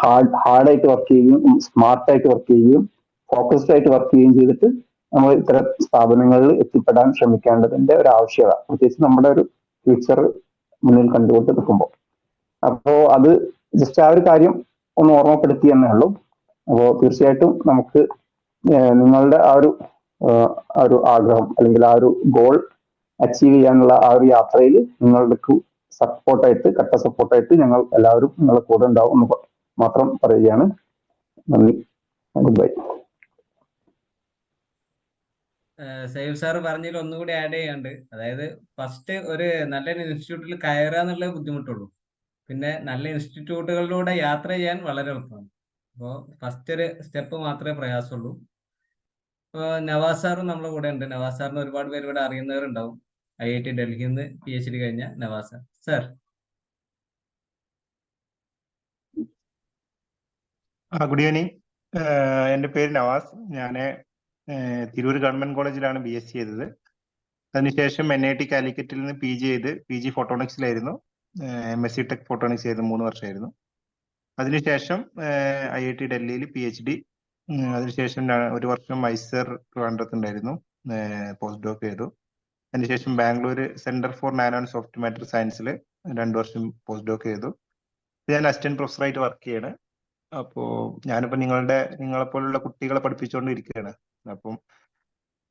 ഹാർഡായിട്ട് വർക്ക് ചെയ്യുകയും സ്മാർട്ടായിട്ട് വർക്ക് ചെയ്യുകയും ഫോക്കസ്ഡ് ആയിട്ട് വർക്ക് ചെയ്യുകയും ചെയ്തിട്ട് നമ്മൾ ഇത്തരം സ്ഥാപനങ്ങളിൽ എത്തിപ്പെടാൻ ശ്രമിക്കേണ്ടതിന്റെ ഒരു ആവശ്യകത, പ്രത്യേകിച്ച് നമ്മുടെ ഒരു ഫ്യൂച്ചർ മുന്നിൽ കണ്ടുകൊണ്ട് നിൽക്കുമ്പോൾ. അപ്പോ അത് ജസ്റ്റ് ആ ഒരു കാര്യം ഒന്ന് ഓർമ്മപ്പെടുത്തി എന്നേ ഉള്ളൂ. അപ്പോൾ തീർച്ചയായിട്ടും നമുക്ക് നിങ്ങളുടെ ആ ഒരു ആഗ്രഹം അല്ലെങ്കിൽ ആ ഒരു ഗോൾ അച്ചീവ് ചെയ്യാനുള്ള ആ ഒരു യാത്രയിൽ നിങ്ങൾക്ക് കട്ട സപ്പോർട്ടായിട്ട് ഞങ്ങൾ എല്ലാവരും നിങ്ങളുടെ കൂടെ ഉണ്ടാവും എന്ന് മാത്രം പറയുകയാണ്. നന്ദി, ഗുഡ് ബൈ. സയ്യൂബ് സാർ പറഞ്ഞതിൽ ഒന്നുകൂടി ആഡ് ചെയ്യാണ്ട്, അതായത് ഫസ്റ്റ് ഒരു നല്ലൊരു ഇൻസ്റ്റിറ്റ്യൂട്ടിൽ കയറുക എന്നുള്ളത് ബുദ്ധിമുട്ടുള്ളൂ, പിന്നെ നല്ല ഇൻസ്റ്റിറ്റ്യൂട്ടുകളിലൂടെ യാത്ര ചെയ്യാൻ വളരെ എളുപ്പമാണ്. അപ്പോൾ ഫസ്റ്റ് ഒരു സ്റ്റെപ്പ് മാത്രമേ പ്രയാസമുള്ളൂ. ഇപ്പോൾ നവാസ് സാറും നമ്മുടെ കൂടെ ഉണ്ട്. നവാസ് സാറിന് ഒരുപാട് പേര് ഇവിടെ അറിയുന്നവരുണ്ടാവും. IIT ഡൽഹിയിൽ നിന്ന് PhD കഴിഞ്ഞ നവാസ് സാർ. Good evening. എൻ്റെ പേര് നവാസ്. ഞാൻ തിരൂർ ഗവൺമെന്റ് കോളേജിലാണ് BSc ചെയ്തത്. അതിനുശേഷം NIT കാലിക്കറ്റിൽ നിന്ന് PG ചെയ്ത് PG ഫോട്ടോണിക്സിലായിരുന്നു. MSc ടെക് ഫോട്ടോണിക്സ് ചെയ്ത് 3 വർഷമായിരുന്നു. അതിനുശേഷം IIT ഡൽഹിയിൽ PhD. അതിനുശേഷം 1 വർഷം മൈസർ ട്രിവാൻഡ്രത്തുണ്ടായിരുന്നു, പോസ്റ്റ് ഡോക്ക് ചെയ്തു. അതിനുശേഷം Bangalore centre for nano and soft matter സയൻസിൽ 2 വർഷം പോസ്റ്റ് ഡോക്ക് ചെയ്തു. ഞാൻ അസിസ്റ്റന്റ് പ്രൊഫസറായിട്ട് വർക്ക് ചെയ്യാണ്. അപ്പോൾ ഞാനിപ്പോൾ നിങ്ങളെപ്പോലുള്ള കുട്ടികളെ പഠിപ്പിച്ചുകൊണ്ടിരിക്കുകയാണ്. അപ്പം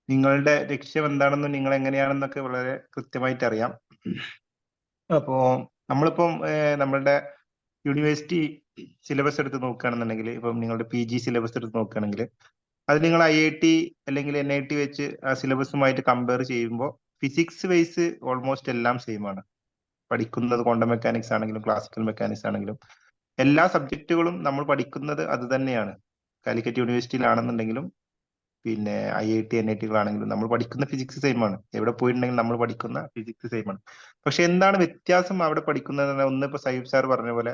നിങ്ങളുടെ ലക്ഷ്യം എന്താണെന്നും നിങ്ങൾ എങ്ങനെയാണെന്നൊക്കെ വളരെ കൃത്യമായിട്ട് അറിയാം. അപ്പോൾ നമ്മളിപ്പം നമ്മളുടെ യൂണിവേഴ്സിറ്റി സിലബസ് എടുത്ത് നോക്കുകയാണെന്നുണ്ടെങ്കിൽ, ഇപ്പം നിങ്ങളുടെ PG സിലബസ് എടുത്ത് നോക്കുകയാണെങ്കിൽ അത് നിങ്ങൾ IIT അല്ലെങ്കിൽ NIT വെച്ച് ആ സിലബസുമായിട്ട് കമ്പയർ ചെയ്യുമ്പോൾ ഫിസിക്സ് വൈസ് ഓൾമോസ്റ്റ് എല്ലാം സെയിം ആണ്. പഠിക്കുന്നത് ക്വാണ്ടം മെക്കാനിക്സ് ആണെങ്കിലും ക്ലാസിക്കൽ മെക്കാനിക്സ് ആണെങ്കിലും എല്ലാ സബ്ജക്റ്റുകളും നമ്മൾ പഠിക്കുന്നത് അത് തന്നെയാണ്. കാലിക്കറ്റ് യൂണിവേഴ്സിറ്റിയിലാണെന്നുണ്ടെങ്കിലും പിന്നെ IIT NIT-കളാണെങ്കിലും നമ്മൾ പഠിക്കുന്ന ഫിസിക്സ് സെയിം ആണ്. എവിടെ പോയിട്ടുണ്ടെങ്കിലും നമ്മൾ പഠിക്കുന്ന ഫിസിക്സ് സെയിം ആണ്. പക്ഷെ എന്താണ് വ്യത്യാസം അവിടെ പഠിക്കുന്നത്? ഒന്ന് ഇപ്പൊ സയ്യൂബ് സാർ പറഞ്ഞ പോലെ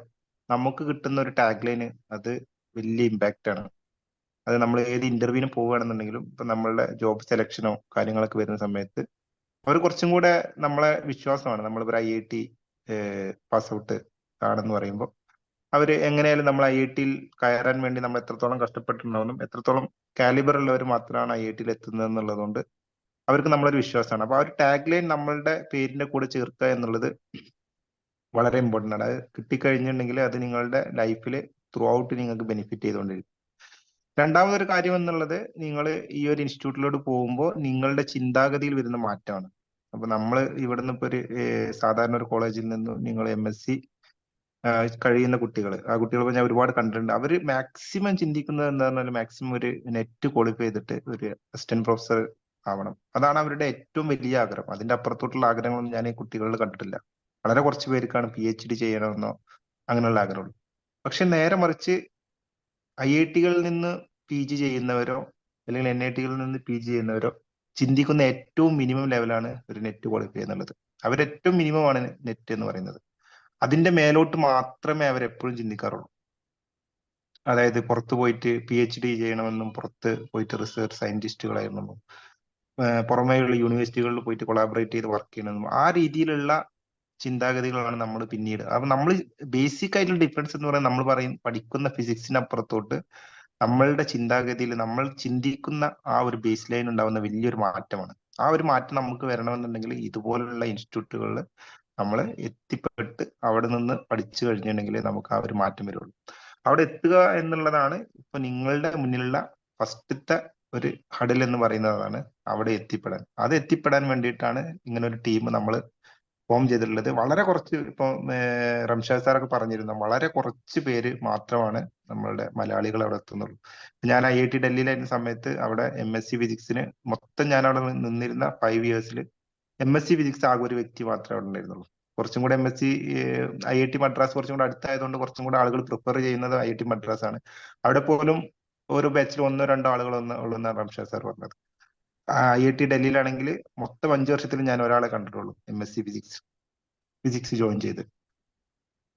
നമുക്ക് കിട്ടുന്ന ഒരു ടാഗ് ലൈന് അത് വലിയ ഇമ്പാക്റ്റ് ആണ്. അത് നമ്മൾ ഏത് ഇന്റർവ്യൂവിന് പോവുകയാണെന്നുണ്ടെങ്കിലും ഇപ്പൊ നമ്മളുടെ ജോബ് സെലക്ഷനോ കാര്യങ്ങളൊക്കെ വരുന്ന സമയത്ത് അവർ കുറച്ചും കൂടെ നമ്മളെ വിശ്വാസമാണ്. നമ്മളിപ്പോൾ IIT പാസ് ഔട്ട് ആണെന്ന് പറയുമ്പോൾ അവര് എങ്ങനെയായാലും നമ്മൾ IIT-യിൽ കയറാൻ വേണ്ടി നമ്മൾ എത്രത്തോളം കഷ്ടപ്പെട്ടിട്ടുണ്ടാവും, എത്രത്തോളം കാലിബർ ഉള്ളവർ മാത്രമാണ് IIT-യിൽ എത്തുന്നത് എന്നുള്ളതുകൊണ്ട് അവർക്ക് നമ്മളൊരു വിശ്വാസമാണ്. അപ്പൊ ആ ഒരു ടാഗ് ലൈൻ നമ്മളുടെ പേരിന്റെ കൂടെ ചേർക്കുക എന്നുള്ളത് വളരെ ഇമ്പോർട്ടൻ്റ് ആണ്. അത് കിട്ടിക്കഴിഞ്ഞിട്ടുണ്ടെങ്കിൽ അത് നിങ്ങളുടെ ലൈഫിൽ ത്രൂ ഔട്ട് നിങ്ങൾക്ക് ബെനിഫിറ്റ് ചെയ്തുകൊണ്ടിരിക്കും. രണ്ടാമതൊരു കാര്യം എന്നുള്ളത്, നിങ്ങൾ ഈ ഒരു ഇൻസ്റ്റിറ്റ്യൂട്ടിലോട്ട് പോകുമ്പോൾ നിങ്ങളുടെ ചിന്താഗതിയിൽ വരുന്ന മാറ്റമാണ്. അപ്പൊ നമ്മൾ ഇവിടുന്ന് ഇപ്പൊ ഒരു സാധാരണ ഒരു കോളേജിൽ നിന്ന് നിങ്ങൾ MSc കഴിയുന്ന കുട്ടികൾ, ആ കുട്ടികൾ ഞാൻ ഒരുപാട് കണ്ടിട്ടുണ്ട്. അവര് മാക്സിമം ചിന്തിക്കുന്നത് എന്താ പറഞ്ഞാൽ മാക്സിമം ഒരു നെറ്റ് ക്വാളിഫൈ ചെയ്തിട്ട് ഒരു അസിസ്റ്റന്റ് പ്രൊഫസർ ആവണം. അതാണ് അവരുടെ ഏറ്റവും വലിയ ആഗ്രഹം. അതിന്റെ അപ്പുറത്തോട്ടുള്ള ആഗ്രഹങ്ങളൊന്നും ഞാൻ ഈ കുട്ടികളിൽ കണ്ടിട്ടില്ല. വളരെ കുറച്ച് പേർക്കാണ് PhD ചെയ്യണമെന്നോ അങ്ങനെയുള്ള ആഗ്രഹമുള്ളൂ. പക്ഷെ നേരെ മറിച്ച് IIT-കളിൽ നിന്ന് PG ചെയ്യുന്നവരോ അല്ലെങ്കിൽ NIT-കളിൽ നിന്ന് PG ചെയ്യുന്നവരോ ചിന്തിക്കുന്ന ഏറ്റവും മിനിമം ലെവലാണ് ഒരു നെറ്റ് ക്വാളിഫൈ എന്നുള്ളത്. അവരേറ്റവും മിനിമം ആണ് നെറ്റ് എന്ന് പറയുന്നത്. അതിന്റെ മേലോട്ട് മാത്രമേ അവരെപ്പോഴും ചിന്തിക്കാറുള്ളൂ. അതായത് പുറത്ത് പോയിട്ട് PhD ചെയ്യണമെന്നും പുറത്ത് പോയിട്ട് റിസർച്ച് സയന്റിസ്റ്റുകളായിരുന്നെന്നും പുറമേയുള്ള യൂണിവേഴ്സിറ്റികളിൽ പോയിട്ട് കൊളാബറേറ്റ് ചെയ്ത് വർക്ക് ചെയ്യണമെന്നും ആ രീതിയിലുള്ള ചിന്താഗതികളാണ് നമ്മൾ പിന്നീട്. അപ്പൊ നമ്മൾ ബേസിക് ആയിട്ടുള്ള ഡിഫറൻസ് എന്ന് പറയുന്നത്, നമ്മൾ പറയും പഠിക്കുന്ന ഫിസിക്സിനപ്പുറത്തോട്ട് നമ്മളുടെ ചിന്താഗതിയിൽ നമ്മൾ ചിന്തിക്കുന്ന ആ ഒരു ബേസ് ലൈൻ ഉണ്ടാവുന്ന വലിയൊരു മാറ്റമാണ്. ആ ഒരു മാറ്റം നമുക്ക് വരണമെന്നുണ്ടെങ്കിൽ ഇതുപോലുള്ള ഇൻസ്റ്റിറ്റ്യൂട്ടുകളിൽ നമ്മൾ എത്തിപ്പെട്ട് അവിടെ നിന്ന് പഠിച്ചു കഴിഞ്ഞിട്ടുണ്ടെങ്കിൽ നമുക്ക് ആ ഒരു മാറ്റം വരുള്ളൂ. അവിടെ എത്തുക എന്നുള്ളതാണ് ഇപ്പൊ നിങ്ങളുടെ മുന്നിലുള്ള ഫസ്റ്റത്തെ ഒരു ഹഡിൽ എന്ന് പറയുന്നതാണ് അവിടെ എത്തിപ്പെടാൻ. അത് എത്തിപ്പെടാൻ വേണ്ടിയിട്ടാണ് ഇങ്ങനെ ഒരു ടീം നമ്മൾ ഫോം ചെയ്തിട്ടുള്ളത്. വളരെ കുറച്ച്, ഇപ്പൊ റംഷാദ് സാറൊക്കെ പറഞ്ഞിരുന്നു, വളരെ കുറച്ച് പേര് മാത്രമാണ് നമ്മളുടെ മലയാളികൾ അവിടെ എത്തുന്നുള്ളൂ. ഞാൻ IIT ഡൽഹിയിലായിരുന്ന സമയത്ത് അവിടെ MSc ഫിസിക്സിന് മൊത്തം ഞാൻ അവിടെ നിന്നിരുന്ന 5 ഇയേഴ്സിൽ MSc ഫിസിക്സ് ആകെ ഒരു വ്യക്തി മാത്രമേ അവിടെ ഉണ്ടായിരുന്നുള്ളൂ. കുറച്ചും കൂടെ IIT മദ്രാസ് കുറച്ചും കൂടെ അടുത്തായതുകൊണ്ട് കുറച്ചും കൂടെ ആളുകൾ പ്രിഫർ ചെയ്യുന്നത് IIT മദ്രാസ് ആണ്. അവിടെ പോലും ഓരോ ബാച്ചിൽ 1-2 ആളുകൾ ഉള്ളെന്നാണ് റംഷാദ് സാർ പറഞ്ഞത്. IIT ഡൽഹിയിലാണെങ്കിൽ മൊത്തം 5 വർഷത്തിൽ ഞാൻ ഒരാളെ കണ്ടിട്ടുള്ളൂ MSc ഫിസിക്സ് ജോയിൻ ചെയ്ത്.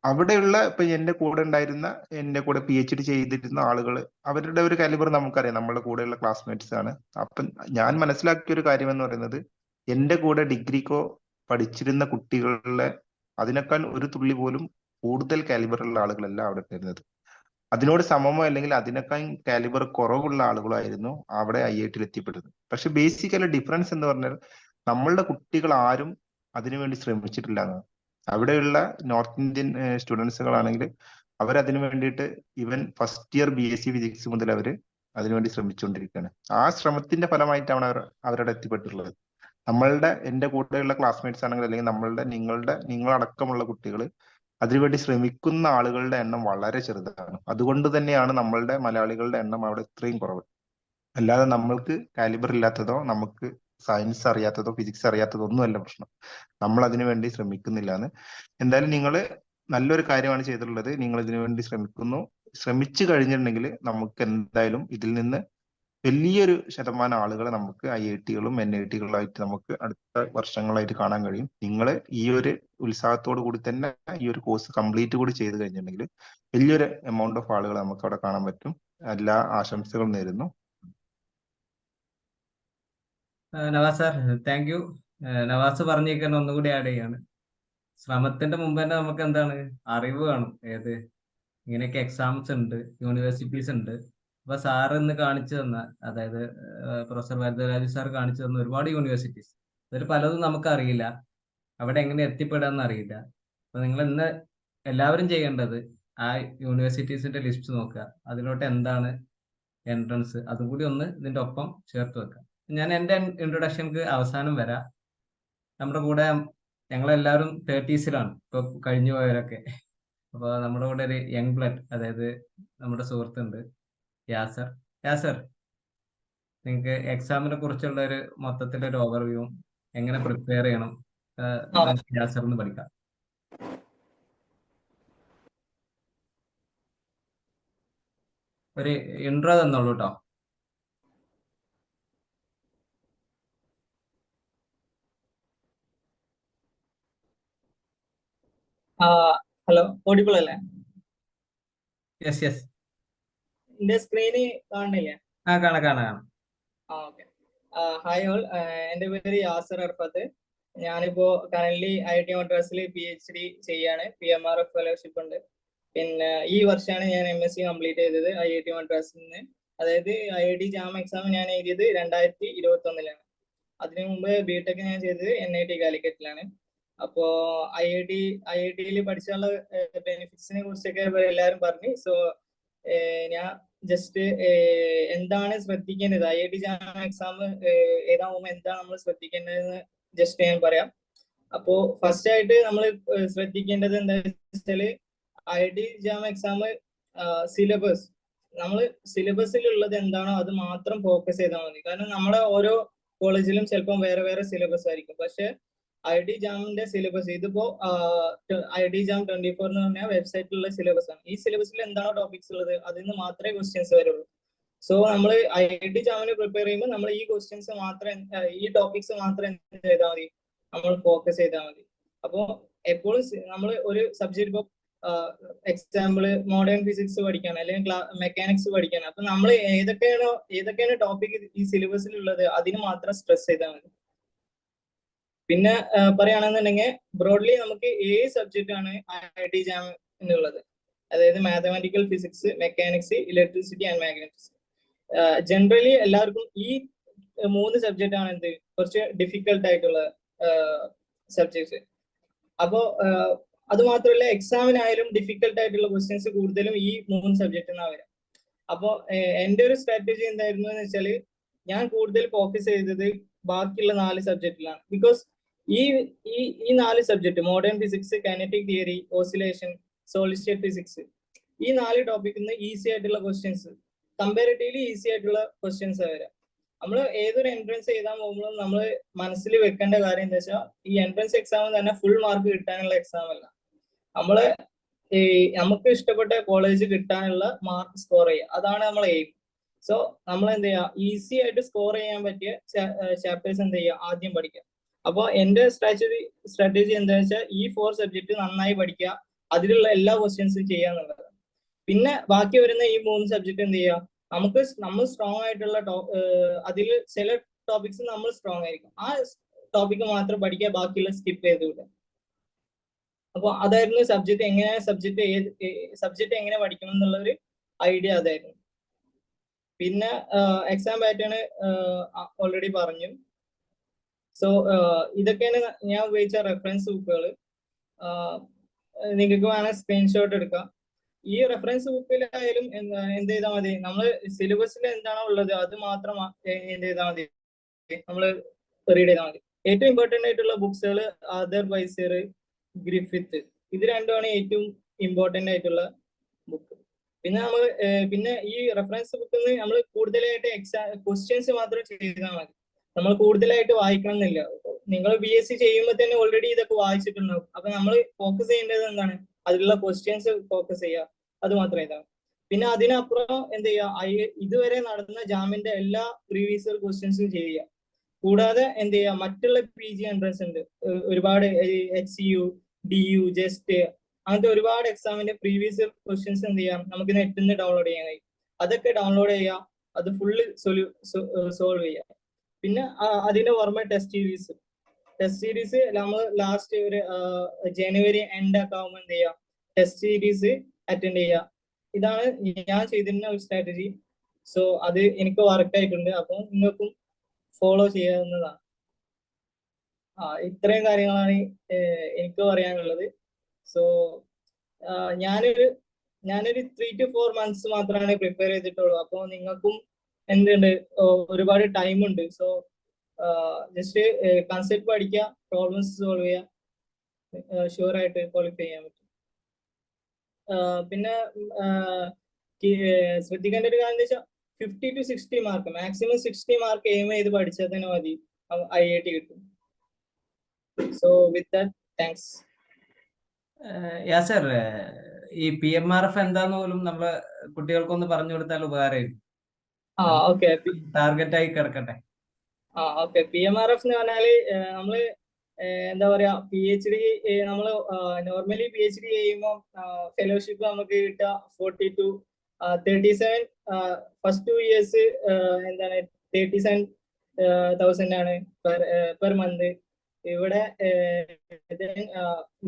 അവിടെയുള്ള ഇപ്പൊ എന്റെ കൂടെ ഉണ്ടായിരുന്ന, എന്റെ കൂടെ PhD ചെയ്തിരുന്ന ആളുകൾ, അവരുടെ ഒരു കാലിബർ നമുക്കറിയാം, നമ്മുടെ കൂടെയുള്ള ക്ലാസ്മേറ്റ്സ് ആണ്. അപ്പം ഞാൻ മനസ്സിലാക്കിയ ഒരു കാര്യം എന്ന് പറയുന്നത്, എന്റെ കൂടെ ഡിഗ്രിക്കോ പഠിച്ചിരുന്ന കുട്ടികളുടെ അതിനേക്കാൾ ഒരു തുള്ളി പോലും കൂടുതൽ കാലിബറുള്ള ആളുകളല്ല അവിടെ വരുന്നത്. അതിനോട് സമമോ അല്ലെങ്കിൽ അതിനേക്കാൾ കാലിബർ കുറവുള്ള ആളുകളായിരുന്നു അവിടെ IIT-യിൽ എത്തിപ്പെടുന്നത്. പക്ഷെ ബേസിക്കലി ഡിഫറൻസ് എന്ന് പറഞ്ഞാൽ നമ്മളുടെ കുട്ടികൾ ആരും അതിനുവേണ്ടി ശ്രമിച്ചിട്ടില്ല എന്നാണ്. അവിടെയുള്ള നോർത്ത് ഇന്ത്യൻ സ്റ്റുഡൻസുകളാണെങ്കിൽ അവരതിനു വേണ്ടിയിട്ട് even first year BSc physics മുതൽ അവർ അതിനുവേണ്ടി ശ്രമിച്ചുകൊണ്ടിരിക്കുകയാണ്. ആ ശ്രമത്തിന്റെ ഫലമായിട്ടാണ് അവരവിടെ എത്തിപ്പെട്ടിട്ടുള്ളത്. എന്റെ കൂടെയുള്ള ക്ലാസ്മേറ്റ്സ് ആണെങ്കിൽ അല്ലെങ്കിൽ നിങ്ങളടക്കമുള്ള കുട്ടികൾ അതിനുവേണ്ടി ശ്രമിക്കുന്ന ആളുകളുടെ എണ്ണം വളരെ ചെറുതാണ്. അതുകൊണ്ട് തന്നെയാണ് നമ്മളുടെ മലയാളികളുടെ എണ്ണം അവിടെ ഇത്രയും കുറവ്. അല്ലാതെ നമ്മൾക്ക് കാലിബർ ഇല്ലാത്തതോ നമുക്ക് സയൻസ് അറിയാത്തതോ ഫിസിക്സ് അറിയാത്തതോ ഒന്നുമല്ല പ്രശ്നം. നമ്മൾ അതിനു വേണ്ടി ശ്രമിക്കുന്നില്ലാന്ന്. എന്തായാലും നിങ്ങൾ നല്ലൊരു കാര്യമാണ് ചെയ്തിട്ടുള്ളത്. നിങ്ങൾ ഇതിനു വേണ്ടി ശ്രമിച്ചു കഴിഞ്ഞിട്ടുണ്ടെങ്കിൽ നമുക്ക് എന്തായാലും ഇതിൽ നിന്ന് വലിയൊരു ശതമാനം ആളുകളെ നമുക്ക് IIT-കളും NIT-കളുമായിട്ട് നമുക്ക് അടുത്ത വർഷങ്ങളായിട്ട് കാണാൻ കഴിയും. നിങ്ങൾ ഈ ഒരു ഉത്സാഹത്തോടു കൂടി തന്നെ ഈ ഒരു കോഴ്സ് കംപ്ലീറ്റ് കൂടി ചെയ്ത് കഴിഞ്ഞിട്ടുണ്ടെങ്കിൽ വലിയൊരു എമൗണ്ട് ഓഫ് ആളുകളെ നമുക്ക് അവിടെ കാണാൻ പറ്റും. എല്ലാ ആശംസകളും നേരുന്നു. Navas sir, thank you. Navas പറഞ്ഞേക്കാൻ ഒന്നുകൂടി ആഡ് ചെയ്യാണ്. ശ്രമത്തിന്റെ മുമ്പ് തന്നെ നമുക്ക് എന്താണ് അറിവ് വേണം. ഇങ്ങനെയൊക്കെ എക്സാംസ് ഉണ്ട്, യൂണിവേഴ്സിറ്റീസ് ഉണ്ട്. അപ്പൊ സാർ ഇന്ന് കാണിച്ചു തന്ന, അതായത് പ്രൊഫസർ വരദരാജു സാർ കാണിച്ചു തന്ന ഒരുപാട് യൂണിവേഴ്സിറ്റീസ്, അതിൽ പലതും നമുക്ക് അറിയില്ല, അവിടെ എങ്ങനെ എത്തിപ്പെടാന്ന് അറിയില്ല. അപ്പൊ നിങ്ങൾ ഇന്ന് എല്ലാവരും ചെയ്യേണ്ടത് ആ യൂണിവേഴ്സിറ്റീസിന്റെ ലിസ്റ്റ് നോക്കുക, അതിലോട്ട് എന്താണ് എൻട്രൻസ്, അതും കൂടി ഒന്ന് ഇതിന്റെ ഒപ്പം ചേർത്ത് വെക്കുക. ഞാൻ എൻ്റെ ഇൻട്രൊഡക്ഷൻക്ക് അവസാനം വരാം. നമ്മുടെ കൂടെ ഞങ്ങളെല്ലാവരും 30s-ലാണ് ഇപ്പൊ കഴിഞ്ഞു പോയവരൊക്കെ. അപ്പോൾ നമ്മുടെ കൂടെ ഒരു യങ് ബ്ലഡ്, അതായത് നമ്മുടെ സുഹൃത്തുണ്ട് യാസർ. നിങ്ങൾക്ക് എക്സാമിനെ കുറിച്ചുള്ള ഒരു മൊത്തത്തിലൊരു ഓവർവ്യൂ, എങ്ങനെ പ്രിപ്പയർ ചെയ്യണം, യാസറിന് പഠിക്കാം. ഒരു ഇൻട്രോ തന്നോളൂ കേട്ടോ. ഹലോ, ഓഡിബിൾ അല്ലേ? യെസ്. എന്റെ സ്ക്രീന് കാണുന്നില്ലേ? കാണാം. ഓക്കെ. ഹായ് ഓൾ, എൻ്റെ പേര് യാസർ അർഫത്ത്. ഞാനിപ്പോ കറന്റ് IIT മദ്രാസിൽ PhD ചെയ്യാണ്. PMRF ഫെലോഷിപ്പ് ഉണ്ട്. പിന്നെ ഈ വർഷമാണ് ഞാൻ MSc കംപ്ലീറ്റ് ചെയ്തത് IIT മദ്രാസിൽ നിന്ന്. അതായത് IIT JAM എക്സാം ഞാൻ എഴുതിയത് 2021-ലാണ്. അതിനു മുമ്പ് BTech ഞാൻ ചെയ്തത് NIT കാലിക്കറ്റിലാണ്. അപ്പോ IIT-യിൽ പഠിച്ചുള്ള ബെനിഫിറ്റ്സിനെ കുറിച്ചൊക്കെ എല്ലാവരും പറഞ്ഞു. സോ ഞാൻ ജസ്റ്റ് എന്താണ് ശ്രദ്ധിക്കേണ്ടത്, IIT JAM എക്സാം ഏതാവുമ്പോൾ എന്താണ് നമ്മൾ ശ്രദ്ധിക്കേണ്ടതെന്ന് ജസ്റ്റ് ഞാൻ പറയാം. അപ്പോ ഫസ്റ്റ് ആയിട്ട് നമ്മൾ ശ്രദ്ധിക്കേണ്ടത് എന്താ വെച്ചാല് IIT JAM എക്സാം സിലബസ്, നമ്മൾ സിലബസിലുള്ളത് എന്താണോ അത് മാത്രം ഫോക്കസ് ചെയ്താൽ മതി. കാരണം നമ്മുടെ ഓരോ കോളേജിലും ചിലപ്പം വേറെ വേറെ സിലബസ് ആയിരിക്കും. പക്ഷെ IIT JAMന്റെ സിലബസ് ഇതിപ്പോ IIT JAM 24 എന്ന് പറഞ്ഞാൽ വെബ്സൈറ്റിലുള്ള സിലബസ് ആണ്. ഈ സിലബസിൽ എന്താണോ ടോപ്പിക്സ് ഉള്ളത് അതിൽ നിന്ന് മാത്രമേ ക്വസ്റ്റ്യൻസ് വരുള്ളൂ. സോ നമ്മൾ IIT JAMന് പ്രിപ്പയർ ചെയ്യുമ്പോൾ നമ്മൾ ഈ ക്വസ്റ്റ്യൻസ് മാത്രം, ഈ ടോപ്പിക്സ് മാത്രം എന്ത് ചെയ്താൽ മതി, നമ്മൾ ഫോക്കസ് ചെയ്താൽ മതി. അപ്പോൾ എപ്പോഴും നമ്മൾ ഒരു സബ്ജക്ട്, ഇപ്പോൾ എക്സാമ്പിൾ മോഡേൺ ഫിസിക്സ് പഠിക്കാണ് അല്ലെങ്കിൽ മെക്കാനിക്സ് പഠിക്കാണ്, അപ്പൊ നമ്മൾ ഏതൊക്കെയാണ് ടോപ്പിക് ഈ സിലബസിലുള്ളത് അതിന് മാത്രം സ്ട്രെസ് ചെയ്താൽ മതി. പിന്നെ പറയുകയാണെന്നുണ്ടെങ്കിൽ ബ്രോഡ്ലി നമുക്ക് 7 സബ്ജക്റ്റ് ആണ് IIT JAM എന്നുള്ളത്. അതായത് mathematical physics, mechanics, electricity and magnetics. Generally എല്ലാവർക്കും ഈ 3 സബ്ജക്റ്റ് ആണ് എന്ത് കുറച്ച് ഡിഫിക്കൽട്ട് ആയിട്ടുള്ള സബ്ജക്ട്സ്. അപ്പോൾ അത് മാത്രമല്ല എക്സാമിനായാലും ഡിഫിക്കൽട്ട് ആയിട്ടുള്ള ക്വസ്റ്റ്യൻസ് കൂടുതലും ഈ 3 സബ്ജക്റ്റ് എന്നാണ് വരാം. അപ്പോൾ എൻ്റെ ഒരു സ്ട്രാറ്റജി എന്തായിരുന്നു എന്ന് വെച്ചാൽ ഞാൻ കൂടുതൽ ഫോക്കസ് ചെയ്തത് ബാക്കിയുള്ള 4 സബ്ജക്റ്റിലാണ്. ബിക്കോസ് ഈ 4 subject modern physics, kinetic theory, oscillation, solid state physics, ഈ 4 ടോപ്പിക്കിൽ നിന്ന് ഈസി ആയിട്ടുള്ള ക്വസ്റ്റ്യൻസ്, കമ്പാരിറ്റീവ്ലി ഈസി ആയിട്ടുള്ള ക്വസ്റ്റ്യൻസ് വരാം. നമ്മൾ ഏതൊരു എൻട്രൻസ് എഴുതാൻ പോകുമ്പോഴും നമ്മൾ മനസ്സിൽ വെക്കേണ്ട കാര്യം എന്താ വെച്ചാൽ ഈ എൻട്രൻസ് എക്സാം തന്നെ ഫുൾ മാർക്ക് കിട്ടാനുള്ള എക്സാം അല്ല. നമ്മള് നമുക്ക് ഇഷ്ടപ്പെട്ട കോളേജ് കിട്ടാനുള്ള മാർക്ക് സ്കോർ ചെയ്യുക, അതാണ് നമ്മൾ എയിം. സോ നമ്മൾ എന്ത് ചെയ്യുക, ഈസി ആയിട്ട് സ്കോർ ചെയ്യാൻ പറ്റിയ ചാപ്റ്റേഴ്സ് എന്ത് ചെയ്യുക, ആദ്യം പഠിക്കുക. അപ്പോൾ എൻ്റെ സ്ട്രാറ്റജി എന്താ വെച്ചാൽ ഈ 4 സബ്ജക്ട് നന്നായി പഠിക്കുക, അതിലുള്ള എല്ലാ ക്വസ്റ്റ്യൻസും ചെയ്യുക എന്നുള്ളത്. പിന്നെ ബാക്കി വരുന്ന ഈ 3 സബ്ജക്ട് എന്ത് ചെയ്യുക, നമ്മൾ സ്ട്രോങ് ആയിട്ടുള്ള അതിൽ ചില ടോപ്പിക്സ് നമ്മൾ സ്ട്രോങ് ആയിരിക്കും, ആ ടോപ്പിക്ക് മാത്രം പഠിക്കുക, ബാക്കിയുള്ള സ്കിപ്പ് ചെയ്ത് വിടുക. അപ്പോൾ അതായിരുന്നു സബ്ജക്ട് എങ്ങനെ പഠിക്കണം എന്നുള്ള ഒരു ഐഡിയ അതായിരുന്നു. പിന്നെ എക്സാം പാറ്റേൺ ഓൾറെഡി പറഞ്ഞു. സോ ഇതൊക്കെയാണ് ഞാൻ ഉപയോഗിച്ച റെഫറൻസ് ബുക്കുകൾ. നിങ്ങൾക്ക് വേണമെങ്കിൽ സ്ക്രീൻഷോട്ട് എടുക്കാം. ഈ റെഫറൻസ് ബുക്കിലായാലും എന്ത് ചെയ്താൽ മതി, നമ്മൾ സിലബസിൽ എന്താണോ ഉള്ളത് അത് മാത്രം എന്ത് ചെയ്താൽ മതി, നമ്മൾ റീഡ് ചെയ്താൽ മതി. ഏറ്റവും ഇമ്പോർട്ടൻ്റ് ആയിട്ടുള്ള ബുക്സുകൾ ആദർ വൈസർ, ഗ്രിഫിത്ത്, ഇത് രണ്ടുമാണ് ഏറ്റവും ഇമ്പോർട്ടൻ്റ് ആയിട്ടുള്ള ബുക്ക്. പിന്നെ ഈ റെഫറൻസ് ബുക്കിൽ നിന്ന് നമ്മൾ കൂടുതലായിട്ട് ക്വസ്റ്റ്യൻസ് മാത്രം ചെയ്താൽ മതി, നമ്മൾ കൂടുതലായിട്ട് വായിക്കണം എന്നില്ല. നിങ്ങൾ BSc ചെയ്യുമ്പോൾ തന്നെ ഓൾറെഡി ഇതൊക്കെ വായിച്ചിട്ടുണ്ടാവും. അപ്പൊ നമ്മൾ ഫോക്കസ് ചെയ്യേണ്ടത് എന്താണ്, അതിലുള്ള ക്വസ്റ്റ്യൻസ് ഫോക്കസ് ചെയ്യുക, അത് മാത്രം ഇതാണ്. പിന്നെ അതിനപ്പുറം എന്ത് ചെയ്യുക, ഇതുവരെ നടന്ന ജാമിന്റെ എല്ലാ പ്രീവിയസ് ഇയർ ക്വസ്റ്റ്യൻസും ചെയ്യുക. കൂടാതെ എന്ത് ചെയ്യുക, മറ്റുള്ള PG എൻട്രൻസ് ഉണ്ട്, ഒരുപാട് HCU, DU, ജസ്റ്റ് അങ്ങനത്തെ ഒരുപാട് എക്സാമിന്റെ പ്രീവിയസ് ഇയർ ക്വസ്റ്റ്യൻസ് എന്ത് ചെയ്യാം, നമുക്ക് നെറ്റിൽ നിന്ന് ഡൗൺലോഡ് ചെയ്യാൻ കഴിയും. അതൊക്കെ ഡൗൺലോഡ് ചെയ്യുക, അത് ഫുള്ള് സോൾവ് ചെയ്യുക. പിന്നെ അതിന്റെ പുറമെ ടെസ്റ്റ് സീരീസ് നമ്മൾ ലാസ്റ്റ് ഒരു ജനുവരി എൻഡ് ഒക്കെ ആകുമ്പോൾ എന്ത് ചെയ്യുക, ടെസ്റ്റ് സീരീസ് അറ്റൻഡ് ചെയ്യുക. ഇതാണ് ഞാൻ ചെയ്തിരുന്ന ഒരു സ്ട്രാറ്റജി. സോ അത് എനിക്ക് വർക്ക് ആയിട്ടുണ്ട്, അപ്പോൾ നിങ്ങൾക്കും ഫോളോ ചെയ്യാവുന്നതാണ്. ഇത്രയും കാര്യങ്ങളാണ് എനിക്ക് പറയാനുള്ളത്. സോ ഞാനൊരു 3 to 4 months മാത്രമാണ് പ്രിപ്പയർ ചെയ്തിട്ടുള്ളൂ. അപ്പോൾ നിങ്ങൾക്കും എന്തുണ്ട്, ഒരുപാട് ടൈം ഉണ്ട്. സോ ജസ്റ്റ് കൺസെപ്റ്റ് പഠിക്കുക, പ്രോബ്ലംസ് സോൾവ് ചെയ്യുക, ഷുവർ ആയിട്ട് ക്വാളിഫൈ ചെയ്യാൻ പറ്റും. പിന്നെ ശ്രദ്ധിക്കേണ്ട ഒരു കാര്യം എന്താ വെച്ചാൽ 50 to 60 mark, maximum 60 mark aim ചെയ്ത് പഠിച്ചാൽ തന്നെ മതി, IIT കിട്ടും. So with that, thanks. Yasar, ഈ PMRF എന്താന്ന് പോലും നമ്മളെ കുട്ടികൾക്കൊന്ന് പറഞ്ഞു കൊടുത്താൽ ഉപകാരമായിരിക്കും. ഓക്കെ, ടാർഗറ്റ് ആയി കിടക്കട്ടെ. ഓക്കെ. PMRF എന്ന് പറഞ്ഞാല് നമ്മള് എന്താ പറയാ, PhD നമ്മള് നോർമലി PhD ചെയ്യുമ്പോൾ ഫെലോഷിപ്പ് നമുക്ക് കിട്ടുക 40 to 37, ഫസ്റ്റ് 2 years എന്താണ് 37,000 ആണ് പെർ മന്ത്. ഇവിടെ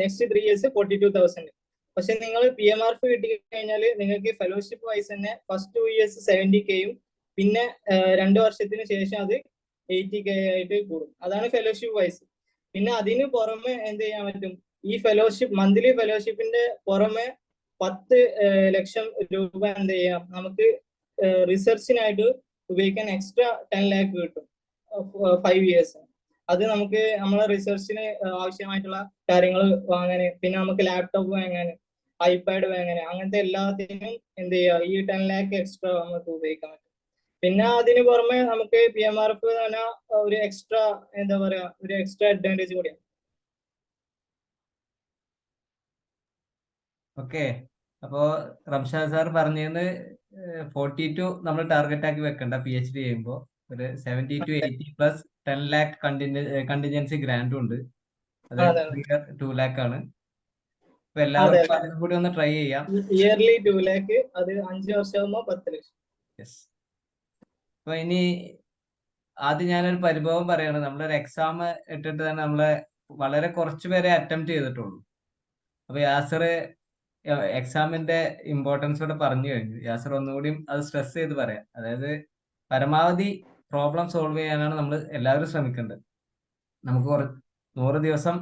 നെക്സ്റ്റ് 3 years 42,000. പക്ഷെ നിങ്ങൾ PMRF കിട്ടി കഴിഞ്ഞാൽ നിങ്ങൾക്ക് ഫെലോഷിപ്പ് വൈസ് തന്നെ ഫസ്റ്റ് 2 years 70K-യും പിന്നെ 2 വർഷത്തിന് ശേഷം അത് 80K ആയിട്ട് കൂടും. അതാണ് ഫെലോഷിപ്പ് വൈസ്. പിന്നെ അതിന് പുറമെ എന്ത് ചെയ്യാൻ പറ്റും, ഈ ഫെലോഷിപ്പ് മന്ത്ലി ഫെലോഷിപ്പിന്റെ പുറമെ 10 ലക്ഷം രൂപ എന്ത് ചെയ്യാം, നമുക്ക് റിസർച്ചിനായിട്ട് ഉപയോഗിക്കാൻ എക്സ്ട്രാ 10 lakh കിട്ടും 5 years. അത് നമുക്ക് നമ്മളെ റിസർച്ചിന് ആവശ്യമായിട്ടുള്ള കാര്യങ്ങൾ വാങ്ങാൻ, പിന്നെ നമുക്ക് ലാപ്ടോപ്പ് വാങ്ങാൻ, ഐപാഡ് വാങ്ങാൻ, അങ്ങനത്തെ എല്ലാത്തിനും എന്ത് ചെയ്യുക, ഈ 10 lakh എക്സ്ട്രാ നമുക്ക് ഉപയോഗിക്കാൻ പറ്റും. പിന്നെ അതിന് പുറമെ നമുക്ക് PMRF തന്നെ ഒരു എക്സ്ട്രാ എന്താ പറയാ, ഒരു എക്സ്ട്രാ അഡ്വാൻറ്റേജ് കൂടിയാണ്. ഓക്കെ, അപ്പോ റംഷാദ് സാർ പറഞ്ഞത് 42 നമ്മൾ ടാർഗറ്റ് ആക്കി വെക്കണ്ട. PhD ചെയ്യുമ്പോൾ ഒരു 70 to 80 പ്ലസ് 10 lakh കണ്ടിജൻസി ഗ്രാൻഡും ഉണ്ട്. അത് 2 lakh ആണ്. അപ്പൊ എല്ലാവർക്കും അതും കൂടി ഒന്ന് ട്രൈ ചെയ്യാം. ഇയർലി 2 lakh, അത് 5 വർഷമാകുമ്പോൾ 10 ലക്ഷം. അപ്പൊ ഇനി ആദ്യം ഞാനൊരു പരിഭവം പറയാണ്. നമ്മളൊരു എക്സാം ഇട്ടിട്ട് തന്നെ നമ്മളെ വളരെ കുറച്ച് പേരെ അറ്റംപ്റ്റ് ചെയ്തിട്ടുള്ളൂ. അപ്പൊ യാസർ എക്സാമിന്റെ ഇമ്പോർട്ടൻസ് കൂടെ പറഞ്ഞു കഴിഞ്ഞു. യാസർ ഒന്നുകൂടി അത് സ്ട്രെസ് ചെയ്ത് പറയാം. അതായത് പരമാവധി പ്രോബ്ലം സോൾവ് ചെയ്യാനാണ് നമ്മൾ എല്ലാവരും ശ്രമിക്കേണ്ടത്. നമുക്ക് 100 ദിവസം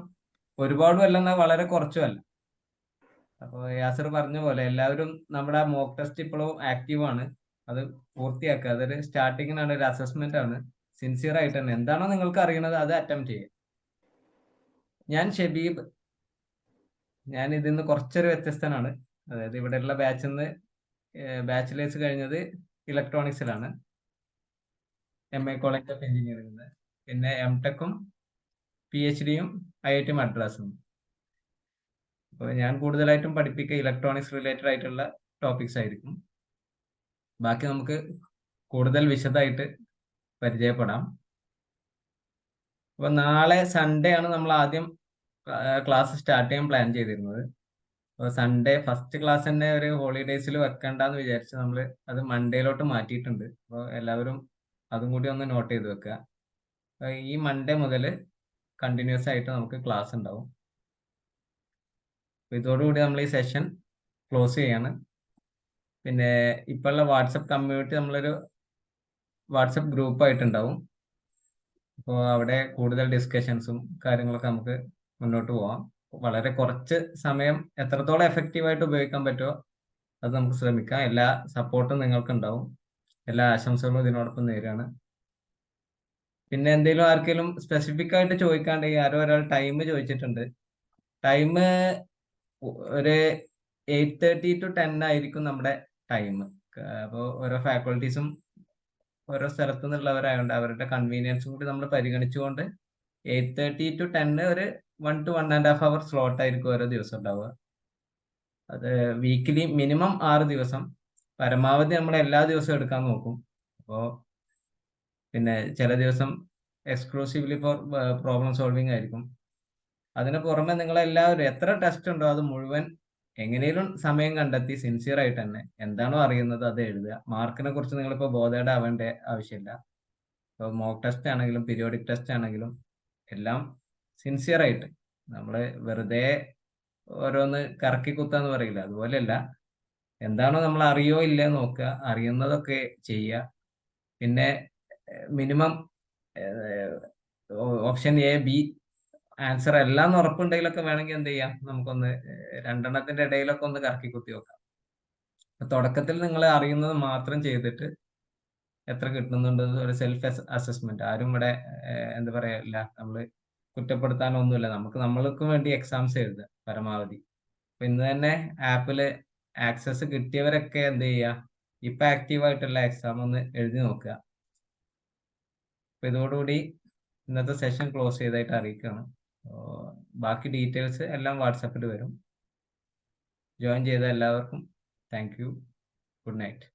ഒരുപാടും അല്ല, എന്നാൽ വളരെ കുറച്ചുമല്ല. അപ്പോൾ യാസർ പറഞ്ഞ പോലെ എല്ലാവരും നമ്മുടെ മോക്ക് ടെസ്റ്റ് ഇപ്പോഴും ആക്റ്റീവ് ആണ്. അത് പൂർത്തിയാക്കുക. അതൊരു സ്റ്റാർട്ടിങ്ങിനാണ്, ഒരു അസസ്മെന്റ് ആണ്. സിൻസിയർ ആയിട്ട് തന്നെ എന്താണോ നിങ്ങൾക്ക് അറിയണത് അത് അറ്റംപ്റ്റ് ചെയ്യുക. ഞാൻ ഷബീബ്, ഞാൻ ഇതിൽ നിന്ന് കുറച്ചൊരു വ്യത്യസ്തനാണ്. അതായത് ഇവിടെയുള്ള ബാച്ചിൽ നിന്ന് ബാച്ചിലേഴ്സ് കഴിഞ്ഞത് ഇലക്ട്രോണിക്സിലാണ്, MA കോളേജ് ഓഫ് എഞ്ചിനീയറിംഗ്. പിന്നെ M.Tech-ഉം PhD-യും IIT മദ്രാസും. അപ്പോൾ ഞാൻ കൂടുതലായിട്ടും പഠിപ്പിക്കുക ഇലക്ട്രോണിക്സ് റിലേറ്റഡ് ആയിട്ടുള്ള ടോപ്പിക്സ് ആയിരിക്കും. ബാക്കി നമുക്ക് കൂടുതൽ വിശദമായിട്ട് പരിചയപ്പെടാം. അപ്പോൾ നാളെ സൺഡേ ആണ് നമ്മൾ ആദ്യം ക്ലാസ് സ്റ്റാർട്ട് ചെയ്യാൻ പ്ലാൻ ചെയ്തിരുന്നത്. അപ്പോൾ സൺഡേ ഫസ്റ്റ് ക്ലാസ് തന്നെ ഒരു ഹോളിഡേയ്സിൽ വെക്കണ്ടെന്ന് വിചാരിച്ച് നമ്മൾ അത് മൺഡേയിലോട്ട് മാറ്റിയിട്ടുണ്ട്. അപ്പോൾ എല്ലാവരും അതും കൂടി ഒന്ന് നോട്ട് ചെയ്ത് വെക്കുക. ഈ മൺഡേ മുതൽ കണ്ടിന്യൂസ് ആയിട്ട് നമുക്ക് ക്ലാസ് ഉണ്ടാവും. അപ്പോൾ ഇതോടുകൂടി നമ്മൾ ഈ സെഷൻ ക്ലോസ് ചെയ്യാണ്. പിന്നെ ഇപ്പോഴുള്ള വാട്സപ്പ് കമ്മ്യൂണിറ്റി നമ്മളൊരു വാട്സപ്പ് ഗ്രൂപ്പായിട്ടുണ്ടാവും. അപ്പോൾ അവിടെ കൂടുതൽ ഡിസ്കഷൻസും കാര്യങ്ങളൊക്കെ നമുക്ക് മുന്നോട്ട് പോവാം. വളരെ കുറച്ച് സമയം എത്രത്തോളം എഫക്റ്റീവായിട്ട് ഉപയോഗിക്കാൻ പറ്റുമോ അത് നമുക്ക് ശ്രമിക്കാം. എല്ലാ സപ്പോർട്ടും നിങ്ങൾക്കുണ്ടാവും. എല്ലാ ആശംസകളും ഇതിനോടൊപ്പം നേരാണ്. പിന്നെ എന്തെങ്കിലും ആർക്കെങ്കിലും സ്പെസിഫിക് ആയിട്ട് ചോദിക്കാണ്ടെങ്കിൽ ആരോ ഒരാൾ ടൈം ചോദിച്ചിട്ടുണ്ട്. ടൈം ഒരു 8:30 to 10 ആയിരിക്കും നമ്മുടെ ടൈം. അപ്പോൾ ഓരോ ഫാക്കൾട്ടീസും ഓരോ സ്ഥലത്തു നിന്നുള്ളവരായതുകൊണ്ട് അവരുടെ കൺവീനിയൻസും കൂടി നമ്മൾ പരിഗണിച്ചുകൊണ്ട് 8:30 to 10 ഒരു 1 to 1.5 hour സ്ലോട്ട് ആയിരിക്കും ഓരോ ദിവസം ഉണ്ടാവുക. അത് വീക്കിലി മിനിമം 6 ദിവസം, പരമാവധി നമ്മൾ എല്ലാ ദിവസവും എടുക്കാൻ നോക്കും. അപ്പോൾ പിന്നെ ചില ദിവസം എക്സ്ക്ലൂസീവ്ലി ഫോർ പ്രോബ്ലം സോൾവിങ് ആയിരിക്കും. അതിന് പുറമെ നിങ്ങളെല്ലാവരും എത്ര ടെസ്റ്റ് ഉണ്ടോ അത് മുഴുവൻ എങ്ങനെയും സമയം കണ്ടെത്തി സിൻസിയർ ആയിട്ട് തന്നെ എന്താണോ അറിയുന്നത് അത് എഴുതുക. മാർക്കിനെ കുറിച്ച് നിങ്ങളിപ്പോൾ ബോധേഡ് ആവേണ്ട ആവശ്യമില്ല. ഇപ്പോൾ മോക്ക് ടെസ്റ്റ് ആണെങ്കിലും പീരിയോഡിക് ടെസ്റ്റ് ആണെങ്കിലും എല്ലാം സിൻസിയർ ആയിട്ട്, നമ്മൾ വെറുതെ ഓരോന്ന് കറക്കി കുത്താന്ന് പറയില്ല, അതുപോലെയല്ല. എന്താണോ നമ്മൾ അറിയോ ഇല്ലേ നോക്കുക, അറിയുന്നതൊക്കെ ചെയ്യുക. പിന്നെ minimum option A, B answer എല്ലാം ഉറപ്പുണ്ടെങ്കിലൊക്കെ വേണമെങ്കിൽ എന്ത് ചെയ്യാം, നമുക്കൊന്ന് രണ്ടെണ്ണത്തിന്റെ ഇടയിലൊക്കെ ഒന്ന് കറക്കി കുത്തി നോക്കാം. തുടക്കത്തിൽ നിങ്ങൾ അറിയുന്നത് മാത്രം ചെയ്തിട്ട് എത്ര കിട്ടുന്നുണ്ട് ഒരു സെൽഫ് അസസ്മെന്റ്. ആരും ഇവിടെ എന്താ പറയാ ഇല്ല, നമ്മൾ കുറ്റപ്പെടുത്താനൊന്നുമില്ല. നമ്മൾക്ക് വേണ്ടി എക്സാംസ് എഴുതുക പരമാവധി. അപ്പൊ ഇന്ന് തന്നെ ആപ്പില് ആക്സസ് കിട്ടിയവരൊക്കെ എന്ത് ചെയ്യുക, ഇപ്പൊ ആക്റ്റീവായിട്ടുള്ള എക്സാം ഒന്ന് എഴുതി നോക്കുക. അപ്പൊ ഇതോടുകൂടി ഇന്നത്തെ സെഷൻ ക്ലോസ് ചെയ്തായിട്ട് അറിയിക്കുകയാണ്. ബാക്കി ഡീറ്റെയിൽസ് എല്ലാം വാട്സാപ്പിൽ വരും. ജോയിൻ ചെയ്ത എല്ലാവർക്കും താങ്ക് യു. Good night.